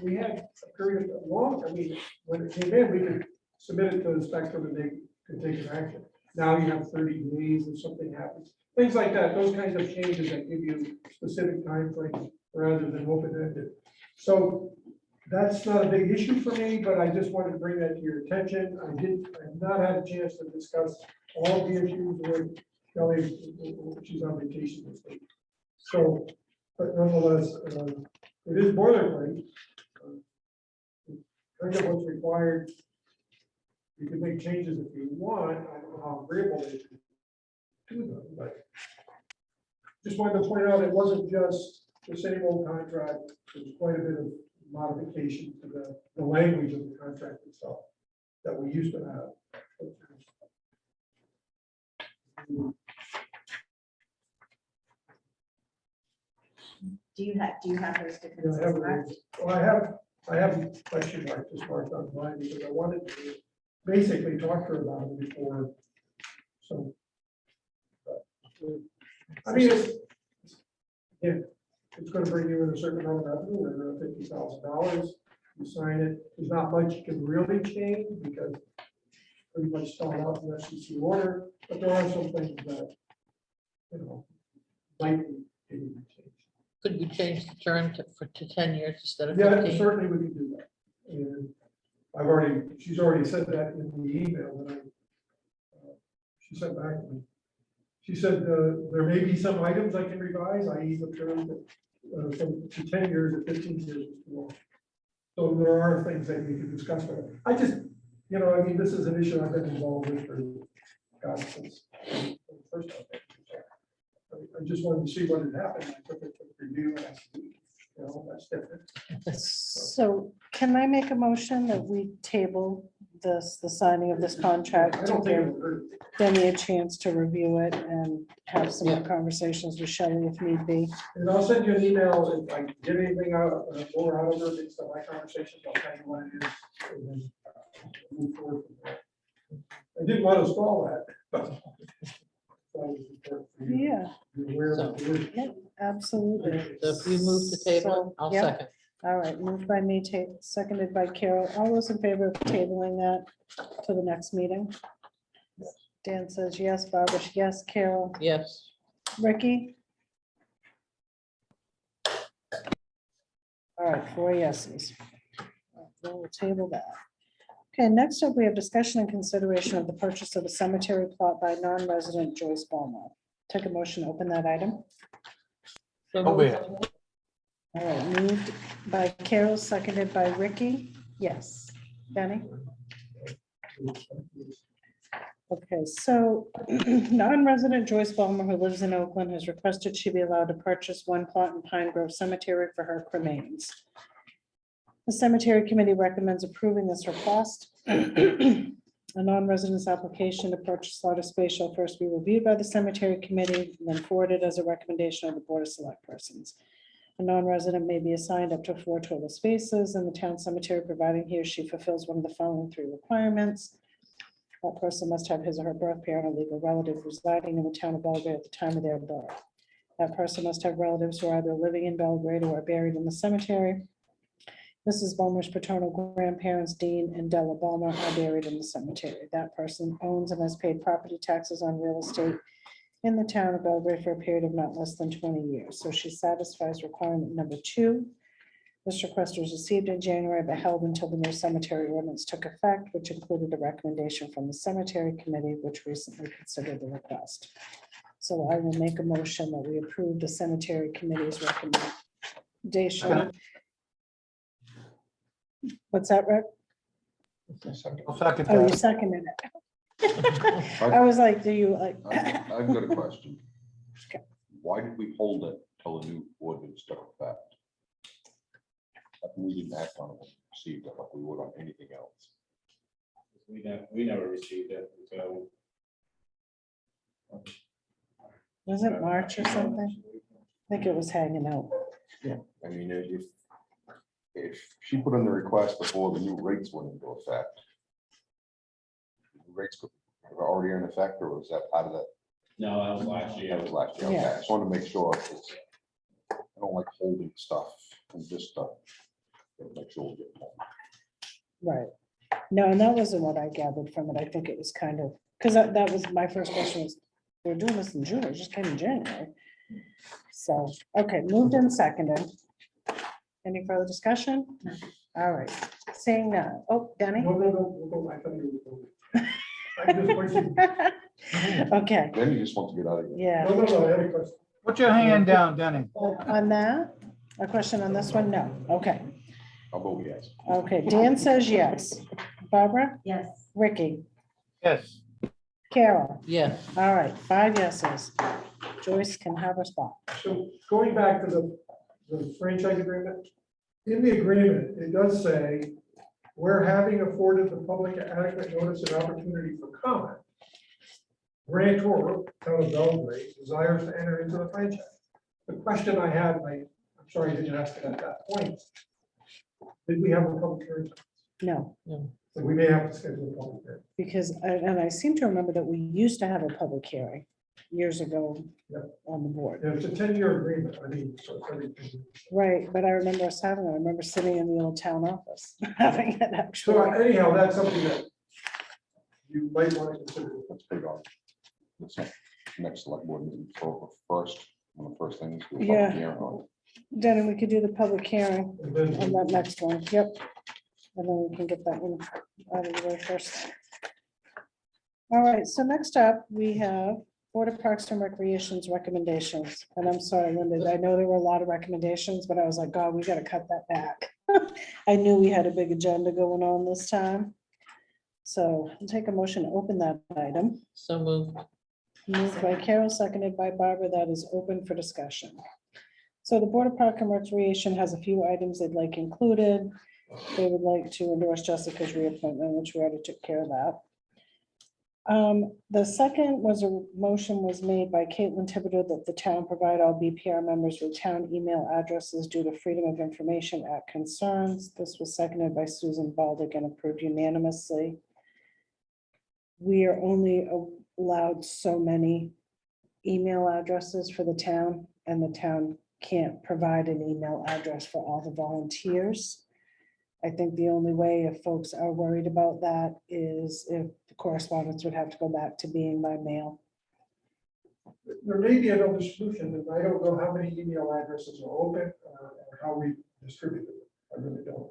we had a period of long, I mean, when it came in, we could submit it to the Spectrum and they could take an action. Now you have 30 days if something happens. Things like that, those kinds of changes that give you specific timeframes rather than open-ended. So that's not a big issue for me, but I just wanted to bring that to your attention. I have not had a chance to discuss all the issues with Kelly. She's on vacation this week. So, but nonetheless, it is boilerplate. Kind of what's required. You can make changes if you want. I don't know how agreeable it is to do them, but just wanted to point out it wasn't just the same old contract. There's quite a bit of modification to the language of the contract itself that we used to have. Do you have those Yeah, differences marked? Well, I have a question mark just marked on mine because I wanted to basically talk to her about it before. So I mean, yeah, it's gonna bring you in a certain amount of revenue, or $50,000. You sign it, there's not much can really change because pretty much start out in the FCC order, but there are some things that, you know, might be needed to change. Could we change the term to 10 years instead of Yeah, 15? certainly we can do that. And she's already said that in the email that she sent back to me. She said, there may be some items I can revise, i.e. the term from to 10 years to 15 years is too long. So there are things that we can discuss, but I just, you know, I mean, this is an issue I've been involved with for, God, since the first time. I just wanted to see what had happened. I took it for review and I said, you know, that's different. So can I make a motion that we table this, the signing of this contract I to don't think it give would hurt. Denny a chance to review it and have some more conversations with Shelley if need be? And I'll send you an email if I get anything out, more out of it, based on my conversations, I'll tell you what it is. And then move forward from there. I didn't want to stall that, but. that was important for you to Yeah, be aware of it. yeah, absolutely. So if you move the table, So, I'll yeah. second. All right, moved by me, seconded by Carol. All those in favor of tabling that to the next meeting? Dan says yes, Barbara, yes, Carol, Yes. Ricky? All right, 4 yeses. We'll table that. Okay, next up, we have discussion and consideration of the purchase of a cemetery plot by non-resident Joyce Ballmer. Take a motion to open that item. So Over moved. here. All right, moved by Carol, seconded by Ricky. Yes. Benny? Okay, so non-resident Joyce Ballmer, who lives in Oakland, has requested she be allowed to purchase one plot in Pine Grove Cemetery for her cremains. The cemetery committee recommends approving this request. A non-resident's application to purchase lot of space shall first be reviewed by the cemetery committee and then forwarded as a recommendation of the board of select persons. A non-resident may be assigned up to 4 total spaces in the town cemetery, providing he or she fulfills one of the following 3 requirements. That person must have his or her birth parent or legal relative residing in the town of Belgrade at the time of their birth. That person must have relatives who are either living in Belgrade or are buried in the cemetery. Mrs. Ballmer's paternal grandparents, Dean and Della Ballmer, are buried in the cemetery. That person owns and has paid property taxes on real estate in the town of Belgrade for a period of not less than 20 years. So she satisfies requirement number 2. This request was received in January but held until the new cemetery ordinance took effect, which included a recommendation from the cemetery committee, which recently considered the request. So I will make a motion that we approve the cemetery committee's recommendation. What's that, Rick? I'll second Oh, you that. seconded it. I was like, do you like? I've got a question. Okay. Why did we hold it till the new ordinance took effect? We didn't act on it, when we received it like we would on anything else. We never received it, so. Was it March or something? I think it was hanging out. I mean, if she put in the request before the new rates went into effect. Rates were already in effect, or was that part of that? No, that was last year. That was last year, okay, I just wanted to make sure, 'cause I don't like holding stuff and just stuff. Make sure we get it. Right. No, and that wasn't what I gathered from it. I think it was kind of, because that was my first question was, we're doing this in June, it just came in January. So, okay, moved and seconded. Any further discussion? All right, seeing that. Oh, Denny? No, I thought you were. I'm just waiting. Okay, Then you just want to get out of here. yeah. No, I had a question. Put your hand down, Denny. On that, a question on this one? No. Okay. I'll vote yes. Okay, Dan says yes. Barbara? Yes. Ricky? Yes. Carol? Yes. All right, 5 yeses. Joyce can have her spot. So going back to the franchise agreement, in the agreement, it does say, where having afforded the public adequate notice and opportunity for comment, grantor, town of Belgrade, desires to enter into the franchise. The question I had, I'm sorry I didn't ask it at that point. Did we have a public hearing? No, So we may have to schedule a public hearing. because, and I seem to remember that we used to have a public hearing. years ago Yep. on the board. Yeah, it's a 10-year agreement, I mean, so it's everything. Right, but I remember us having it. I remember sitting in the old town office, having it So actually. anyhow, that's something that you might want to consider. Let's put it on. This next select board meeting for first, one of the first things. do a public Yeah. hearing on it. Then we could do the public hearing And then on that next one, yep. And then we can get that one out of the way first. All right, so next up, we have Board of Parks and Recreation's recommendations. And I'm sorry, Linda, I know there were a lot of recommendations, but I was like, God, we gotta cut that back. I knew we had a big agenda going on this time. So I'll take a motion to open that item. So moved. Moved by Carol, seconded by Barbara. That is open for discussion. So the Board of Park and Recreation has a few items they'd like included. They would like to endorse Jessica's reappointment, which we already took care of that. The second was a motion was made by Caitlin Thibodeau that the town provide all BPR members with town email addresses due to Freedom of Information Act concerns. This was seconded by Susan Baldick and approved unanimously. We are only allowed so many email addresses for the town, and the town can't provide an email address for all the volunteers. I think the only way, if folks are worried about that, is if the correspondence would have to go back to being by mail. there may be another solution, and I don't know how many email addresses are open or how we distribute them. I really don't.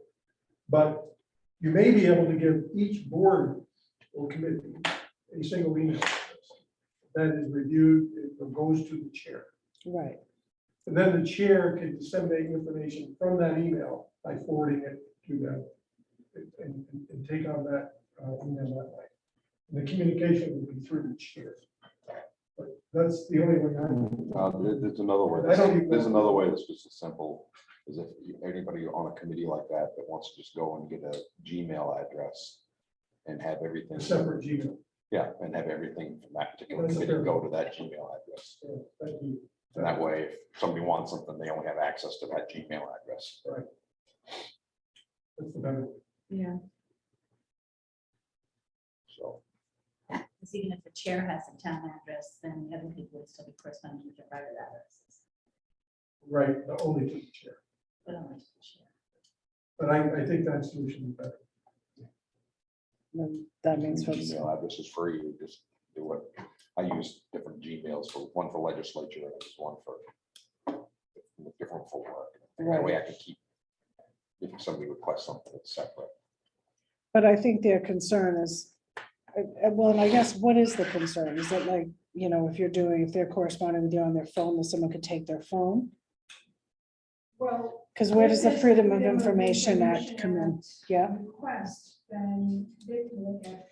But you may be able to give each board or committee a single email address that is reviewed, it goes to the chair. Right. And then the chair can disseminate information from that email by forwarding it to them and take on that email that way. And the communication will be through the chair. But that's the only way I know. There's another way. I don't even- There's another way that's just as simple as if anybody on a committee like that that wants to just go and get a Gmail address and have everything. A separate Gmail. Yeah, and have everything from that particular That's committee fair. go to that Gmail address. So, thank you. And that way, if somebody wants something, they only have access to that Gmail address. That's the better way. Yeah. So, Because even if the chair has a town address, then the other people would still be corresponding with their private addresses, Right, but only to the chair. but only to the chair. But I think that solution is better. Then that means folks, Gmail address is free, you just do it. I use different Gmails, for one for legislature and just one for different for work. That way I can keep, if somebody requests something, it's separate. but I think their concern is, well, and I guess what is the concern? Is it like, you know, if they're corresponding with you on their phone, that someone could take their phone? Well. Because where does the if it's Freedom of Information Act come in? Act Yeah. Request, then they can look at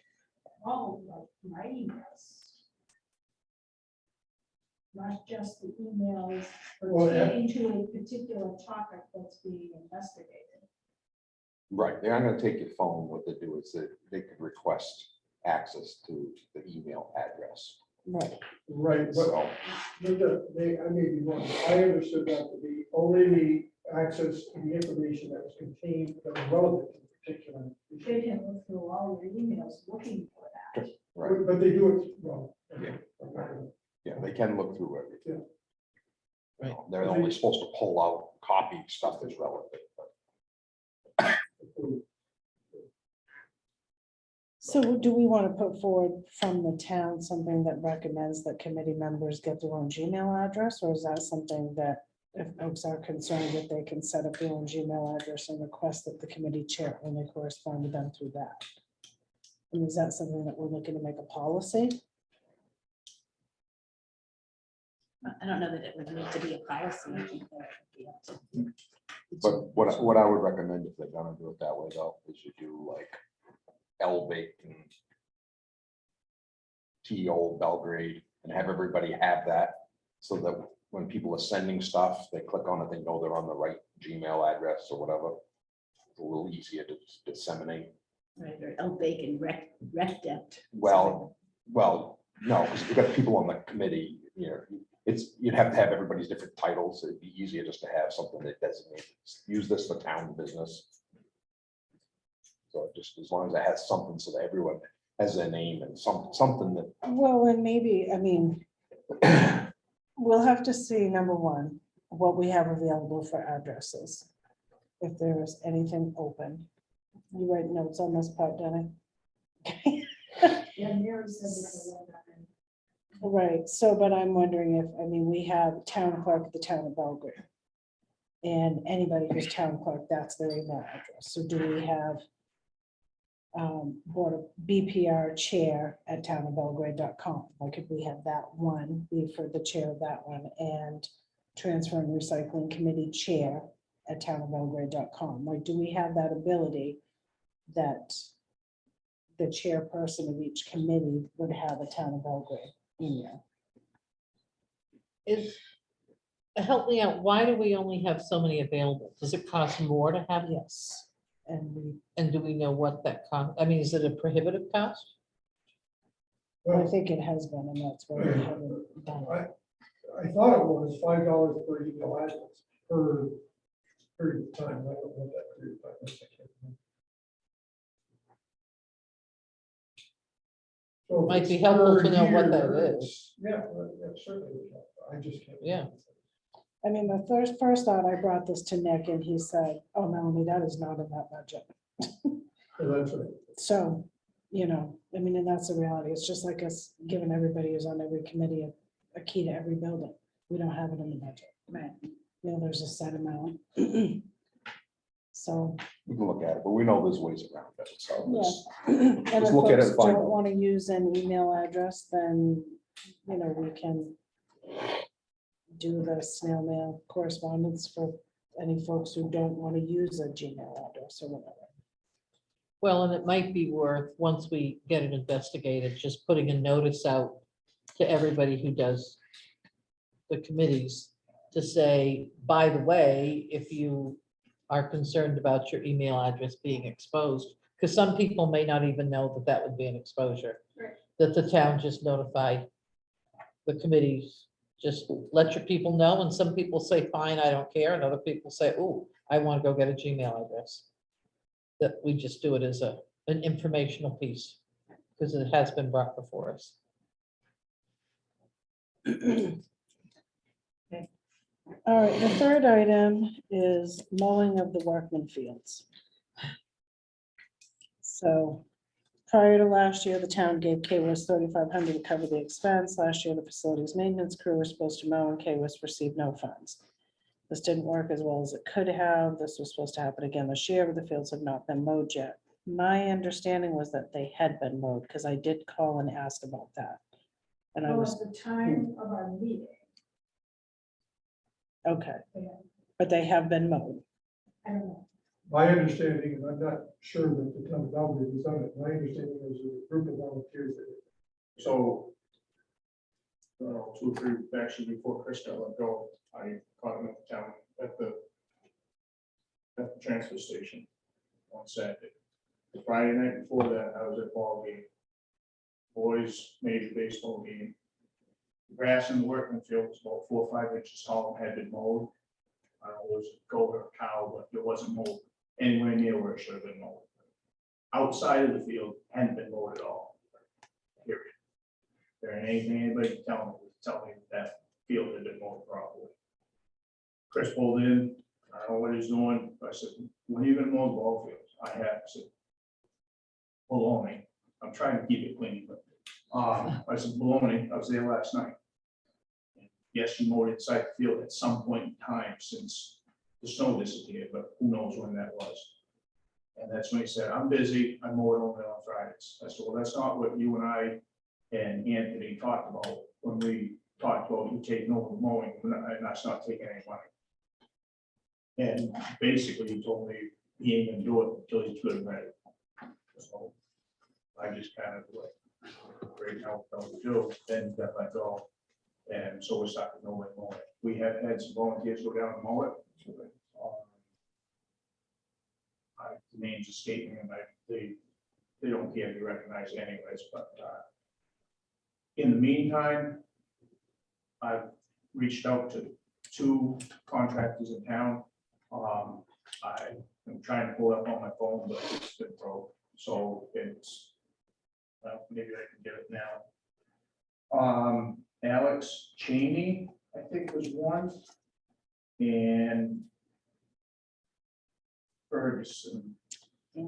all of my emails. Not just the emails Well, yeah. pertaining to a particular topic that's being investigated. Right, they're not gonna take your phone. What they do is that they can request access to the email address. Right. Right, but So, I may be wrong. I understood that to be only the access to the information that was contained, that was relevant to the particular. They can look through all your emails looking for that. right, But they do it well. Yeah. yeah, they can look through everything. Right. You know, they're only supposed to pull out copy stuff that's relevant, but So do we want to put forward from the town something that recommends that committee members get their own Gmail address? Or is that something that if folks are concerned that they can set up their own Gmail address and request that the committee chair only correspond to them through that? And is that something that we're looking to make a policy? I don't know that it would need to be a policy. I think that would be up to- But what I would recommend if they're gonna do it that way though, is you do like Elbake and TO Belgrade and have everybody have that. So that when people are sending stuff, they click on it, they know they're on the right Gmail address or whatever. It's a little easier to disseminate. Right, or El Bacon rec debt. Well, no, because you've got people on the committee, you know, you'd have to have everybody's different titles. It'd be easier just to have something that designates, use this for town business. So just as long as it has something so that everyone has their name and something that, Well, and maybe, I mean, We'll have to see, number one, what we have available for addresses. If there is anything open. You write notes on this part, Denny? Yeah, Mary said it's a lot better. Right, so, but I'm wondering if, I mean, we have town clerk at the town of Belgrade. And anybody who's town clerk, that's their email address. So do we have board of BPR chair at townofbelgrade.com? Like if we have that one, be for the chair of that one, and transfer and recycling committee chair at townofbelgrade.com. Like, do we have that ability that the chairperson of each committee would have a town of Belgrade email? Help me out, why do we only have so many available? Does it cost more to have? Yes. And do we know what that cost? I mean, is it a prohibitive cost? I think it has been, and that's why we haven't done it. I thought it was $5 per email address per period of time. I don't know what that period of time is. I can't remember. So if Might be it's helpful per to know what that year, is. Yeah, well, that certainly would help. I just can't. Yeah. I mean, the first thought, I brought this to Nick and he said, oh, Melanie, that is not in that budget. So that's right. So, you know, I mean, and that's the reality. It's just like us giving everybody who's on every committee a key to every building. We don't have it in the budget. Right. You know, there's a set amount. So, We can look at it, but we know there's ways around it, so. yeah. let's- And if Let's look at it folks and find don't out. want to use an email address, then, you know, we can do the snail mail correspondence for any folks who don't want to use a Gmail address or whatever. Well, and it might be worth, once we get it investigated, just putting a notice out to everybody who does the committees to say, by the way, if you are concerned about your email address being exposed, because some people may not even know that that would be an exposure. Right. That the town just notified the committees, just let your people know, and some people say, fine, I don't care, and other people say, oh, I want to go get a Gmail address. That we just do it as an informational piece, because it has been brought before us. All right, the third item is mowing of the workman fields. So prior to last year, the town gave KWIS $3,500 to cover the expense. Last year, the facilities maintenance crew was supposed to mow and KWIS received no funds. This didn't work as well as it could have. This was supposed to happen again this year, but the fields have not been mowed yet. My understanding was that they had been mowed because I did call and ask about that. And I Well, was, at the time of our meeting, okay, yeah, but they have been mowed. I don't know. My understanding, and I'm not sure that the town of Belgrade was on it, my understanding was a group of volunteers that did it. So, 2 or 3, actually before Chris got let go, I caught him at the town, at the transfer station on Saturday. The Friday night before that, I was at ball game. Boys made a baseball game. The grass in the workman field was about 4 or 5 inches tall and had been mowed. I don't know, it was a goat or a cow, but it wasn't mowed anywhere near where it should have been mowed. Outside of the field, hadn't been mowed at all. Period. There ain't anything anybody can tell me that field had been mowed properly. Chris pulled in, I don't know what he's doing. I said, when are you gonna mow the ball fields? I have, I said, baloney. I'm trying to keep it clean, but, I said, baloney, I was there last night. Yes, you mowed inside the field at some point in time since the snow disappeared, but who knows when that was. And that's when he said, I'm busy, I mow it only on Fridays. I said, well, that's not what you and I and Anthony talked about when we talked about you taking over mowing, and that's not taking any money. And basically, he told me he ain't gonna do it until he's good and ready. So I just kind of like, great, how we do, then got let go. And so we're starting to know it more. We have had some volunteers go down and mow it. The names escape me, and they don't care to be recognized anyways, but in the meantime, I've reached out to 2 contractors in town. I'm trying to pull it up on my phone, but it's been broke, so it's, well, maybe I can get it now. Alex Cheney, I think was one. And Ferguson. Yeah.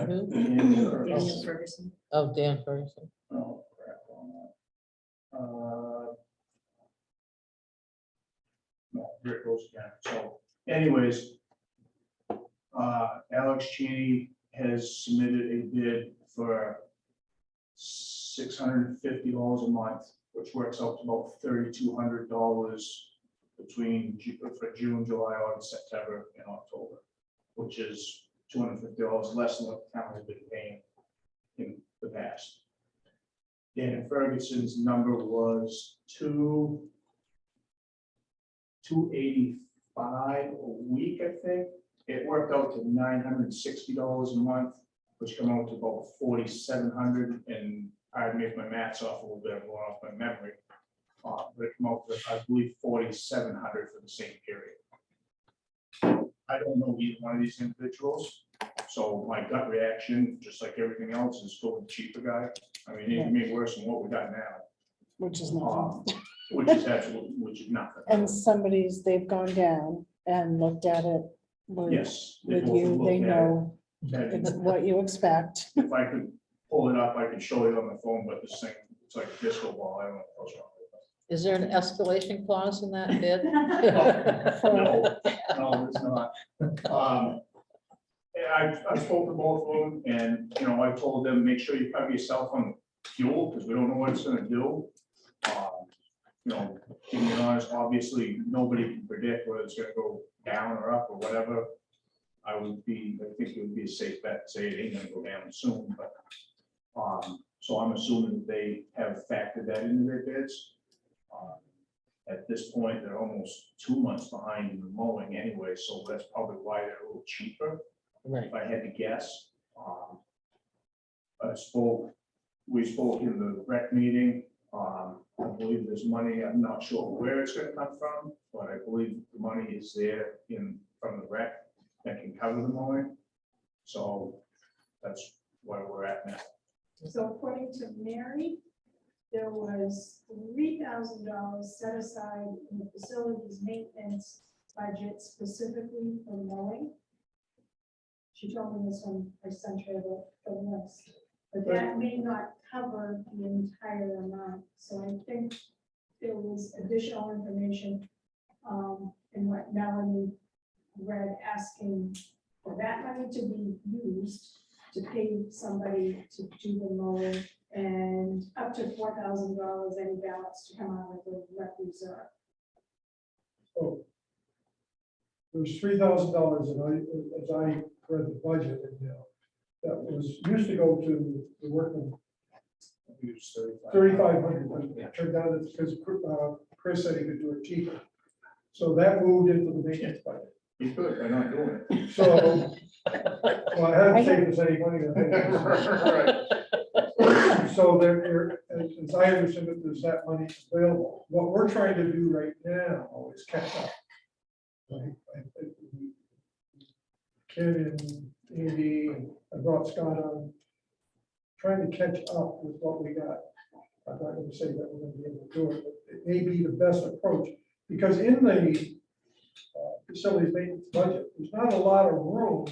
Who? and Daniel Ferguson. Ferguson. Oh, Dan Ferguson. Oh, crap on that. No, Rick goes again. So anyways, Alex Cheney has submitted a bid for $650 a month, which works out to about $3,200 between for June, July, August, September, and October, which is $250 less than what the town has been paying in the past. Dan Ferguson's number was $285 a week, I think. It worked out to $960 a month, which come out to about $4,700. And I'd make my maths off a little bit, I'm going off my memory. But it came out to, I believe, $4,700 for the same period. I don't know either one of these individuals, so my gut reaction, just like everything else, is go with the cheaper guy. I mean, it may be worse than what we got now, Which is nothing. which is absolutely, which is nothing. And they've gone down and looked at it with, Yes. with both you, looked they at it. know And it's what you expect. if I could pull it up, I could show it on the phone, but this thing, it's like a disco ball, I don't know what's wrong with Is there an escalation clause in that bid? it. No, it's not. I spoke to both of them, and, you know, I told them, make sure you cover yourself on fuel, because we don't know what it's gonna do. You know, being honest, obviously, nobody can predict whether it's gonna go down or up or whatever. I think it would be a safe bet to say it ain't gonna go down soon, but, so I'm assuming that they have factored that into their bids. At this point, they're almost 2 months behind in the mowing anyway, so that's probably why they're a little cheaper, Right. if I had to guess. We spoke in the rec meeting. I believe there's money, I'm not sure where it's gonna come from, but I believe the money is there from the rec that can cover the mowing. So that's where we're at now. So according to Mary, there was $3,000 set aside in the facilities maintenance budget specifically for mowing. She told me this when I sent her the list, but that may not cover the entire amount. So I think there was additional information in what Melanie read, asking for that money to be used to pay somebody to do the mowing, and up to $4,000 any balance to come out of the rec reserve. Oh. There's $3,000, and as I read the budget, and, that was used to go to the workman, I think it's 3,500, but Yeah. it turned out it's because Chris said he could do it cheaper. So that moved into the maintenance budget. You could, by not doing it. So, well, I haven't saved us any money. So there, as I understand it, there's that money available. What we're trying to do right now is catch up. Right? Ken and Andy, and I brought Scott on, trying to catch up with what we got. I'm not going to say that we're going to be able to do it, but it may be the best approach, because in the facilities maintenance budget, there's not a lot of room,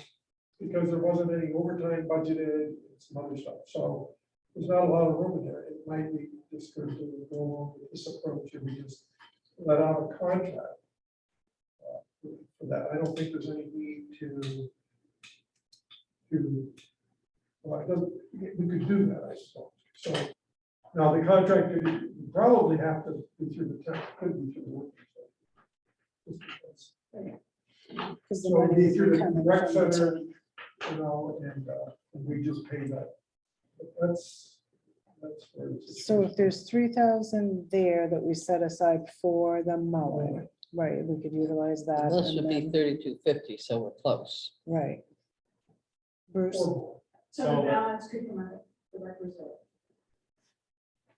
because there wasn't any overtime budgeted and some other stuff. So there's not a lot of room in there. It might be just good to go along with this approach, and we just let out a contract for that. I don't think there's any need to, well, it doesn't, we could do that, I suppose. So now the contract, you probably have to be through the town, could be through the work. Because the So it'd be money through the coming rec from the center, town. and we just pay that. But that's where it's. So if there's 3,000 there that we set aside for the mowing, right, we could utilize that. And this and would be then- 3,250, so we're close. Right. Bruce, So the So- balance could come out of the rec reserve.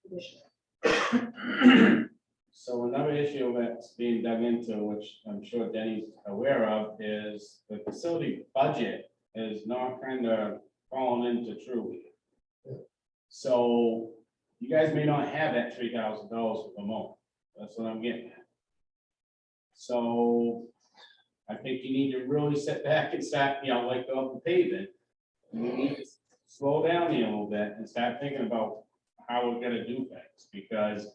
Additional. So another issue that's being dug into, which I'm sure Denny's aware of, is the facility budget is not kind of falling into true. So you guys may not have that $3,000 for the moment. That's what I'm getting at. So I think you need to really sit back and start, like off the pavement. We need to slow down here a little bit and start thinking about how we're gonna do things, because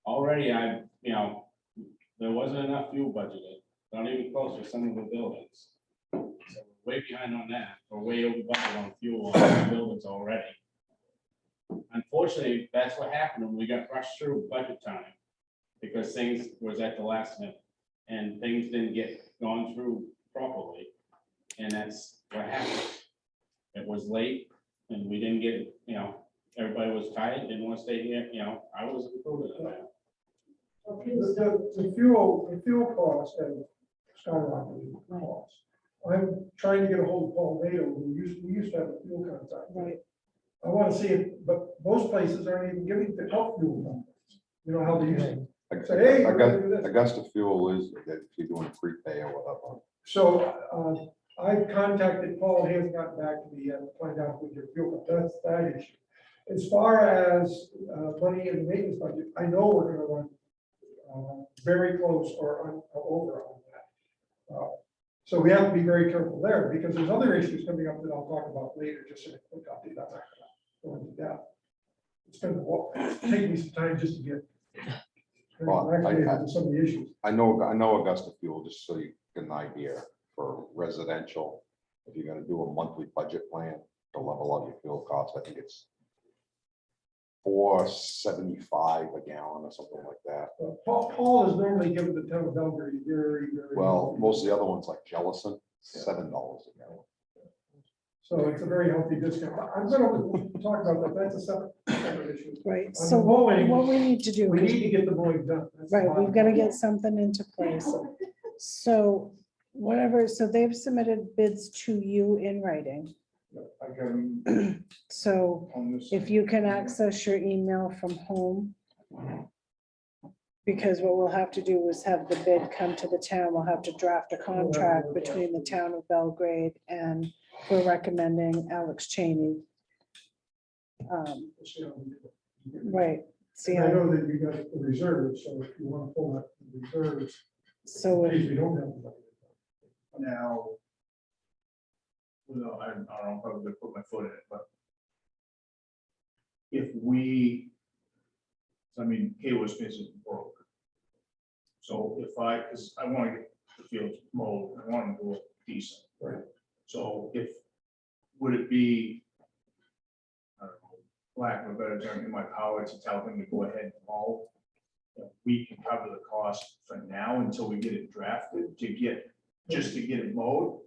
already there wasn't enough fuel budgeted, not even close to some of the buildings. So we're way behind on that, we're way over budget on fuel on the buildings already. Unfortunately, that's what happened when we got rushed through budget time, because things was at the last minute and things didn't get gone through properly. And that's what happened. It was late and we didn't get, everybody was tired, didn't want to stay here, I was included in that. The fuel costs have skyrocketed costs. I'm trying to get a hold of Paul Nato, we used to have a fuel contact. Right. I want to see it, but most places aren't even giving the help fuel numbers. You know how they use it. Say, hey, we're gonna do this. Augusta Fuel is, that if you're doing prepay or whatever. So I've contacted Paul, he hasn't gotten back to me yet to find out what your fuel, that's that issue. As far as money in the maintenance budget, I know we're gonna run very close or over on that. So we have to be very careful there, because there's other issues coming up that I'll talk about later, just in a quick update. I'm not gonna go into depth. It's gonna take me some time just to get Well, acclimated to some of the issues. I know Augusta Fuel, just so you get an idea, for residential, if you're gonna do a monthly budget plan to level out your fuel costs, I think it's $4.75 a gallon or something like that. Paul is normally given the town of Belgrade very. Well, most of the other ones like Jellison, $7 a gallon. So it's a very healthy discount. I'm gonna talk about that. That's a separate issue. Right, On so the mowing, what we need to do. We 'cause need to get the mowing done. That's the Right, bottom we've got to line. get something into place. So whatever, so they've submitted bids to you in writing. I got 'em So on this. if you can access your email from home. Because what we'll have to do is have the bid come to the town. We'll have to draft a contract between the town of Belgrade and we're recommending Alex Cheney. See how we do it. Right, see And I how, know that you got the reserves, so if you want to pull up the reserves, so in if case we don't have the money. Now. Well, I don't know, I'm probably gonna put my foot in it, but. If we. I mean, Kaywood isn't broke. So if because I want to get the fields mowed, I want them to look decent. Right. So would it be. I don't know, lack of a better term, in my power to tell him to go ahead and mow? We can cover the cost for now until we get it drafted just to get it mowed.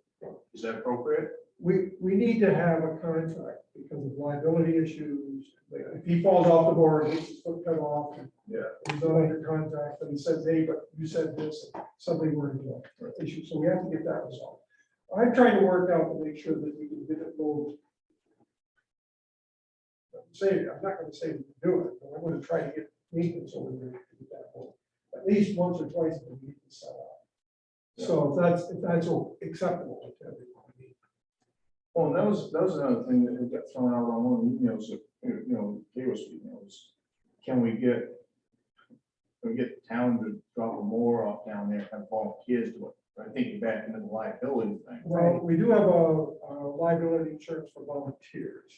Is that appropriate? We need to have a contract because of liability issues. If he falls off the board, gets his foot cut off, and Yeah. he's not under contract, and he says, hey, but you said this, and somebody were into an issue, so we have to get that resolved. I'm trying to work out to make sure that we can get it moved. I'm not gonna say we can do it, but I'm gonna try to get maintenance over there to get that moved. At least once or twice a week to set up. So if that's acceptable to everyone. Well, that was another thing that got thrown out on one of the emails, Kaywood emails. Can we get the town to drop a mower off down there, have volunteers do it? I think you're back into the liability thing. Well, we do have a liability insurance for volunteers,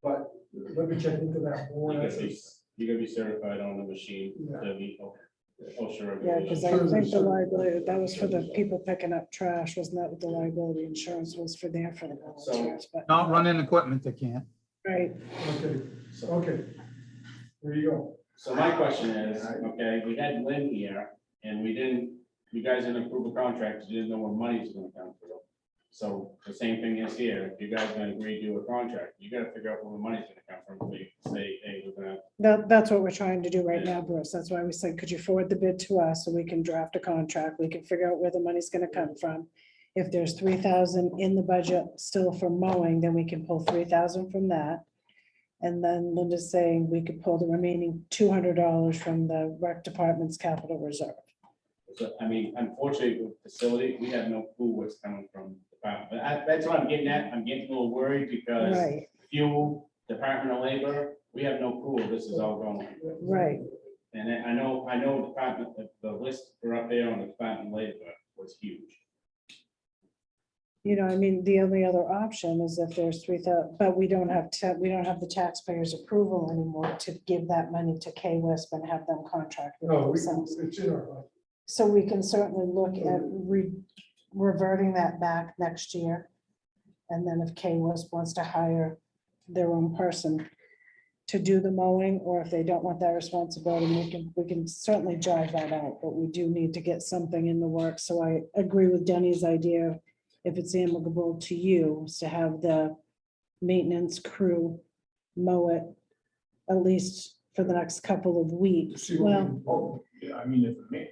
but let me check into that more. You gotta be certified on the machine to meet OSHA yeah, because I regulations. think the liability, that was for the people picking up trash, wasn't that what the liability insurance was for the volunteers, but, Not running equipment, they can't. right. Okay, there you go. So my question is, okay, we had Lynn here and you guys didn't approve a contract, you didn't know where money's gonna come through. So the same thing is here, if you guys gonna agree to a contract, you gotta figure out where the money's gonna come from, so you can say, hey, we're gonna. That's what we're trying to do right now, Bruce. That's why we said, could you forward the bid to us so we can draft a contract? We can figure out where the money's gonna come from. If there's 3,000 in the budget still for mowing, then we can pull 3,000 from that. And then Linda's saying we could pull the remaining $200 from the rec department's capital reserve. So, I mean, unfortunately, with facility, we have no clue what's coming from the department, but that's what I'm getting at, I'm getting a little worried because Right, fuel, Department of Labor, We have no clue where this is all going. Right. And then I know department, the list for up there on the department labor was huge. You know, I mean, the only other option is if there's 3,000, but we don't have the taxpayers' approval anymore to give that money to K-Wisp and have them contract with No, themselves. it's in our, budget. So we can certainly look at reverting that back next year. And then if K-Wisp wants to hire their own person to do the mowing, or if they don't want that responsibility, we can certainly drive that out, but we do need to get something in the works. So I agree with Denny's idea, if it's amicable to you, is to have the maintenance crew mow it at least for the next couple of weeks. See what we Well, can pull. Yeah, I mean, if it may.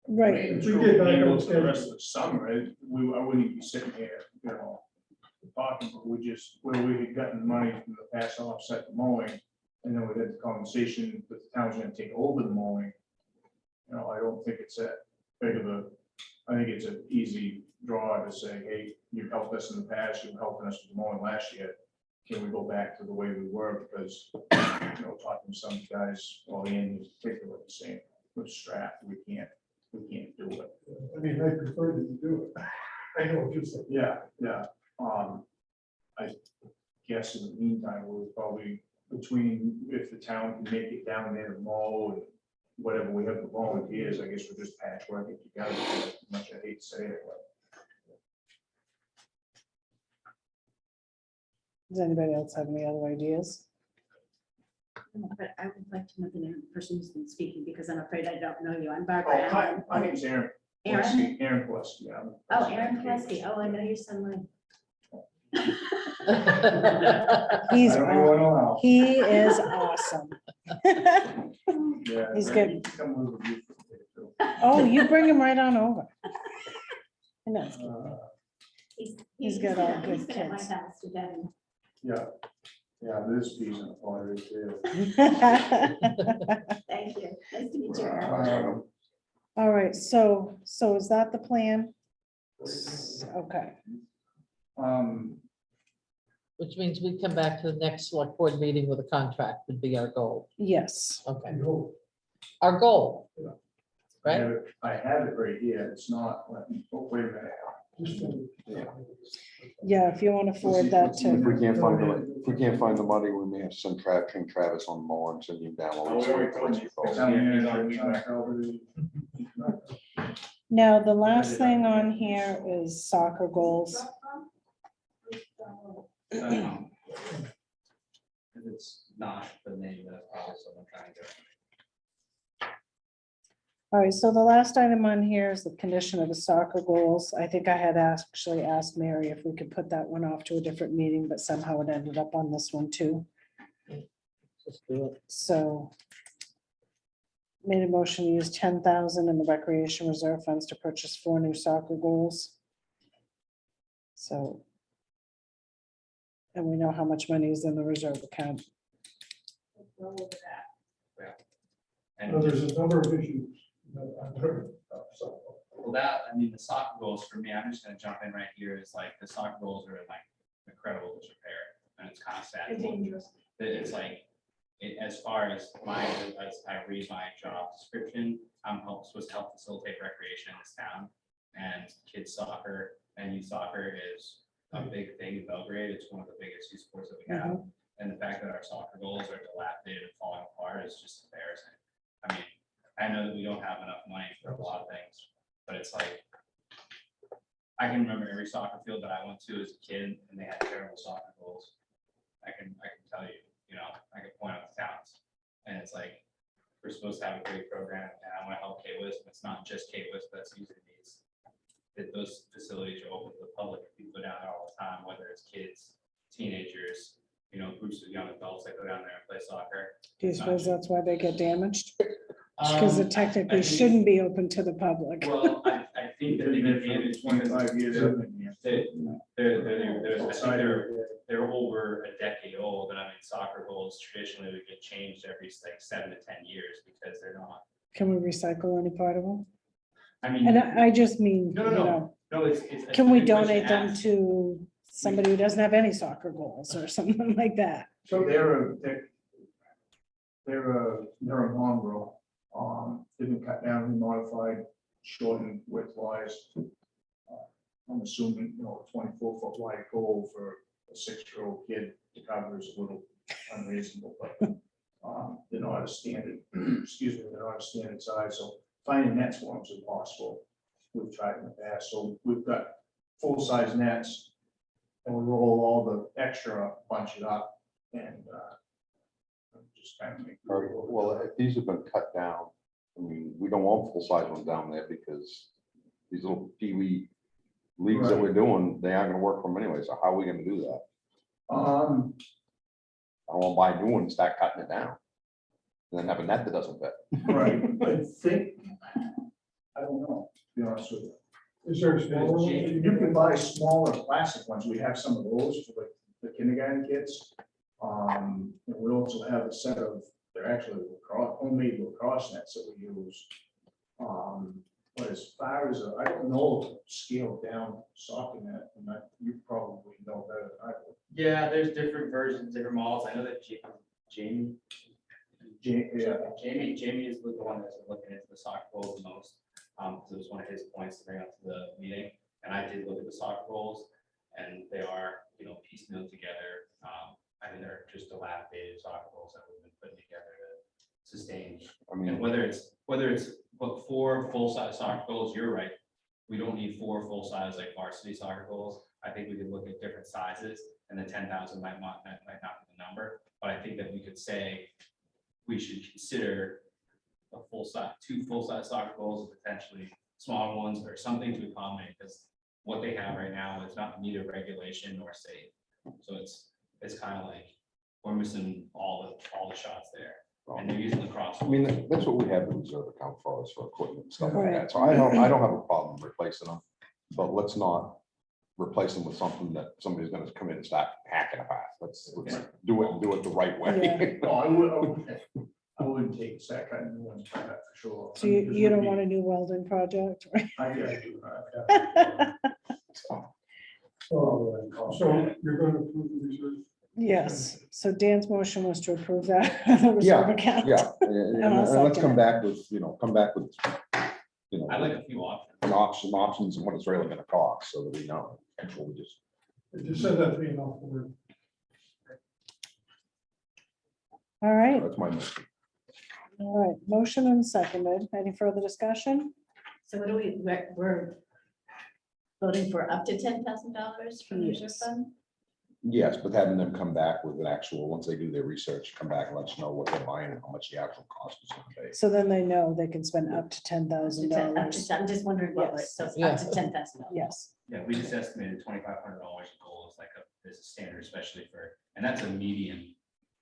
right, If we get back on Handles the schedule. rest of the summer, I wouldn't be sitting here, talking, but where we had gotten money from the past to offset the mowing. And then we had the conversation that the town's gonna take over the mowing. I don't think it's that big of a, I think it's an easy draw to say, hey, you've helped us in the past, you've helped us with the mowing last year. Can we go back to the way we were? Because, talking to some guys, well, Ian was particularly saying, with strap, we can't do it. I mean, I prefer that you do it. I know, just like. Yeah. I guess in the meantime, we'll probably, between, if the town can make it down there and mow and whatever we have the volunteers, I guess we'll just patchwork it together. As much I hate to say it, but does anybody else have any other ideas? But I would like to know the name of the person who's been speaking, because I'm afraid I don't know you. I'm Oh, Barbara hi, Allen. my name's Aaron. Aaron? Aaron Plesky, yeah. Oh, Aaron Plesky. Oh, I know your son, Lynn. He's, I don't even wanna know. he is awesome. Yeah, He's right, good. you can come live with you for a bit, too. Oh, you bring him right on over. I know. He's got all been- good he's been at my kids. house with Devin. Yeah, there's peas in the pot right there. Thank you. Nice to meet you, Aaron. All right, so is that the plan? Okay, Which means we come back to the next select board meeting with a contract would be our goal. yes. Okay, I hope. our goal. I Right? have it right here, it's not, wait a minute. Yeah, if you want to forward that If to, we can't find the money, we may have to send Travis on the mower and send him down. while we sort of place your calls. now, the last thing on here is soccer goals. If it's not the name, that's probably someone trying to. All right, so the last item on here is the condition of the soccer goals. I think I had actually asked Mary if we could put that one off to a different meeting, but somehow it ended up on this one too. Let's do it. So made a motion to use 10,000 in the recreation reserve funds to purchase 4 new soccer goals. So. And we know how much money is in the reserve account. Go over that. Well, there's a number of issues that I've heard of, so. Well, that, I mean, the soccer goals for me, I'm just gonna jump in right here, is like, the soccer goals are like incredible disrepair, and it's kind of sad. It's dangerous. It's like, as far as as I read my job description, I'm supposed to help facilitate recreation in this town. And kids soccer and youth soccer is a big thing in Belgrade. It's one of the biggest youth sports that we have. And the fact that our soccer goals are dilapidated and falling apart is just embarrassing. I mean, I know that we don't have enough money for a lot of things, but it's like, I can remember every soccer field that I went to as a kid and they had terrible soccer goals. I can tell you, I can point out the towns. And it's like, we're supposed to have a great program and I want to help K-Wisp. It's not just K-Wisp that's using these. That those facilities are open to the public. People go down there all the time, whether it's kids, teenagers, groups of young adults that go down there and play soccer. Do you suppose that's why they get damaged? Because it technically shouldn't be open to the public. Well, I think that they get damaged because 25 years. they're over a decade old, and I mean, soccer goals traditionally would get changed every like 7 to 10 years because they're not. Can we recycle any part of them? I mean, And I just mean, No, it's. can we a good question donate them ask. to somebody who doesn't have any soccer goals or something like that? So they're a mongrel. They've been cut down, remodified, shortened width-wise. I'm assuming, 24-foot wide goal for a 6-year-old kid to cover is a little unreasonable, but they're not a standard, excuse me, they're not a standard size, so finding nets for them is impossible. We've tried in the past, so we've got full-size nets, and we roll all the extra up, bunch it up, and just kind of make. Well, if these have been cut down, I mean, we don't want full-size ones down there because these little peewee leagues that we're doing, they aren't gonna work for them anyway, so how are we gonna do that? I don't wanna buy a new one and start cutting it down. And then have a net that doesn't fit. Right, I think, I don't know, to be honest with you. Is there a smaller one? You can buy smaller plastic ones. We have some of those for the kindergarten kids. And we also have a set of, they're actually homemade lacrosse nets that we use. But as far as, I don't know, scaled down soccer net, and you probably know better than I would. Yeah, there's different versions, different models. I know that Jamie is the one that's been looking into the soccer goals the most. So it was one of his points to bring up to the meeting, and I did look at the soccer goals, and they are, piecemeal together. I mean, they're just dilapidated soccer goals that we've been putting together to sustain. I mean, And whether it's but 4 full-size soccer goals, you're right. We don't need 4 full-size like varsity soccer goals. I think we could look at different sizes, and the 10,000 might not be the number, but I think that we could say we should consider a full-size, 2 full-size soccer goals, and potentially smaller ones, or something to accommodate, because what they have right now is not neither regulation nor safe. So it's kind of like we're missing all the shots there, and they're using the cross. I mean, that's what we have the reserve account for, is for equipment and stuff like that. So I don't have a problem replacing them, but let's not replace them with something that somebody's gonna come in and start hacking apart. Let's do it the right way. No, I wouldn't take a second and one for that for sure. So you don't want a new welding project, right? I do not. So you're going to approve the reserve? Yes, so Dan's motion was to approve that. reserve account. Yeah, and I'll let's second come it. back with, I like a few options. options and what it's really gonna cost, so that we know. Actually, we just. It just said that to me off the word. All right, That's my motion. all right, motion and seconded. Any further discussion? So what do we're voting for up to $10,000 from the reserve Yes. fund? Yes, but having them come back with an actual, once they do their research, come back and let you know what they're buying and how much the actual cost is gonna be. So then they know they can spend up to I'm $10,000. just wondering what, Yes. so it's Yeah. up to $10,000. Yes, Yeah, we just estimated $2,500 goal is like is a standard, especially and that's a median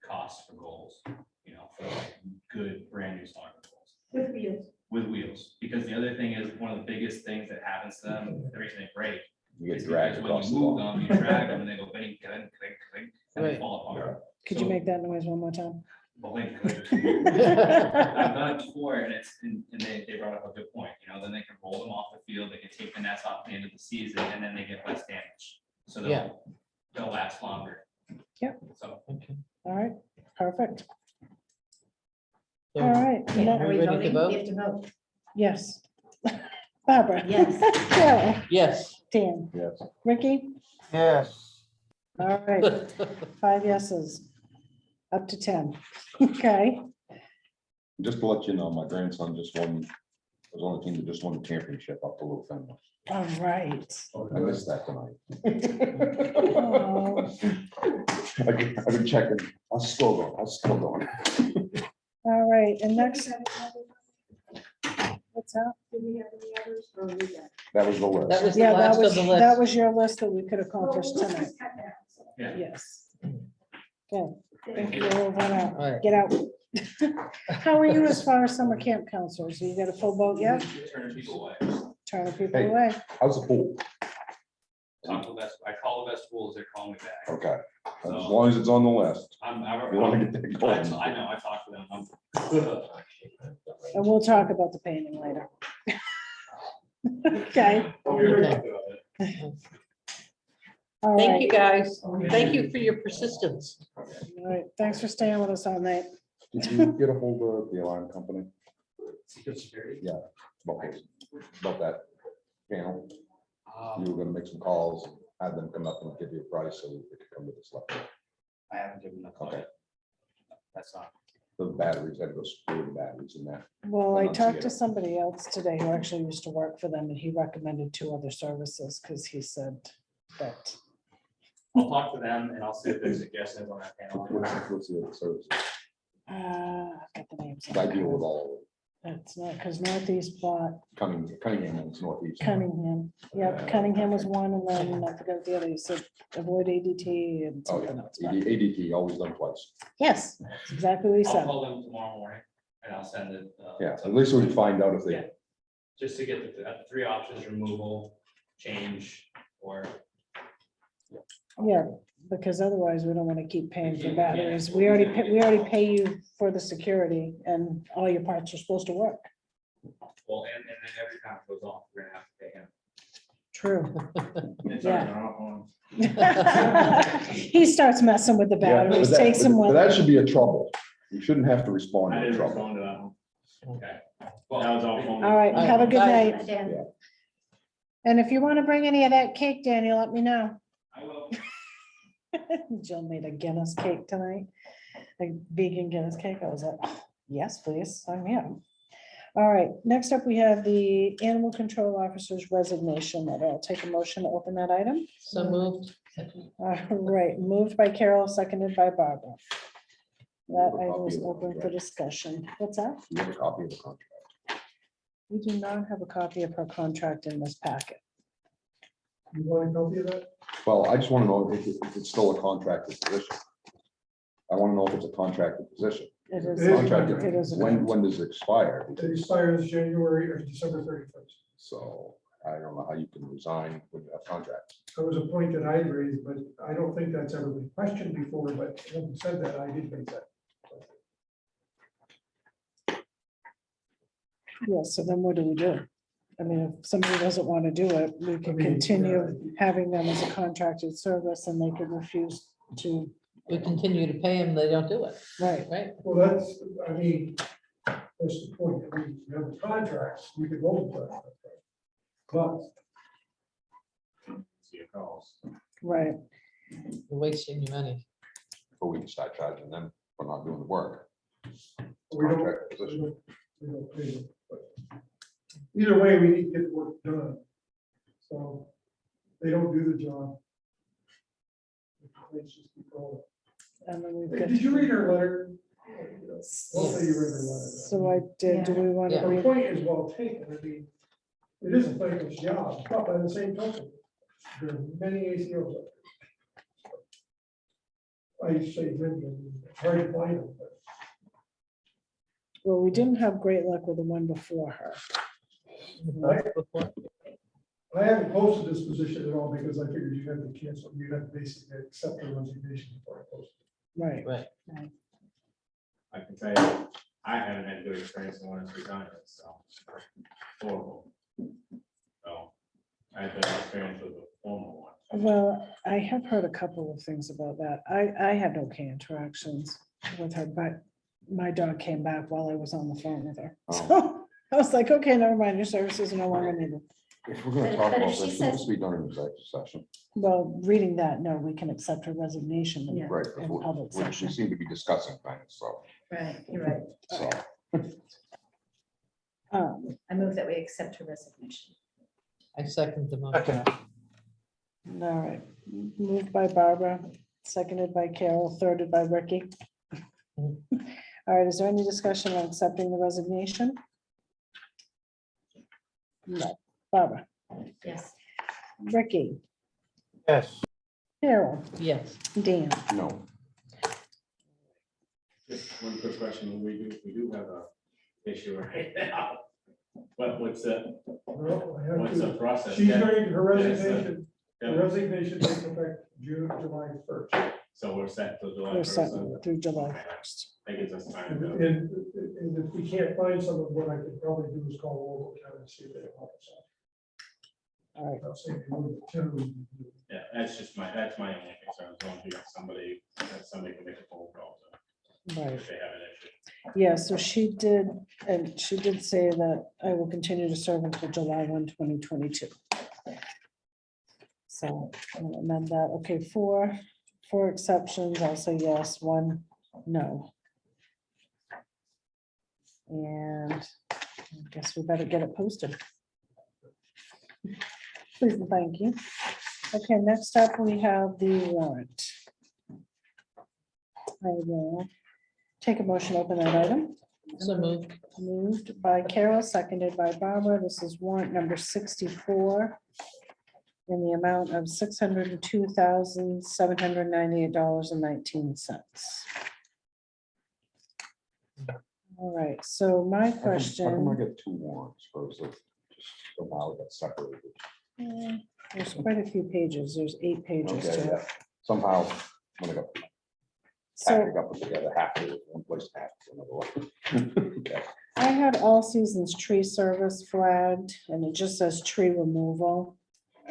cost for goals, for like good brand new soccer goals. With wheels. With wheels, because the other thing is, one of the biggest things that happens to them, the reason they break, You is get dragged because when across you the move wall. them, you drag them, and they go bang, clink, clink, clink, and they Right. fall apart. could you So- make that noise one more time? Blank, clink. I've done it before, and they brought up a good point, then they can roll them off the field, they can take the nets off the end of the season, and then they get less damage. So Yeah. they'll last longer. Yep. So. All right, perfect. So, All right, Okay, no- are we ready to voting? vote? We have to vote. yes. Barbara? Yes. Carol? Yes. Dan? Yes. Ricky? Yes. All right, 5 yeses. Up to 10. Okay, Just to let you know, my grandson just won, was on the team that just won the championship up to Little Fenway. all right. I missed that tonight. Oh, I've been checking. I'm still going. all right, and next, what's that? Do we have any others? Or we got- That was the list. That was the Yeah, that last of was, the that list. was your list that we could Well, accomplish this tonight. is cut down, so. Yeah. Yes. Okay, thank you. We'll run out. All right. Get out. How are you as far as summer camp counselors? You got a full boat yet? Turning people away. Turning people Hey. away. How's the pool? Talk to best, I call the best schools, they're calling me back. Okay, as long as it's on the list. I We want to get that going. know, I talked to them. And we'll talk about the painting later. Okay, all Thank you, right, guys. Thank you for your persistence. all right. Thanks for staying with us all night. Did you get a hold of the alarm company Secret security. Yeah. about that panel? Um, You were gonna make some calls, have them come up and give you a price so they could come to the select. board. I haven't given them a call. Okay. yet. That's not. The batteries, had to go screw the batteries in that. Well, I But not talked to Seattle. somebody else today who actually used to work for them and he recommended 2 other services because he said that. I'll talk to them and I'll see if there's suggestions on that panel. What's the other service? I've got the names. I deal with all It's not, because Northeast bought of Cunningham and it's northeast. Cunningham. Yep, Cunningham was one and then I forgot the other. He said avoid ADT and Oh, something yeah. else. but- ADT, always done twice. Yes, that's exactly what he I'll said. call them tomorrow morning and I'll send it. Yeah, at least we can find out if Yeah. they, Just to get the 3 options, removal, change, or. Yeah, because otherwise we don't want to keep paying for Yeah. batteries. We already pay you for the security and all your parts are supposed to work. Well, and then every time it goes off, we're gonna have to pay him. True. It's Yeah. on and off on. He starts messing with the yeah, but batteries, takes them but with. that should be a trouble. You shouldn't have to respond I to didn't trouble. respond to that one. Okay. That Well, was all phone. All right, have a good Bye. night. Dan, And if you want to bring any of that cake, Daniel, let me know. I will. Jill made a Guinness cake tonight, a vegan Guinness cake. I was like, "Oh, yes, please, sign me up. All right, next up, we have the animal control officer's resignation. I'll take a motion to open that item. So moved. All right, moved by Carol, seconded by Barbara. That We have a item copy is of the open for contract. discussion. What's that? You have a copy of the contract. We do not have a copy of her contract in this packet. You want a copy of that? Well, I just want to know if it's still a contracted position. I want to know if it's a contracted position. It is. It is. Contracted, It is. when does it expire? It expires January or December 31st. So I don't know how you can resign when you have contracts. That was a point that I raised, but I don't think that's ever been questioned before, but having said that, I did think that. Yeah, so then what do we do? I mean, if somebody doesn't want to do it, we can mean, continue yeah. having them as a contracted service and they could refuse to, We continue to pay them, they don't do it, right? right? Well, that's, I mean, that's the point. We have the contracts, we could hold that. But See your calls. Right. You're wasting your money. But we can start charging them for not doing the work. we don't, Contracted we position. don't pay them. But either way, we need to get the work done. So they don't do the job. It's just be called. And then we've Hey, got. did you read her letter? Hopefully you read her letter. So I did, do we want to Yeah. Her read? point is well taken. I mean, it is a thankless job, but by the same token, there are many ACOs. out there. I say many, I mean, it's hard to find them, but Well, we didn't have great luck with the one before her. I haven't posted this position at all because I figured you had to cancel, you had to basically accept the resignation before I posted. Right. Right. I can tell you, I haven't had good experience in one that's resigned, so. Horrible. So, I had better experience with the formal one. Well, I have heard a couple of things about that. I had okay interactions with her, but my dog came back while I was on the phone with her. So I was like, okay, never mind, your services are no longer needed. If we're gonna But- talk but if about she this, it says- must be done in executive session. Well, reading that, no, we can accept her resignation. in- Yeah. Right, In public we session. seem to be discussing things, so, right, you're right. so. I move that we accept her resignation. I second the motion. Second, All right, moved by Barbara, seconded by Carol, thirded by Ricky. All right, is there any discussion on accepting the resignation? No. Barbara, Yes. Ricky, yes, Carol, Yes. Dan. No, Just one quick question, we do have a issue right now. But what's the Well, I have to- process? She's Yeah, going to, her yeah, so- resignation, the yeah. resignation takes effect July 1st. So we're set till July We're 1st. set so through July 1st. That gives us time And, to. and if we can't find someone, what I could probably do is call local town and see if they can help us out. All right, I'll say, generally, Yeah, that's my only concern, as long as we got somebody, that somebody can make a phone call to, right. if they have an issue. Yeah, so she did, and she did say that I will continue to serve until July 1, 2022. So I'll amend that. Okay, four exceptions, I'll say yes, one, no. And I guess we better get it posted. Please and thank you. Okay, next up, we have the warrant. I will take a motion, to open that item. So moved. Moved by Carol, seconded by Barbara. This is warrant number 64 in the amount of $602,798.19. All right, so my How come I question, get two warrants versus just somehow got separated? there's quite a few pages. There's 8 pages Okay, to yeah. it. Somehow, when I got So packed up together, half of it one place, half another one. Okay. I had all seasons tree service flagged and it just says tree removal.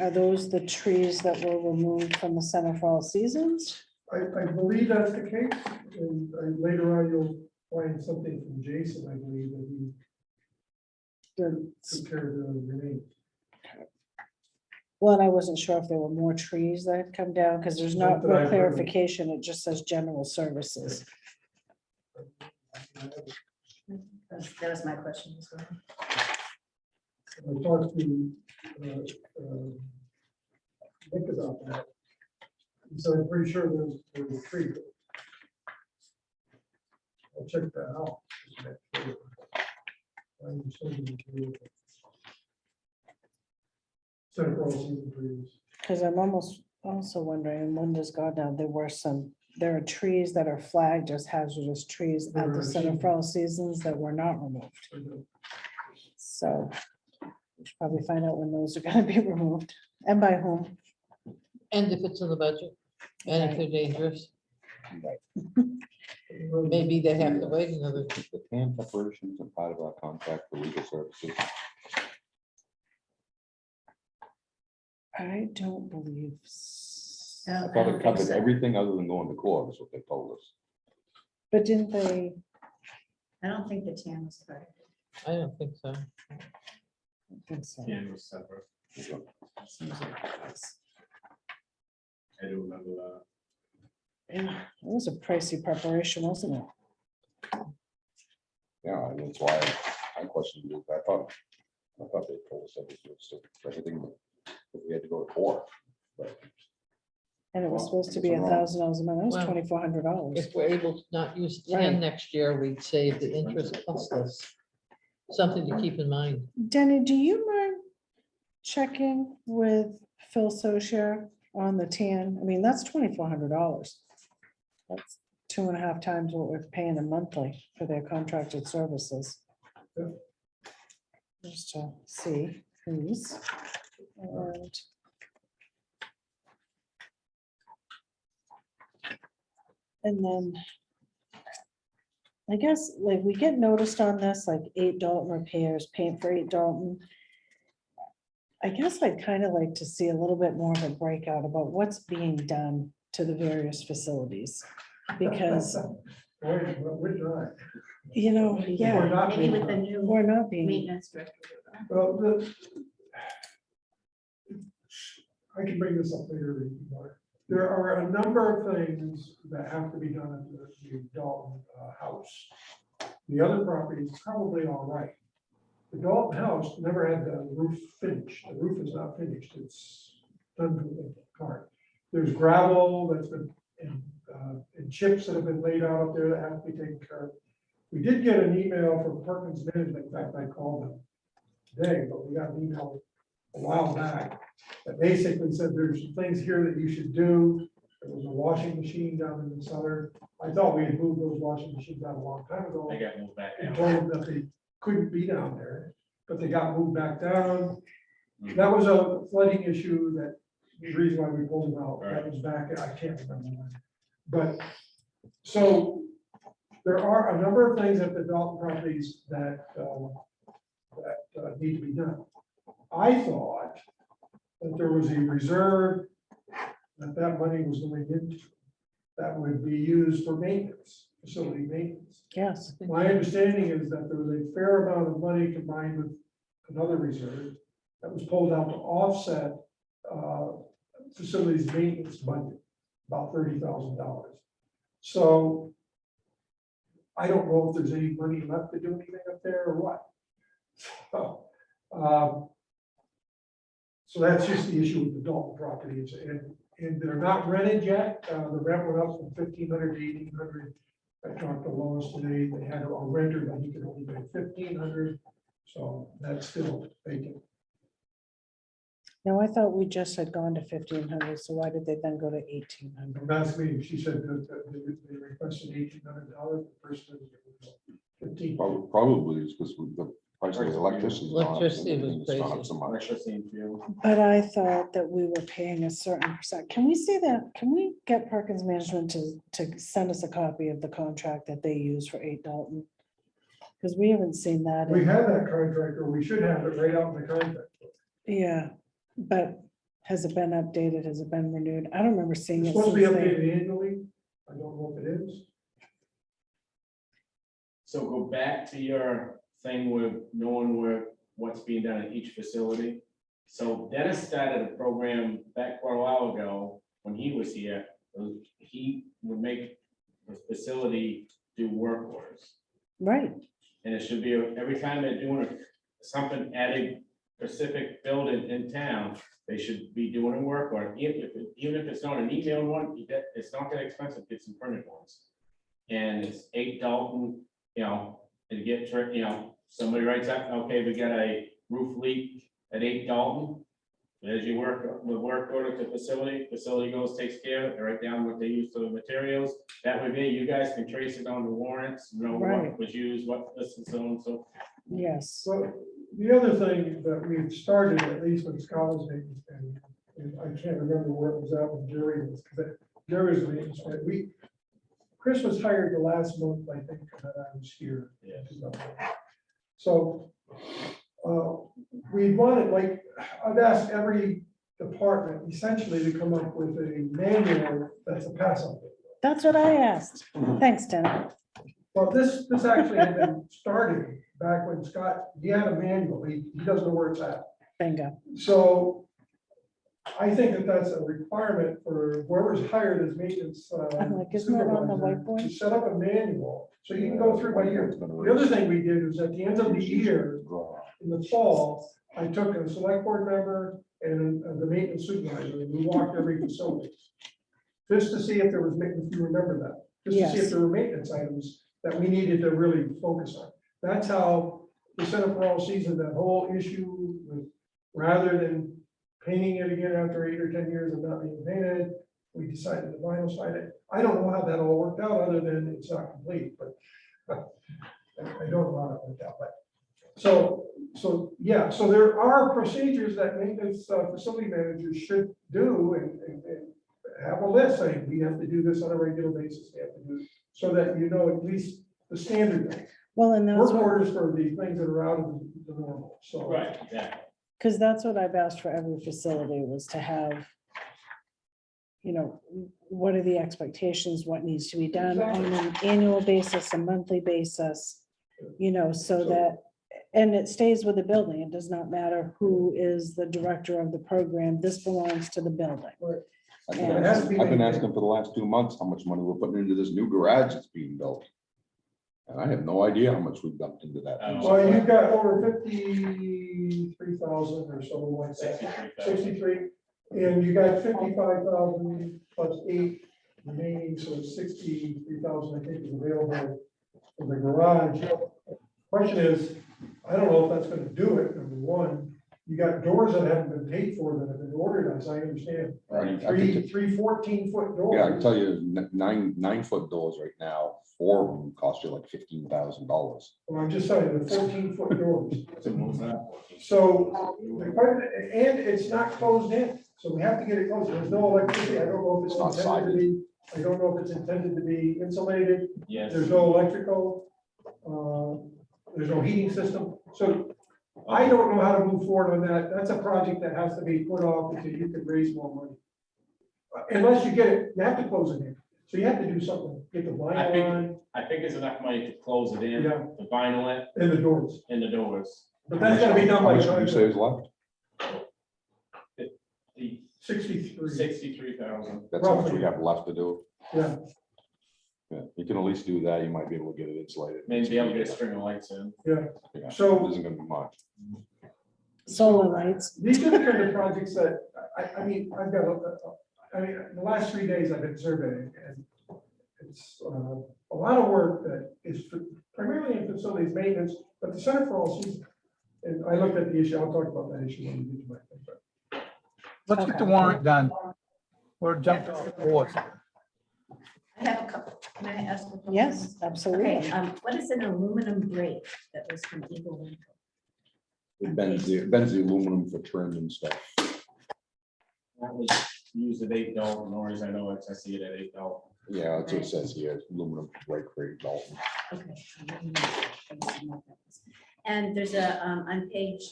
Are those the trees that were removed from the Center for All Seasons? I believe that's the case, and later on you'll find something from Jason, I believe, that he took care of the remains. Well, and I wasn't sure if there were more trees that had come down because there's not Not that I've real heard of. clarification. It just says general services. That was my question as well. I talked to Nick about that. So I'm pretty sure there's a tree. I'll check that out. just to make sure. I understand the tree. Center for All Season trees. Because I'm almost also wondering, when does God know, there are trees that are flagged as hazardous trees at There the are Center some. for All Seasons that were not removed. So we should probably find out when those are gonna be removed and by whom. And if it's in the budget, and if they're dangerous, Right. maybe they have to wait another. The pan preparations are part of our contract for legal services. I don't believe. I thought it covered everything other than going to court, is what they told us. But didn't they? I don't think the tan was part of it. I don't think so. I think so. Yeah, it was separate. Seems like it was. I do remember that. Yeah, it was a pricey preparation, wasn't it? Yeah, and that's why I questioned it. I thought they told us that it was just everything that we had to go to court. But And it was Well, supposed to I be guess I'm wrong. $1,000 a month. That was Well, $2,400. If we're able to not use Right. 10 next year, we'd save the interest cost us. Something to keep in mind. Denny, do you mind checking with Phil Socia on the tan? I mean, that's $2,400. That's 2.5 times what we're paying them monthly for their contracted services. Just to see, please. And then I guess like we get noticed on this, like 8 Dalton repairs, paint for 8 Dalton. I guess I'd kind of like to see a little bit more of a breakout about what's being done to the various facilities. Because, Boy, we're dry. you know, We're yeah, not Maybe being with the done. new we're not being, maintenance director. Well, I can bring this up later. Mark. There are a number of things that have to be done at the new Dalton house. The other property is probably all right. The Dalton house never had the roof finished. The roof is not finished. It's done to the part. There's gravel that's been, and chips that have been laid out up there that have to be taken care of. We did get an email from Perkins Management. In fact, I called them today, but we got an email a while back that basically said there's some things here that you should do. There was a washing machine down in the cellar. I thought we had moved those washing machines out a long time ago. They got moved back And down. told them that they couldn't be down there, but they got moved back down. That was a flooding issue that, the reason why we pulled them out, that was back, I can't remember when. But, so, there are a number of things at the Dalton properties that need to be done. I thought that there was a reserve that money was going into, that would be used for maintenance, facility maintenance. Yes, My understanding is that there was a fair amount of money combined with another reserve that was pulled out to offset facilities maintenance budget, about $30,000. So I don't know if there's any money left to do anything up there or what. So, so that's just the issue with the Dalton properties, and they're not rented yet. The rent went up from 1,500 to 1,800. I talked to Lois today. They had a renter, but he could only pay 1,500, so that's still vacant. no, I thought we just had gone to 1,500, so why did they then go to 1,800? Last meeting, she said that they requested $1,800, the person was 15. Probably it's because the price of electricity. Electricity was crazy. Electricity and fuel. But I thought that we were paying a certain percent. Can we see that? Can we get Perkins Management to send us a copy of the contract that they use for 8 Dalton? Because we haven't seen that. We in- have that contract, or we should have it right out in the contract. Yeah, but has it been updated? Has it been renewed? I don't remember seeing It's it. supposed to be since they- updated annually. I don't know if it is. So go back to your thing with knowing what's being done at each facility. So Dennis started a program back quite a while ago, when he was here, he would make the facility do work orders. Right, And it should be, every time they're doing something at a specific building in town, they should be doing a work order. Even if it's not an email one, it's not that expensive, get some printed ones. And it's 8 Dalton, and get, somebody writes up, okay, we got a roof leak at 8 Dalton. As you work, the work order to facility goes, takes care of it, they write down what they use for the materials. That way, you guys can trace it on the warrants, Right. what was used, what this and so on, so. yes. So the other thing that we've started, at least when Scott was making, and I can't remember where it was at when Jerry was, because Jerry was making, Chris was hired the last month, I think, that I was here. Yeah. So we wanted, like, I've asked every department essentially to come up with a manual that's a pass on. That's what I asked. Thanks, Tim. Well, this actually had been started back when Scott, he had a manual, he doesn't know where it's at. Bingo. So I think that that's a requirement for whoever's hired as maintenance. I'm like, isn't that on the supervisor, whiteboard? To set up a manual, so you can go through by year. The other thing we did was at the end of the year, in the fall, I took a select board member and the maintenance supervisor, and we walked every facility. Just to see if there was maintenance, if you remember that, just to see Yes. if there were maintenance items that we needed to really focus on. That's how the Center for All Seasons, that whole issue with, rather than painting it again after 8 or 10 years of not being painted, we decided to vinyl side it. I don't know how that all worked out, other than it's not complete, but I don't know how that worked out, but. So, yeah, so there are procedures that maintenance facility managers should do and have a list saying, we have to do this on a regular basis, we have to do, so that you know at least the standard thing. Well, and that's Work what, orders for the things that are out of the normal, so. Right, yeah. because that's what I've asked for every facility was to have, what are the expectations, what needs to be done on an annual basis, a monthly basis, so that, and it stays with the building. It does not matter who is the director of the program. This belongs to the building. I've It has to be been maintained. asking for the last 2 months how much money we're putting into this new garage that's being built. And I have no idea how much we've dumped into that. Well, you've got over 53,000 or so like that, 63, and you got 55,000 plus 8 remaining, so it's 63,000, I think, is available for the garage. Question is, I don't know if that's gonna do it, number one. You got doors that haven't been paid for that have been ordered, as I understand. Right, I Three could 14-foot doors. Yeah, I can tell you, 9-foot doors right now, 4 of them cost you like $15,000. Well, I'm just saying, the 14-foot doors. So what was that? So, and it's not closed in, so we have to get it closed. There's no electricity. I don't know if It's not it's intended to be, I don't know if it's intended to be insulated. Yes. There's no electrical, there's no heating system. So I don't know how to move forward on that. That's a project that has to be put off until you can raise more money. Unless you get it, you have to close it in. So you have to do something, get the I vinyl think- on I think there's enough money to close it in, Yeah. to vinyl it, and the doors, and the doors. but that's gotta be done How by much did you say is left? The 63. 63,000. That's how much we Roughly. have left to do. Yeah, Yeah, you can at least do that. You might be able to get it insulated. Maybe be able to get a string of lights in. yeah. Yeah, So- it isn't gonna be much. Solar lights. These are the kind of projects that, I mean, I've got, the last 3 days I've been surveying, and it's a lot of work that is primarily in facilities maintenance, but the Center for All Seasons. And I looked at the issue, I'll talk about that issue when we get to my thing, but Let's get the warrant done. We're jumping off course. I have a couple. Can I ask? a couple? Yes, absolutely. Okay, what is an aluminum brake that was from Eagle Window? It bends the aluminum for trim and stuff. That was used at $8, or as I know, I see it at $8. Yeah, that's what it says here, aluminum brake rate Dalton. Okay. And there's a, on page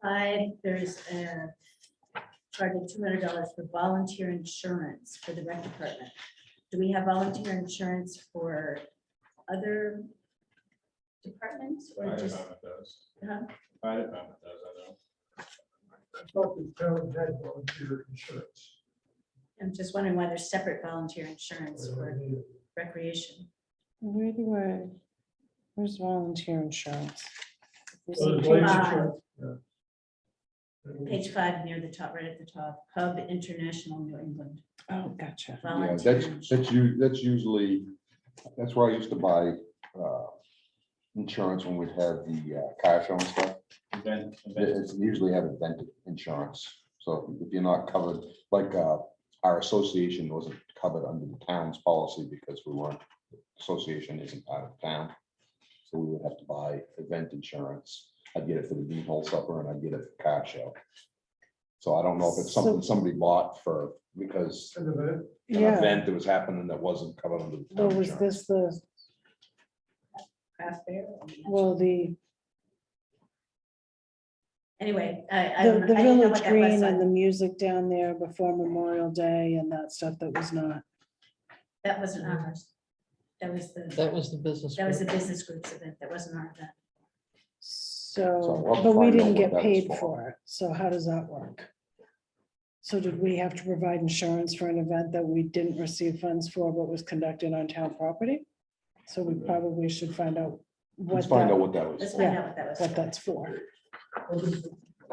5, there's a charge of $200 for volunteer insurance for the rec department. Do we have volunteer insurance for other departments or Fire just? department does. Huh? Fire department does, I know. I thought the town had volunteer insurance. I'm just wondering why there's separate volunteer insurance for recreation. Where's volunteer insurance? Well, there's life Five. insurance, yeah. Page 5 near the top, right at the top, Hub International New England. Oh, gotcha. Yeah, Volunteer that's insurance. that's usually, that's where I used to buy insurance when we'd have the car show and stuff. Event. It's usually have event insurance. So if you're not covered, like our association wasn't covered under the town's policy because we weren't, association isn't part of town. So we would have to buy event insurance. I'd get it for the Bean Hole Supper and I'd get it for car show. So I don't know if it's something somebody bought for, because And the an Yeah, event that was happening that wasn't covered under the well, town was insurance. this the, Craft fair. well, the Anyway, I don't know. the I didn't know Village what that was, Green so and the music down there before Memorial Day and that stuff that was not. that wasn't ours. That was the business. that was the group. business group's event. That wasn't our event. So, we'll but we find out didn't what get that was paid for. for it. So how does that work? So did we have to provide insurance for an event that we didn't receive funds for, but was conducted on town property? So we probably should find out Let's what find out that, what that was. Let's for. find Yeah, out what that was. what that's for.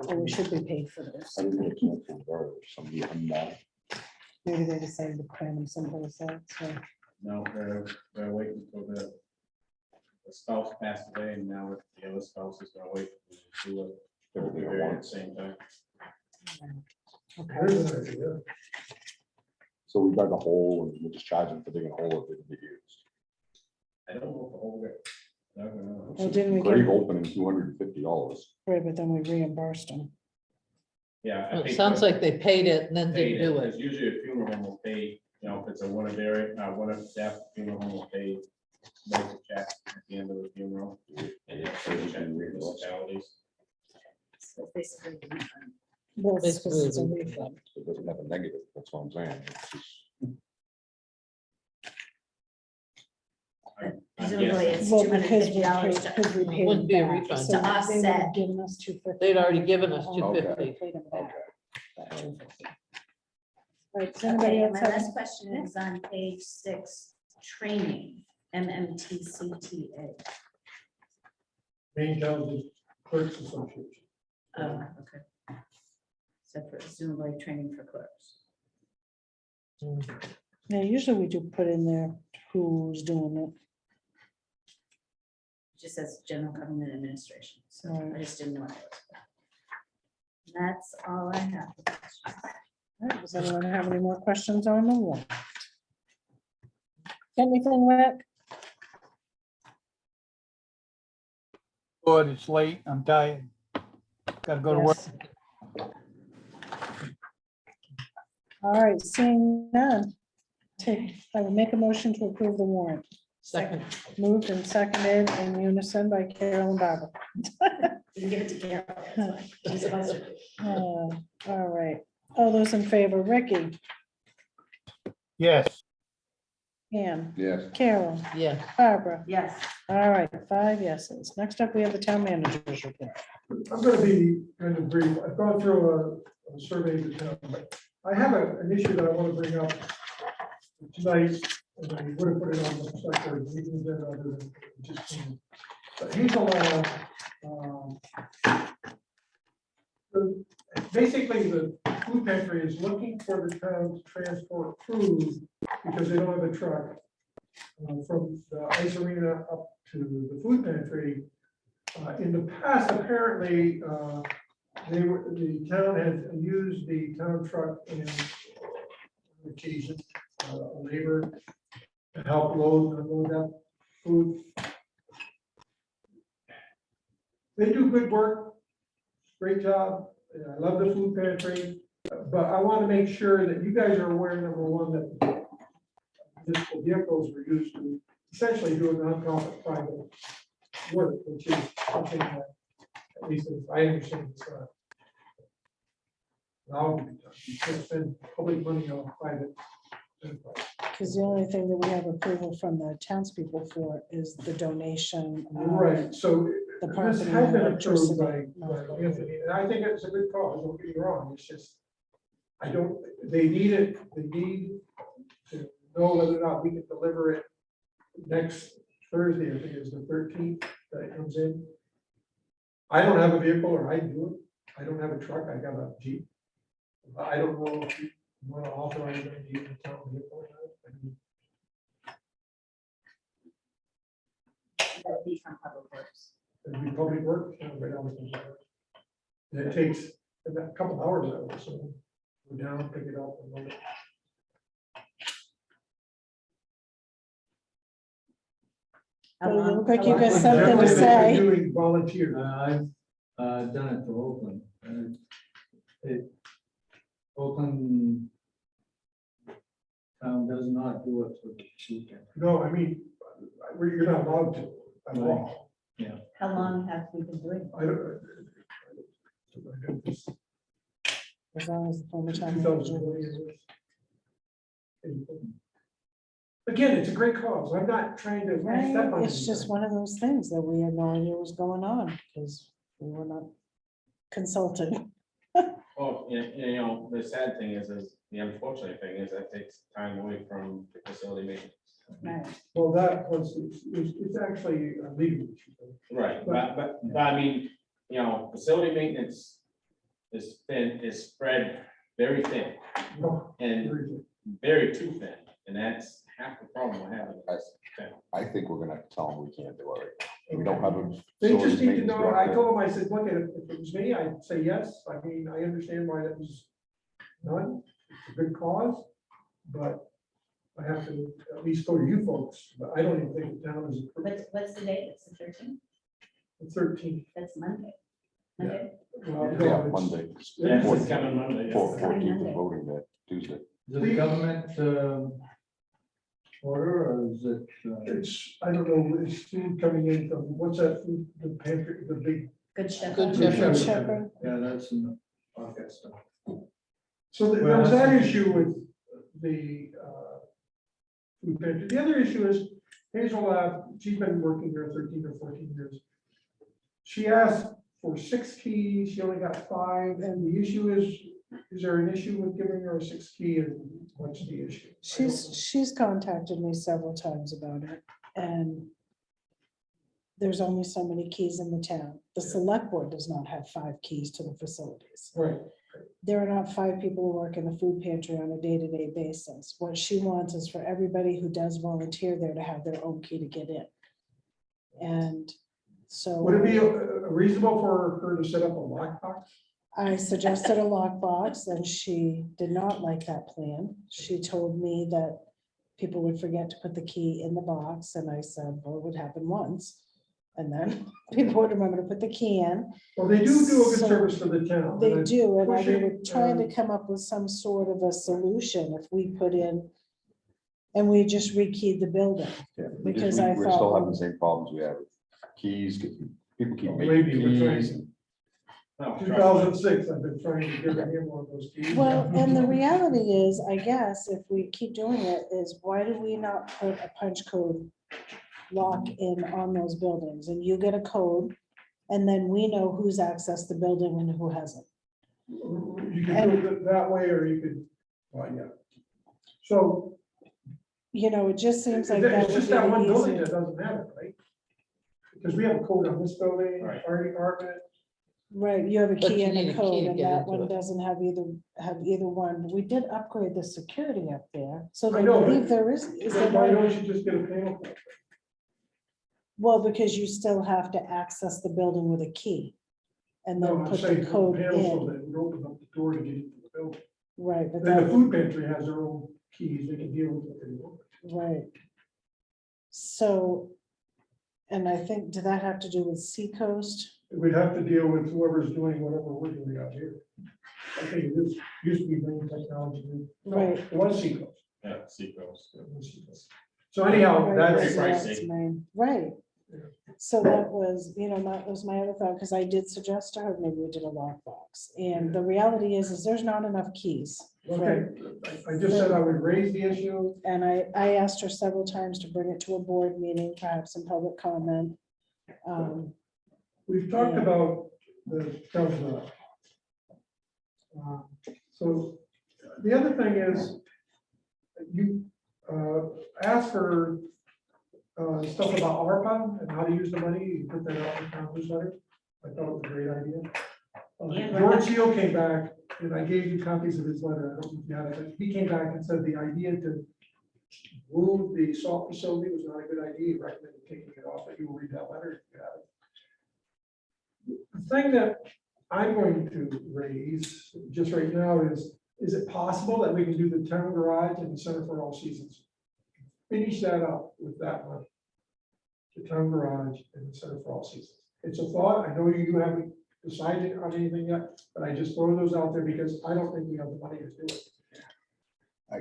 So we should be paid for this. I didn't get a chance to borrow somebody on that. Maybe they decided to plan them someplace else. So No, they're waiting for the spouse passed away, and now the other spouse is gonna wait to do it. Everything at At the once. same time. okay. There's an idea. So we dug a hole and we'll just charge them for digging a hole if it be used. I don't know if the whole bit. I don't know. Well, didn't we Grave get, opening, $250. right, but then we reimbursed them. Yeah. I Well, It think sounds that like they paid it and then paid didn't do because it. Usually a funeral home will pay, you know, if it's a one of death, funeral home will pay medical check at the end of the funeral. And it's municipalities. So basically, the refund. Well, it's Basically, because it's a we- refund. It doesn't have a negative, that's what I'm saying. It's just- I'm Presumably guessing. it's Well, because we $250 paid, because we paid Wouldn't them be a back. refund. So To they would have offset. given us $250. They'd already given us Okay. $250. Paid them back. Okay. That $250. All right, does anybody Okay, and else my have last question is on page 6, training, MMTCTA. Main County Clerks Association. Oh, okay. So presumably training for clerks. Yeah, usually we do put in there who's doing it. It just says general government administration, so I Right. just didn't know what it was. That's all I have. All right, does anyone have any more questions on the warrant? Anything, Rick? Good, it's late, I'm tired. Gotta go to work. Yes. All right, seeing none. I will make a motion to approve the warrant. Second. Moved and seconded in unison by Carol and Barbara. You can give it to Carol. that's fine. She's supposed to. All right, all those in favor, Ricky, Yes, Ann, Yes. Carol, Yeah, Barbara. Yes. All right, 5 yeses. Next up, we have the town manager's report. I'm gonna be kind of brief. I've gone through a survey of the town, but I have an issue that I want to bring up tonight. And I would have put it on the select board meeting agenda other than it just came. But Hazel, basically, the food pantry is looking for the town to transport food because they don't have a truck from the ice arena up to the food pantry. In the past, apparently, the town had used the town truck in occasion, labor to help unload that food. They do good work, great job. I love the food pantry, but I want to make sure that you guys are aware, number one, that municipal vehicles were used to essentially do a nonprofit private work, which is something that, at least as I understand, it's not allowed to be done. You can't spend public money on private enterprise. Because the only thing that we have approval from the townspeople for is the donation. of Right, so The this property has and been approved by electricity. Anthony, and I think it's a good cause, don't get me wrong, it's just, they need to know whether or not we can deliver it next Thursday, I think it's the 13th, that it comes in. I don't have a vehicle, or I do it, I don't have a truck, I got a Jeep. I don't know if you want to authorize them to use the town vehicle or not. I mean, That would be from Public Works. it'd be public work, right on the public works. And it takes a couple hours, I would assume, go down, pick it up, and load it. Well, you look like you got But something to generally, they've been say. doing volunteer. I've done it for Oakland. Oakland town does not do it for the weekend. No, I mean, you're not allowed to, at all. How long have we been doing? I don't. As long as the former town manager. 2020. Again, it's a great cause. I'm not trying to Right, step on it's just anything. one of those things that we had no idea was going on because we were not consulted. Well, you know, the sad thing is the unfortunate thing is that takes time away from the facility maintenance. Right. Well, that was, it's actually a legal issue. Right, but I mean, you know, facility maintenance is thin, is spread very thin No, and very too thin, and that's half the problem we're having. I think we're gonna have to tell them we can't do it. We don't have a. They just facilities need to maintenance know, I director. told them, I said, look, if it was me, I'd say yes. I mean, I understand why that was done. It's a good cause, but I have to at least go to you folks, but I don't even think the town is What's the date? It's the 13th. the 13th. That's Monday. Monday. Well, no, Yeah, it's- Monday. Yeah, it's coming Monday. yeah. 14th is voting day, Tuesday. Is it a government order or is it? It's, I don't know, it's food coming in from, what's that food, the pantry, the big. Good Shepherd. Good Good Shepherd. Shepherd. Yeah, that's in the pocket stuff. So there was that issue with the food pantry. The other issue is Hazel, she's been working there 13 or 14 years. She asked for 6 keys, she only got 5, and the issue is there an issue with giving her a 6th key, and what's the issue? I don't know. She's contacted me several times about it, and there's only so many keys in the town. The select board does not have 5 keys to the facilities. Right, There are not 5 people who work in the food pantry on a day-to-day basis. What she wants is for everybody who does volunteer there to have their own key to get in. And so. would it be reasonable for her to set up a lockbox? I suggested a lockbox and she did not like that plan. She told me that people would forget to put the key in the box and I said, well, it would happen once. And then people would remember to put the key in. Well, they do a good So, service to the town. They and I do, and push we it, were trying to come up with some sort of a solution if we put in. And we just rekeyed the building. Yeah, Because I we're still thought- having the same problems we have with keys, people keep Maybe making we're trying keys. to- No, trust me. 2006, I've been trying to get him one of those keys. Well, and the reality is, I guess, if we keep doing it, is why do we not put a punch code lock in on those buildings, and you get a code, and then we know who's accessed the building and who hasn't. You could do it that way, or you could, well, yeah. So You know, it just seems like that it's would just be that one the building easier. that doesn't matter, right? Because we have a code on this building, Right. fire department. Right, you have a But key you and need a a key code, to and get that into one it. doesn't have either one. We did upgrade the security up there, so I I know, believe but- there is there Why not- don't you just get a panel? well, because you still have to access the building with a key. And No, then I'm put saying the put code panel so in, that it would open up the door to get into the building. right, but Then the that, food pantry has their own keys, they can deal with what they want. right. So, and I think, did that have to do with Seacoast? We'd have to deal with whoever's doing whatever we're doing out here. I think it is, used to be Green Technology. No, Right. It was Seacoast. Yeah, Seacoast. It was Seacoast. So anyhow, Right, that's, Very that's pricey. mine. Right. So that was, that was my other thought, because I did suggest to her, maybe we did a lockbox. And the reality is there's not enough keys. okay, I just said I would raise the issue. And I asked her several times to bring it to a board meeting, perhaps in public comment. We've talked Yeah. about the town. So the other thing is, you asked for stuff about ARPA and how to use the money, you put that out in the town newsletter. I thought it was a great idea. George Seal came back, and I gave you copies of his letter, I don't know if you have it, but he came back and said the idea to move the salt facility was not a good idea, he recommended taking it off, but you will read that letter if you have it. The thing that I'm going to raise just right now is it possible that we can do the town garage and the Center for All Seasons? Finish that up with that money. The town garage and the Center for All Seasons. It's a thought, I know you haven't decided on anything yet, but I just throw those out there because I don't think we have the money to do it.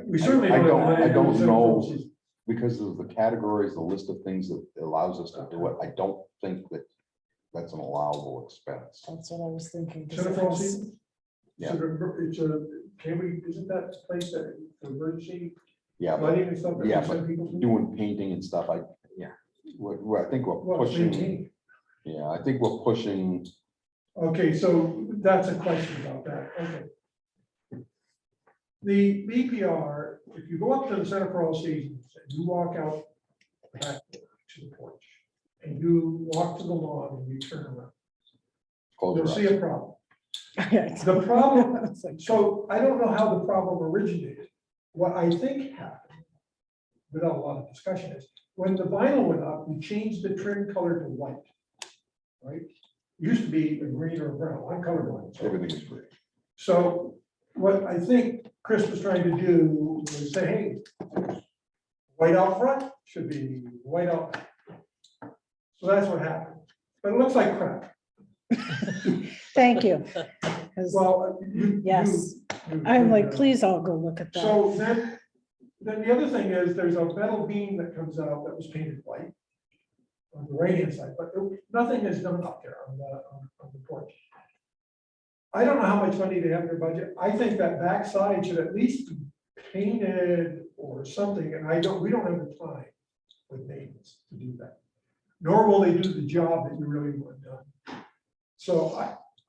We certainly I don't have don't, money I to do the don't Center for All know, Seasons. because of the categories, the list of things that allows us to do it, I don't think that that's an allowable expense. That's what I was thinking. 'cause Center it for All has- Seasons? Yeah. So it's a, can we, isn't that place that for emergency Yeah, but lighting and stuff? that we yeah, send people to? doing painting and stuff, I think we're Well, it's pushing, maintained. yeah, I think we're pushing, Okay, so that's a question about that, okay. The BPR, if you go up to the Center for All Seasons and you walk out back to the porch and you walk to the lawn and you turn around, close you'll your see eyes. a problem. The problem, so I don't know how the problem originated. What I think happened, without a lot of discussion, is when the vinyl went up, we changed the trim color to white. Right? Used to be a green or brown, I'm colorblind. so- Everything is free. So what I think Chris was trying to do was say, hey, white out front should be white out back. So that's what happened. But it looks like crap. Thank you. 'Cause- Well, Yes, you- I'm like, please all go look at that. So then the other thing is, there's a metal beam that comes out that was painted white on the right hand side, but nothing is done up there on the porch. I don't know how much money they have in their budget. I think that back side should at least be painted or something, and we don't have the time with maintenance to do that. Nor will they do the job that you really want done. So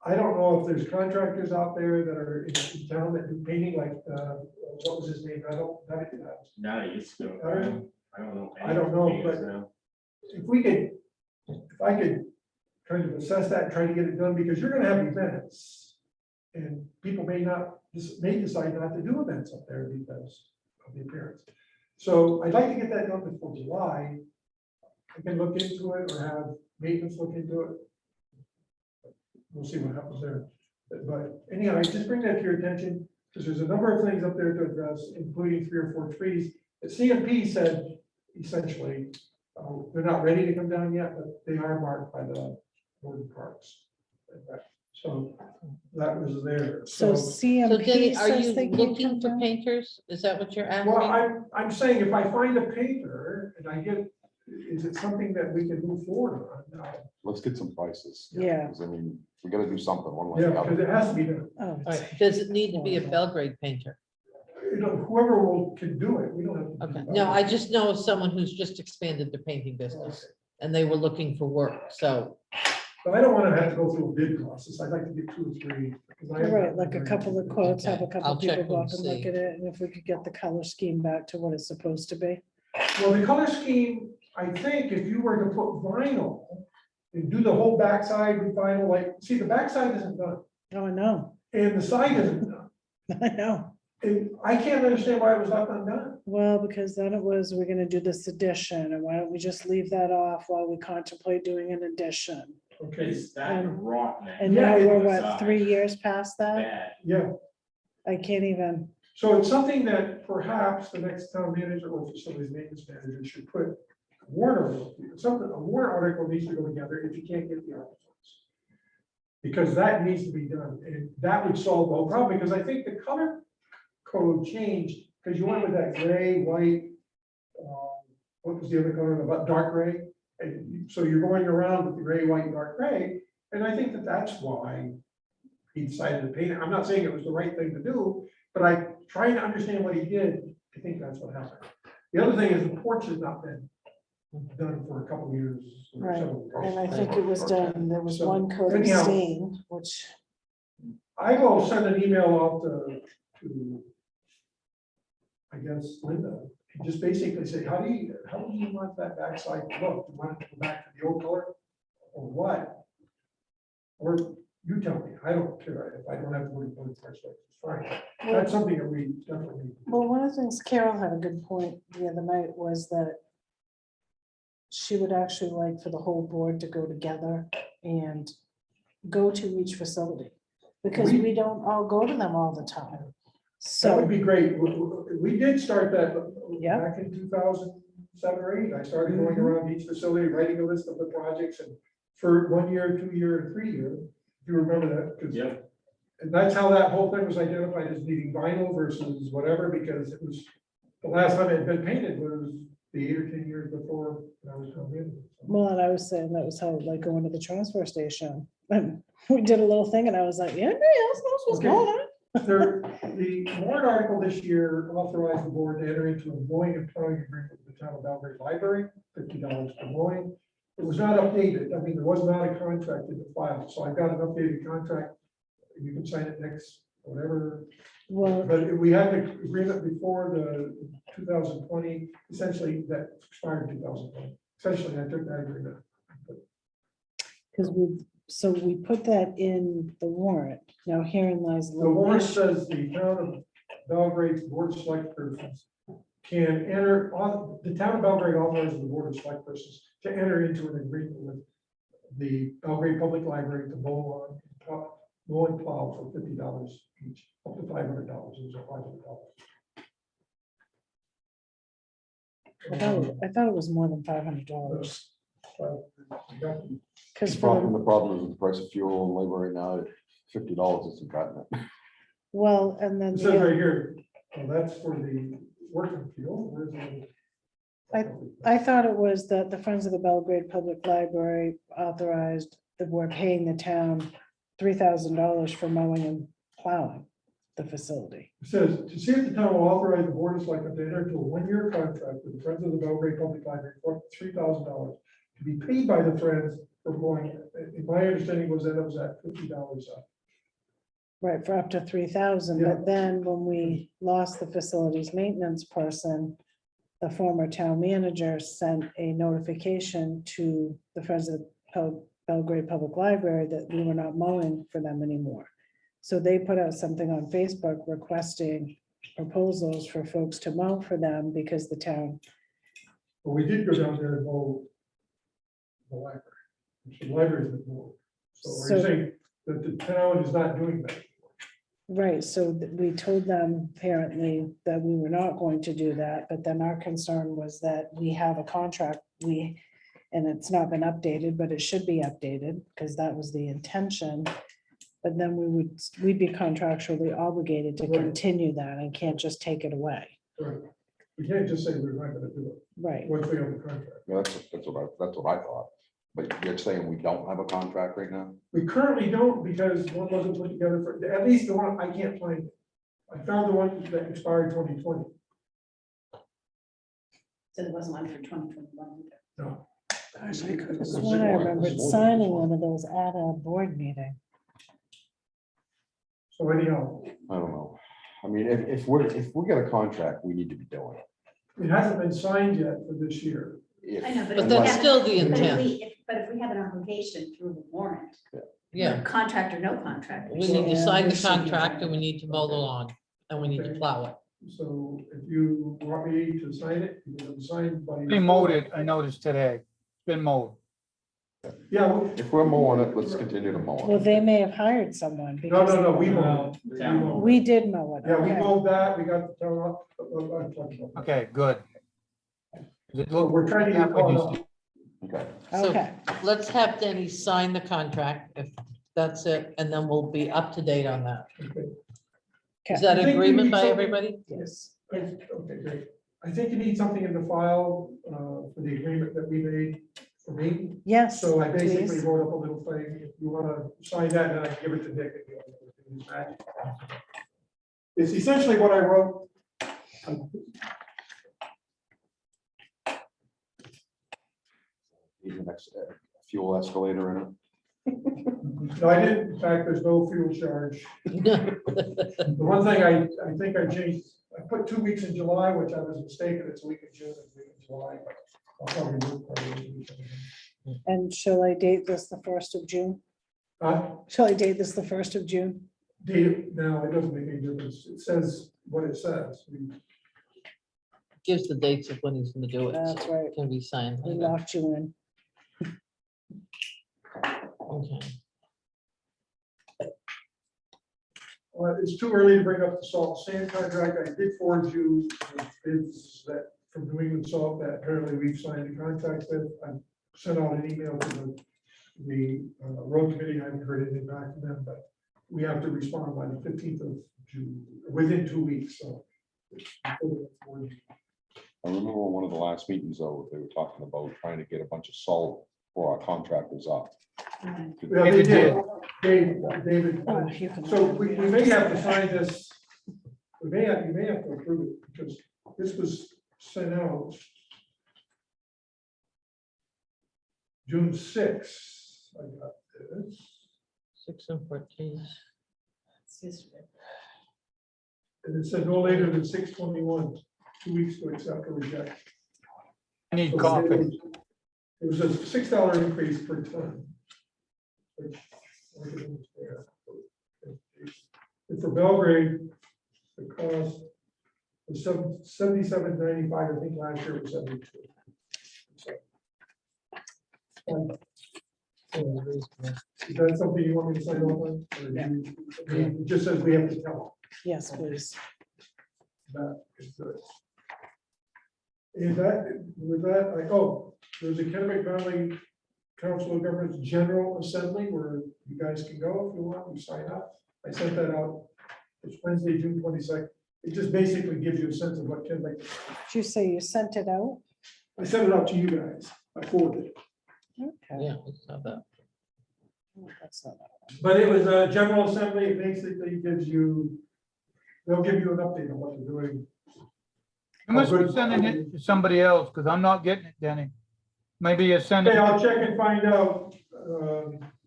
I don't know if there's contractors out there that are in town that do painting, like, what was his name? I don't used to. I don't know. I don't know, but if I could kind of assess that and try to get it done, because you're gonna have events. And people may decide not to do events up there because of the appearance. So I'd like to get that done before July. I can look into it or have maintenance look into it. We'll see what happens there. But anyhow, I just bring that to your attention, because there's a number of things up there to address, including 3 or 4 trees. The CMP said essentially, they're not ready to come down yet, but they are marked by the Gordon Parks. So that was there. So So CMP Denny, are says you they can looking come for down? painters? Is that what you're Well, asking? I'm saying if I find a painter and I get, is it something that we can move forward on? Let's get some prices. Yeah. 'Cause I mean, we gotta do something one way or Yeah, the because other. it has to be done. Oh, All right, does it need to be a Belgrade painter? You know, whoever can do it, we don't have to. do Okay, it. no, I just know of someone who's just expanded their painting business and they were looking for work, so. But I don't want to have to go through a bid process. I'd like to get 2 or 3. because I have right, not like a been couple very of good. quotes, have a Okay, couple I'll of people check go and up and look see. at it, and if we could get the color scheme back to what it's supposed to be. Well, the color scheme, I think if you were to put vinyl and do the whole backside with vinyl, like, see, the backside isn't done Oh, I know, and the side isn't done. I know. And I can't understand why it was left undone. Well, because then it was, we're gonna do this addition, and why don't we just leave that off while we contemplate doing an addition? Okay, It's starting to rot now. And now Yeah, we're it's, what, 3 years past that? Bad. yeah. I can't even, So it's something that perhaps the next town manager or facilities maintenance manager should put a warrant article, something, a warrant article needs to go together if you can't get the articles. Because that needs to be done, and that would solve the whole problem, because I think the color code changed, because you went with that gray, white, what was the other color, about dark gray? And so you're going around with the gray, white, and dark gray, and I think that that's why he decided to paint it. I'm not saying it was the right thing to do, but I trying to understand what he did. I think that's what happened. The other thing is the porch has not been done for a couple of years. or right, several and I years. think it was done, there was So, one coat of anyhow. stain, which, I will send an email out to, I guess, Linda, and just basically say, how do you want that backside to look? Do you want it to go back to the old color or what? Or you tell me, I don't care, if I don't have to worry about it, it's fine. That's something that we definitely need. well, one of the things Carol had a good point the other night was that she would actually like for the whole board to go together and go to each facility, because we don't all go to them all the time. That would So, be great. We did start that Yeah. back in 2007 or 8. I started going around each facility, writing a list of the projects and for 1 year, 2 year, and 3 year. If you remember that, 'cause- Yeah. and that's how that whole thing was identified as needing vinyl versus whatever, because it was, the last time it had been painted was the 8 or 10 years before I was coming in. well, and I was saying that was how, like, going to the transfer station, and we did a little thing, and I was like, yeah, anybody else knows what's Okay. going on? The warrant article this year authorized the board to enter into a mowing and plowing agreement with the town of Belgrade Library, $50 per mowing. It was not updated. I mean, there was not a contract in the file, so I've got an updated contract. You can sign it next, whatever. Well, But we had the agreement before the 2020, essentially that expired in 2020. Essentially, I took that agreement. because so we put that in the warrant, now herein lies the The warrant issue. says the town of Belgrade's board of select persons can enter, the town of Belgrade authorizes the board of select persons to enter into an agreement with the Belgrade Public Library to mow and plow for $50 each, up to $500, it was $500. I thought it was more than $500, because The problem is with the price of fuel and labor right now, $50 isn't cutting it. well, and then. It the says other- right here, well, that's for the working fuel, where's the? I thought it was that the Friends of the Belgrade Public Library authorized that we're paying the town $3,000 for mowing and plowing the facility. It says, to see if the town will authorize the board of selectmen to enter into a 1-year contract with the Friends of the Belgrade Public Library for $3,000 to be paid by the Friends for mowing. And my understanding was that it was at $50 up. Right, for up to 3,000, Yeah. but then when we lost the facilities maintenance person, the former town manager sent a notification to the Friends of the Belgrade Public Library that we were not mowing for them anymore. So they put out something on Facebook requesting proposals for folks to mow for them because the town, But we did go down there and mow the library. The library's been mowed. So are So- you saying that the town is not doing that? right, so we told them apparently that we were not going to do that, but then our concern was that we have a contract, and it's not been updated, but it should be updated, because that was the intention. But then we'd be contractually obligated to Right. continue that and can't just take it away. Right. We can't just say we're not gonna do it, Right. once we have the contract. Yeah, that's what I thought. But you're saying we don't have a contract right now? We currently don't, because one wasn't put together for, at least the one, I can't find it. I found the one that expired 2020. So there wasn't one for 2021 either. No. Gosh, I could have sworn I remembered signing one of those at a board meeting. So anyhow, I don't know. I mean, if we get a contract, we need to be doing it. it hasn't been signed yet for this year. If- I know, But that's still the intent. But if we have an obligation through the warrant, Yeah, contract or no contract. we need to Yeah, sign we the should- contract and we need to mow the lawn and we need to plow it. So if you want me to sign it, you can sign by. They mowed it, I noticed today. It's been mowed. Yeah, well, If we're mowing it, let's continue to mow Well, it. they may have hired someone. no, because we mowed. The town mowed. We did mow it. Yeah, we okay. mowed that, we got the town up. I'm talking about that. Okay, good. It So looked- we're trying to get caught up. Okay. So Okay, let's have Denny sign the contract if that's it, and then we'll be up to date on that. Okay. Is that I think we agreement need by something- everybody? yes. Okay, great. I think you need something in the file for the agreement that we made for me. Yes, So I basically please. wrote up a little thing. If you want to sign that, then I can give it to Nick. and he'll use that. It's essentially what I wrote. Need the next fuel escalator in it. No, I didn't. In fact, there's no fuel charge. The one thing I think I changed, I put 2 weeks in July, which I was mistaken. It's a week in June and a week in July. But I'll probably work part of the week. And shall I date this the 1st of June? Shall I date this the 1st of June? date it now, it doesn't make any difference. It says what it says. Gives the dates of when he's gonna do it. That's so right. it can be signed. We later. locked you in. Okay. It's too early to bring up the salt and sand contract. I did forward you the bids that from New England Salt that apparently we've signed a contract with. I sent out an email to the road committee. I haven't heard anything back from them, but we have to respond by the 15th of June, within 2 weeks, so. I remember one of the last meetings though, they were talking about trying to get a bunch of salt for our contractors up. Yeah, they did. David, Oh, you can- so we may have to sign this. You may have to approve it because this was sent out June 6th. I got this. 6 and 14. And it said no later than 6/21, 2 weeks to accept or reject. I need So coffee. It was a $6 increase per ton. Which I can understand. And for Belgrade, the cost was $77.95, I think last year it was 72. Is that something you want me to sign off on? Or do you- I mean, it just says we have to tell Yes, please. them that is good. And that, with that, there's a Kennebec Valley Council of Governments General Assembly where you guys can go if you want, you sign up. I sent that out. It's Wednesday, June 22nd. It just basically gives you a sense of what Kennebec, Did you say you sent it out? I sent it out to you guys. I forwarded it. Okay. Yeah, we saw that. Oh, that's not that one. But it was a General Assembly. It basically gives you, they'll give you an update on what they're doing. You must be sending it to somebody else, because I'm not getting it, Denny. Maybe you're sending. Okay, I'll check and find out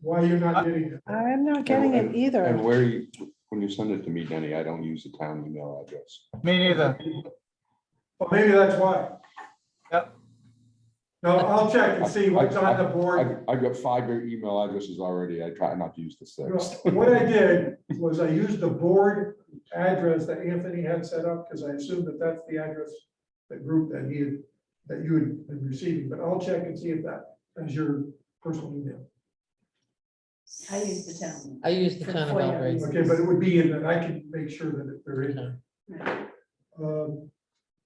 why you're not getting it. I'm not getting it And either. where you, when you send it to me, Denny, I don't use the town email address. Me neither. Well, maybe that's why. Yep. No, I'll check and see what's on the board. I've got 5 email addresses already. I try not to use the 6th. What I did was I used the board address that Anthony had set up, because I assumed that that's the address, the group that you had been receiving, but I'll check and see if that is your personal email. I use the town. I use the For town of FOIA Belgrade. reasons. Okay, but it would be in that, I can make sure that they're in there.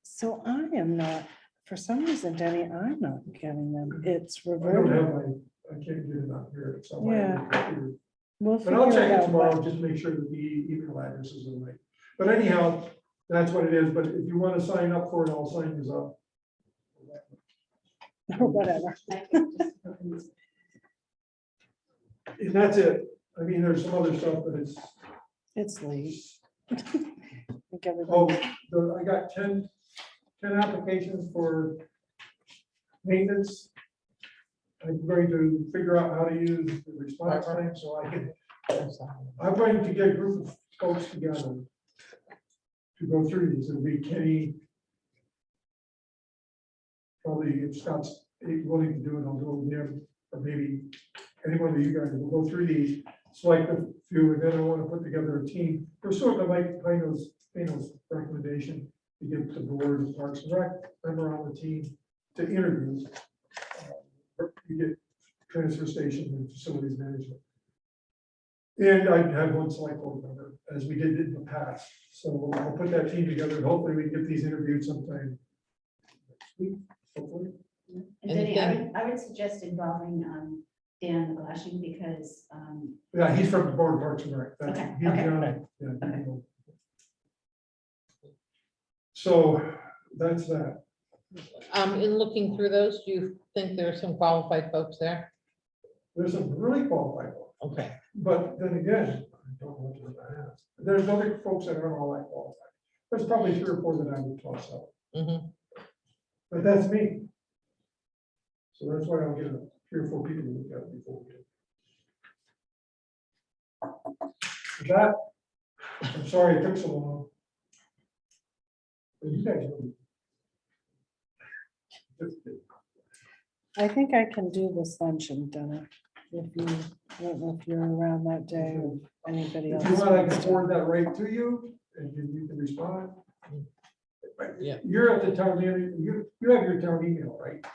So I am not, for some reason, Denny, I'm not getting them. It's I don't reverted. have I can't get it out here. It's on my Yeah. computer. We'll But I'll figure check it it out. tomorrow, but- just make sure that the email addresses are right. But anyhow, That's what it is, but if you want to sign up for it, I'll sign you up. Or whatever. And that's it. I mean, there's some other stuff, but it's, It's late. I think everybody- oh, I got 10 applications for maintenance. I'm going to figure out how to use the response time so I can, I'm going to get a group of folks together to go through these. It'll be Kenny. Probably if Scott's willing to do it, I'll do it with him, or maybe anyone of you guys will go through these, select a few, and then I want to put together a team. Pursuant to Mike Pino's recommendation to give the board of Parks and Rec member on the team to interviews. You get transfer station and facilities management. And I have one select board member, as we did in the past. So I'll put that team together, and hopefully we can get these interviewed sometime next week, hopefully. And Denny, I would suggest involving Dan McGlashy because Yeah, he's from the board of Parks and Rec. That's- Okay, he's okay. down there. Yeah, he's down. So that's that. In looking through those, do you think there are some qualified folks there? There's some really qualified ones, Okay, but then again, I don't know what to have. There's other folks that aren't all that qualified. There's probably 3 or 4 that I would toss out, mhm. but that's me. So that's why I'll get 3 or 4 people to look at it before we get. With that, I'm sorry it took so long. But you guys know. I think I can do this luncheon, Donna. If you, I don't know if you're around that day or anybody else. If you want, I wants can to. forward that right to you and you can respond. Yeah. You're at the town, you have your town email, right?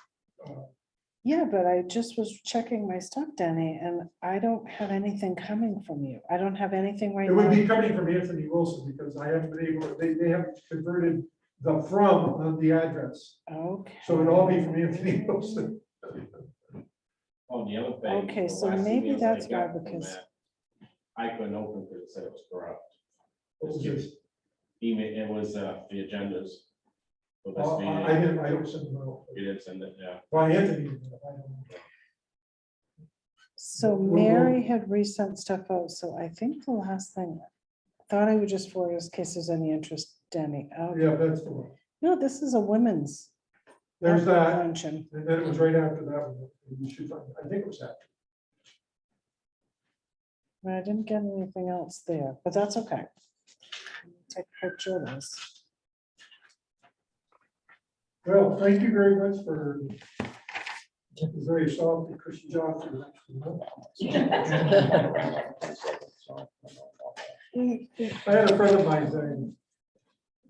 Yeah, but I just was checking my stuff, Denny, and I don't have anything coming from you. I don't have anything right It would be now. coming from Anthony Wilson because I haven't been able, they haven't converted the from on the address. Okay. So it'd all be from Anthony Wilson. Oh, the other thing. Okay, the so last maybe emails I that's got why, from because- that, I couldn't open because it said it was corrupt. What was this? Email, it was the agendas. For this Oh, meeting. I don't send them out. You didn't send it, yeah. By Anthony. I don't know. So Mary had resent stuff out, so I think the last thing, thought I would just forward in case there's any interest, Denny. Oh, Yeah, that's the one. no, this is a women's. There's that, luncheon. and then it was right after that one. You should find, I think it was that. But I didn't get anything else there, but that's okay. Take a picture of this. Well, thank you very much for the very soft and cushy job. I had a friend of mine saying,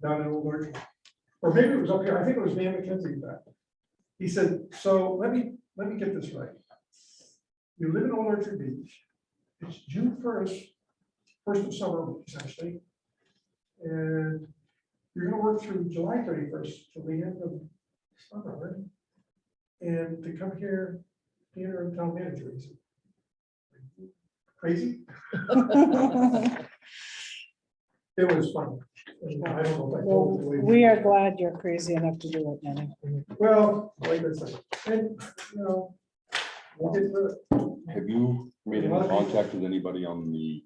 down in Old Orchard, or maybe it was up here, I think it was Dan McKenzie back. He said, so let me get this right. You live in Old Orchard Beach. It's June 1st, first of summer, essentially. And you're gonna work through July 31st till the end of summer, right? And to come here, the interim town manager, he said, crazy? It was fun. And I don't know if I Well, told you. we are glad you're crazy enough to do it, Denny. Well, like I said, and, you know, we'll get through it. Have you made any contact with anybody on the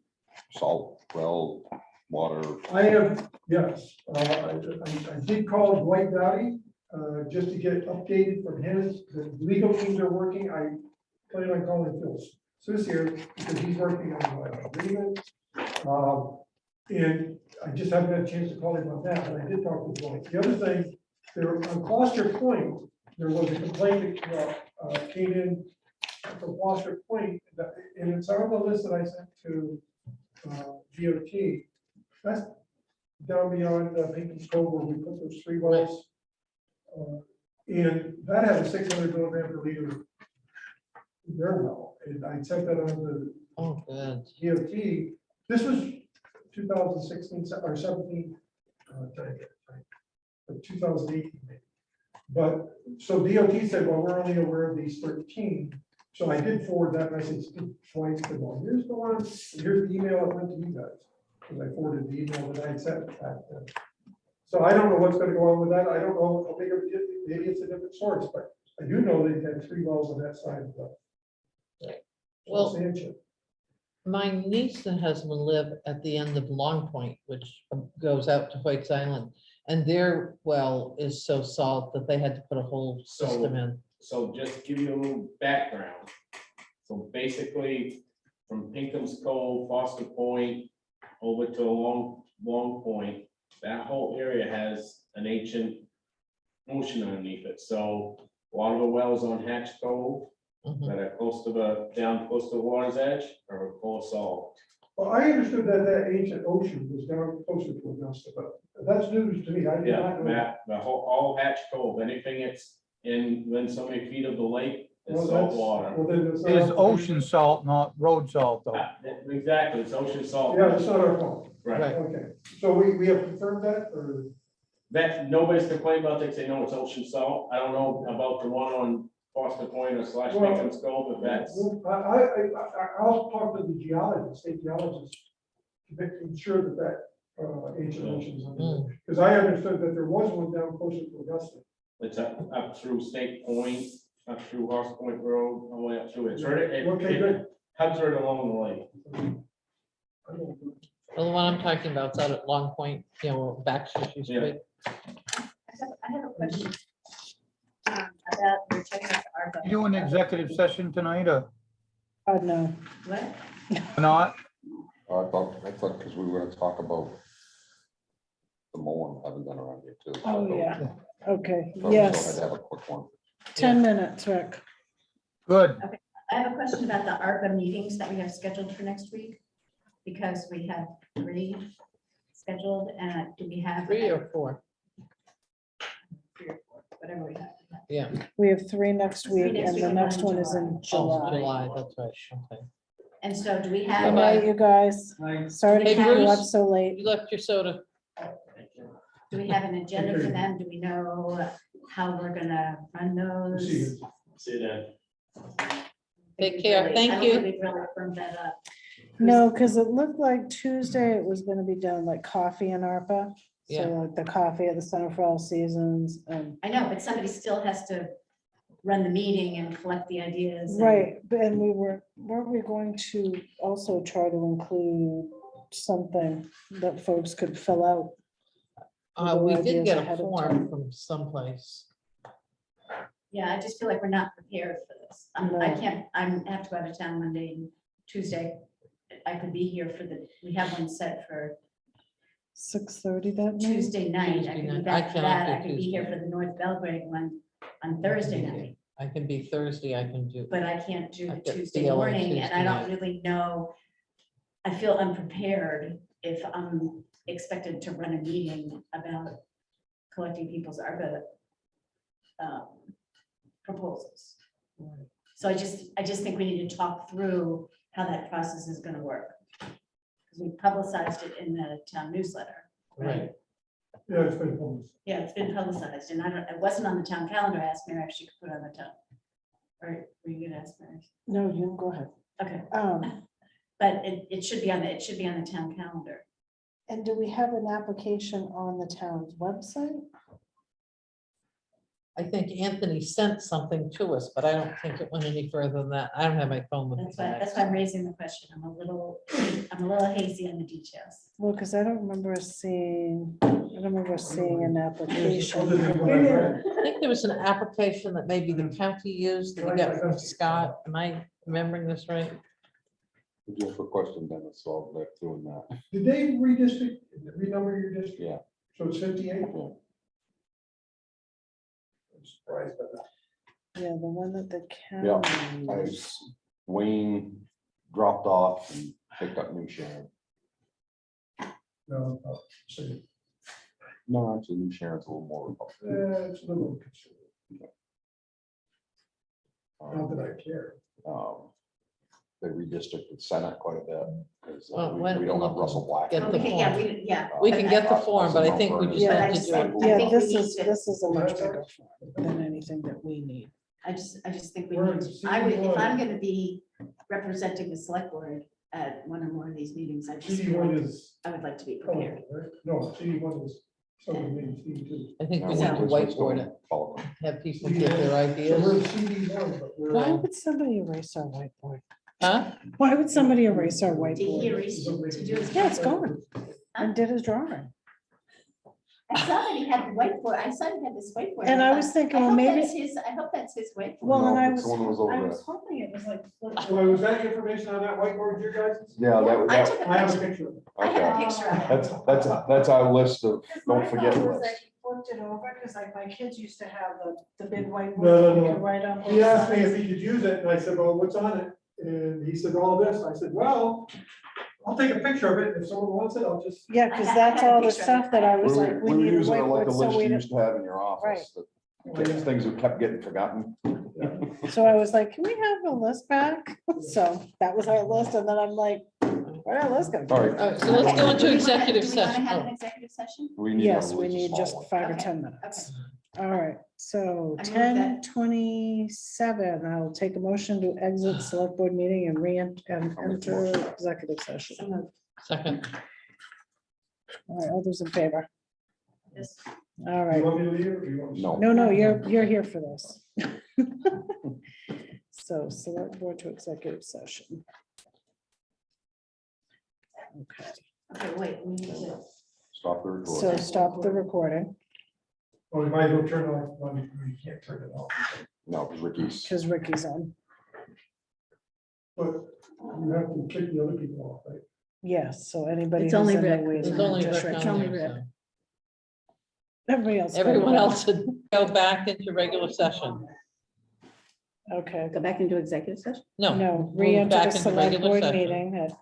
salt well, water? I have, yes, I did call Dwight Dowdy, just to get updated from his, the legal teams are working, I plan on calling Phil Sis here, because he's working on my agreement. And I just haven't had a chance to call him on that, but I did talk to Dwight. The other thing, there, on Foster Point, there was a complaint that came in from Foster Point, and it's on the list that I sent to DOT. That's down beyond Pinkin's Cove where we put those 3 wells. And that had a 600 milligram per liter their well, and I sent that on to Oh, good. DOT. This was 2016 or 17 time, or 2018 maybe. But so DOT said, well, we're only aware of these 13. So I did forward that message to Dwight, said, well, here's the one, here's the email that went to you guys. Because I forwarded the email that I had sent back then. So I don't know what's gonna go on with that. I don't know, how big of it is. Maybe it's a different source, but I do know they've had 3 wells on that side of the. Well, sand chip. my niece and husband live at the end of Long Point, which goes out to White's Island. And their well is so salt that they had to put a whole system in. So just to give you a little background. So basically, from Pinkham's Cove, Foster Point, over to Long Point, that whole area has an ancient ocean underneath it. So a lot of the wells on Hatch Cove Mhm. that are close to down close to the water's edge are full of salt. Well, I understood that ancient ocean was down closer to Augusta, but that's news to me. I did Yeah, not know. Matt, the whole, all Hatch Cove, anything that's within so many feet of the lake Well, is salt that's- water. well, then it's It is not- ocean salt, not road salt, though. Exactly, it's ocean salt. Yeah, it's not our fault. Right. Okay, so we have confirmed that, or? That, nobody's complained about, they say, no, it's ocean salt. I don't know about the one on Foster Point or slash Well, Pinkham's Cove, if that's. I'll talk to the geologist, state geologist, to make sure that ancient ocean is under there. Because I understood that there was one down closer to Augusta. It's up through State Point, up through Horse Point Road, all the way up through it. It's right, Okay, good. Hugs right along the lake. I don't know. Well, the one I'm talking about is out at Long Point, you know, Baxter Street. Yeah. I have a question. About your checking out the ARPA. You do an executive session tonight or No, What? not? I thought, because we were gonna talk about the mowing, haven't done around here too. oh, yeah, okay, So I had yes, to have a quick one. 10 minutes, Rick. Good. I have a question about the ARPA meetings that we have scheduled for next week. Because we have 3 scheduled, and do we have? 3 or 4, 3 or 4, whatever we have. yeah. We have 3 next 3 week, next and week the and next one one is in Oh, July. July, that's right, okay. And so do we Good have? night, you guys. Sorry to Hey, keep you up Bruce. so late. You left your soda. Do we have an agenda for them? Do we know how we're gonna run those? See you. See that. Take care. Thank I don't you. think we've really firmed that up. No, because it looked like Tuesday it was gonna be done like coffee and ARPA. Yeah. So like the coffee at the Center for All Seasons and, I know, but somebody still has to run the meeting and collect the ideas. and- right, and weren't we going to also try to include something that folks could fill out? We Ideas did get a ahead of form time. from someplace. Yeah, I just feel like we're not prepared for this. I No. can't, I have to go out of town Monday and Tuesday. I could be here for we have one set for 6:30 that night? Tuesday night. I Tuesday could be night. back I for cannot that. do I could be here Tuesday. for the North Belgrade one on Thursday night, I can be Thursday, I can do. but I can't do I the get Tuesday BLA morning, and I Tuesday don't night. really know. I feel unprepared if I'm expected to run a meeting about collecting people's ARPA proposals. So I just think we need to talk through how that process is gonna work. Because we publicized it in the town newsletter, right? Yeah, it's been almost. Yeah, it's been publicized, and it wasn't on the town calendar. I asked Mary if she could put it on the town. Or were you gonna ask Mary? No, you can go ahead. Okay, But it should be on the town calendar. and do we have an application on the town's website? I think Anthony sent something to us, but I don't think it went any further than that. I don't have my phone with me. That's why I'm raising the question. I'm a little hazy on the details. Well, because I don't remember seeing an application. I think there was an application that maybe the county used that we got from Scott. Am I remembering this right? Would you have a question, Dennis, so I'll let doing that. Did they renumber your district? Yeah. So it's 58? Yeah. I'm surprised by that. Yeah, the one that the Yeah, county. Wayne dropped off and picked up New Sharon. No, so, No, actually, New Sharon's a little more Republican. it's a little conservative. Not that I care. They redistricted Senate quite a bit, because Well, why don't we don't we have Russell Black. get the Okay, yeah, we We can get the form, but I think we just Yeah, have to do it. I Yeah, think we this need is, to- this is a much bigger form than anything that we need. I just think we We're need, in if I'm CD1. gonna be representing the select board at one or more of these meetings, CD1 is, I would like to be oh, prepared. right? No, CD1 is So we need CD too. I think we Yeah, need to we're supposed whiteboard to it, follow them. have people give their So ideas. we're CD1, but we're. Why would somebody erase our whiteboard? Huh? Why would somebody erase our Did he whiteboard? erase it to do his? Yeah, it's gone. And did his drawing. I saw that he had the whiteboard. I saw he had this whiteboard. And I was thought, thinking, I well, hope maybe, that's his- I hope that's his whiteboard. well, and No, I it's was, the one that was over I there. was hoping it was like. So was that information on that whiteboard, you guys? Yeah, Yeah, I took I have a a picture. picture of it. I have a okay. picture of it. That's our list of, Because my don't forget thought was list. that he flipped it over, because like my kids used to have the big whiteboard. No, you no. could write on both He asked me sides. if he could use it, and I said, well, what's on it? And he said, all of this. I said, well, I'll take a picture of it. If someone wants it, I'll just. Yeah, because I that's had a all the picture of stuff it. that I We was were like, we we were need a using it like the whiteboard, so list we you didn't. used to have in your office. that- Things that kept getting forgotten. So I was like, can we have the list back? So that was our list, and then I'm like, where our list go? All right. All right, so let's go into executive Do we want to session. have an Oh, executive session? We need Yes, at we least a need small just one. 5 or Okay, 10 minutes. Okay. All right, so I move 10:27, I'll take a motion to exit select board meeting and enter executive session. So moved. second. All right, all those in favor? Yes. All You right, want me to leave or do you want? me to- No. no, you're here for this. So select board to executive session. Okay, Okay, wait, we need to. Stop the so recording. stop the recording Oh, you might as well turn it off. Well, you can't turn it off. No, because Ricky's. because Ricky's on. But you have to kick the other people off, right? Yes, so anybody. It's who's only in the Rick. waiting There's room, only just Rick Rick. on only there, Rick. so. Everybody else. go Everyone away. else should go back into regular session. Okay, Go back into executive session? No. no, move re-enter back the into select regular board session. meeting at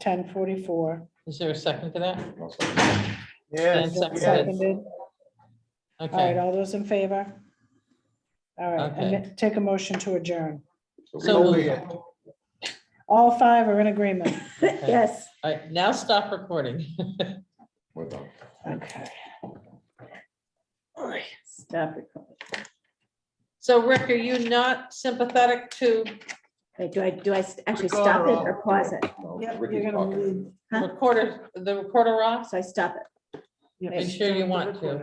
10:44. Is there a second to that? Yes, And seconded. Seconded. All right, Okay, all those in favor? All right, and Okay. take a motion to adjourn. so so moved. be it. All 5 are in agreement. Okay. Yes. All right, now stop recording. We're done. Okay. Stop recording. So Rick, are you not sympathetic to Wait, do I actually Record stop it all. or pause it? No, Yep, Ricky's you're gonna talking. leave. Huh? the recorder off? So I stop it? Are you sure you want to?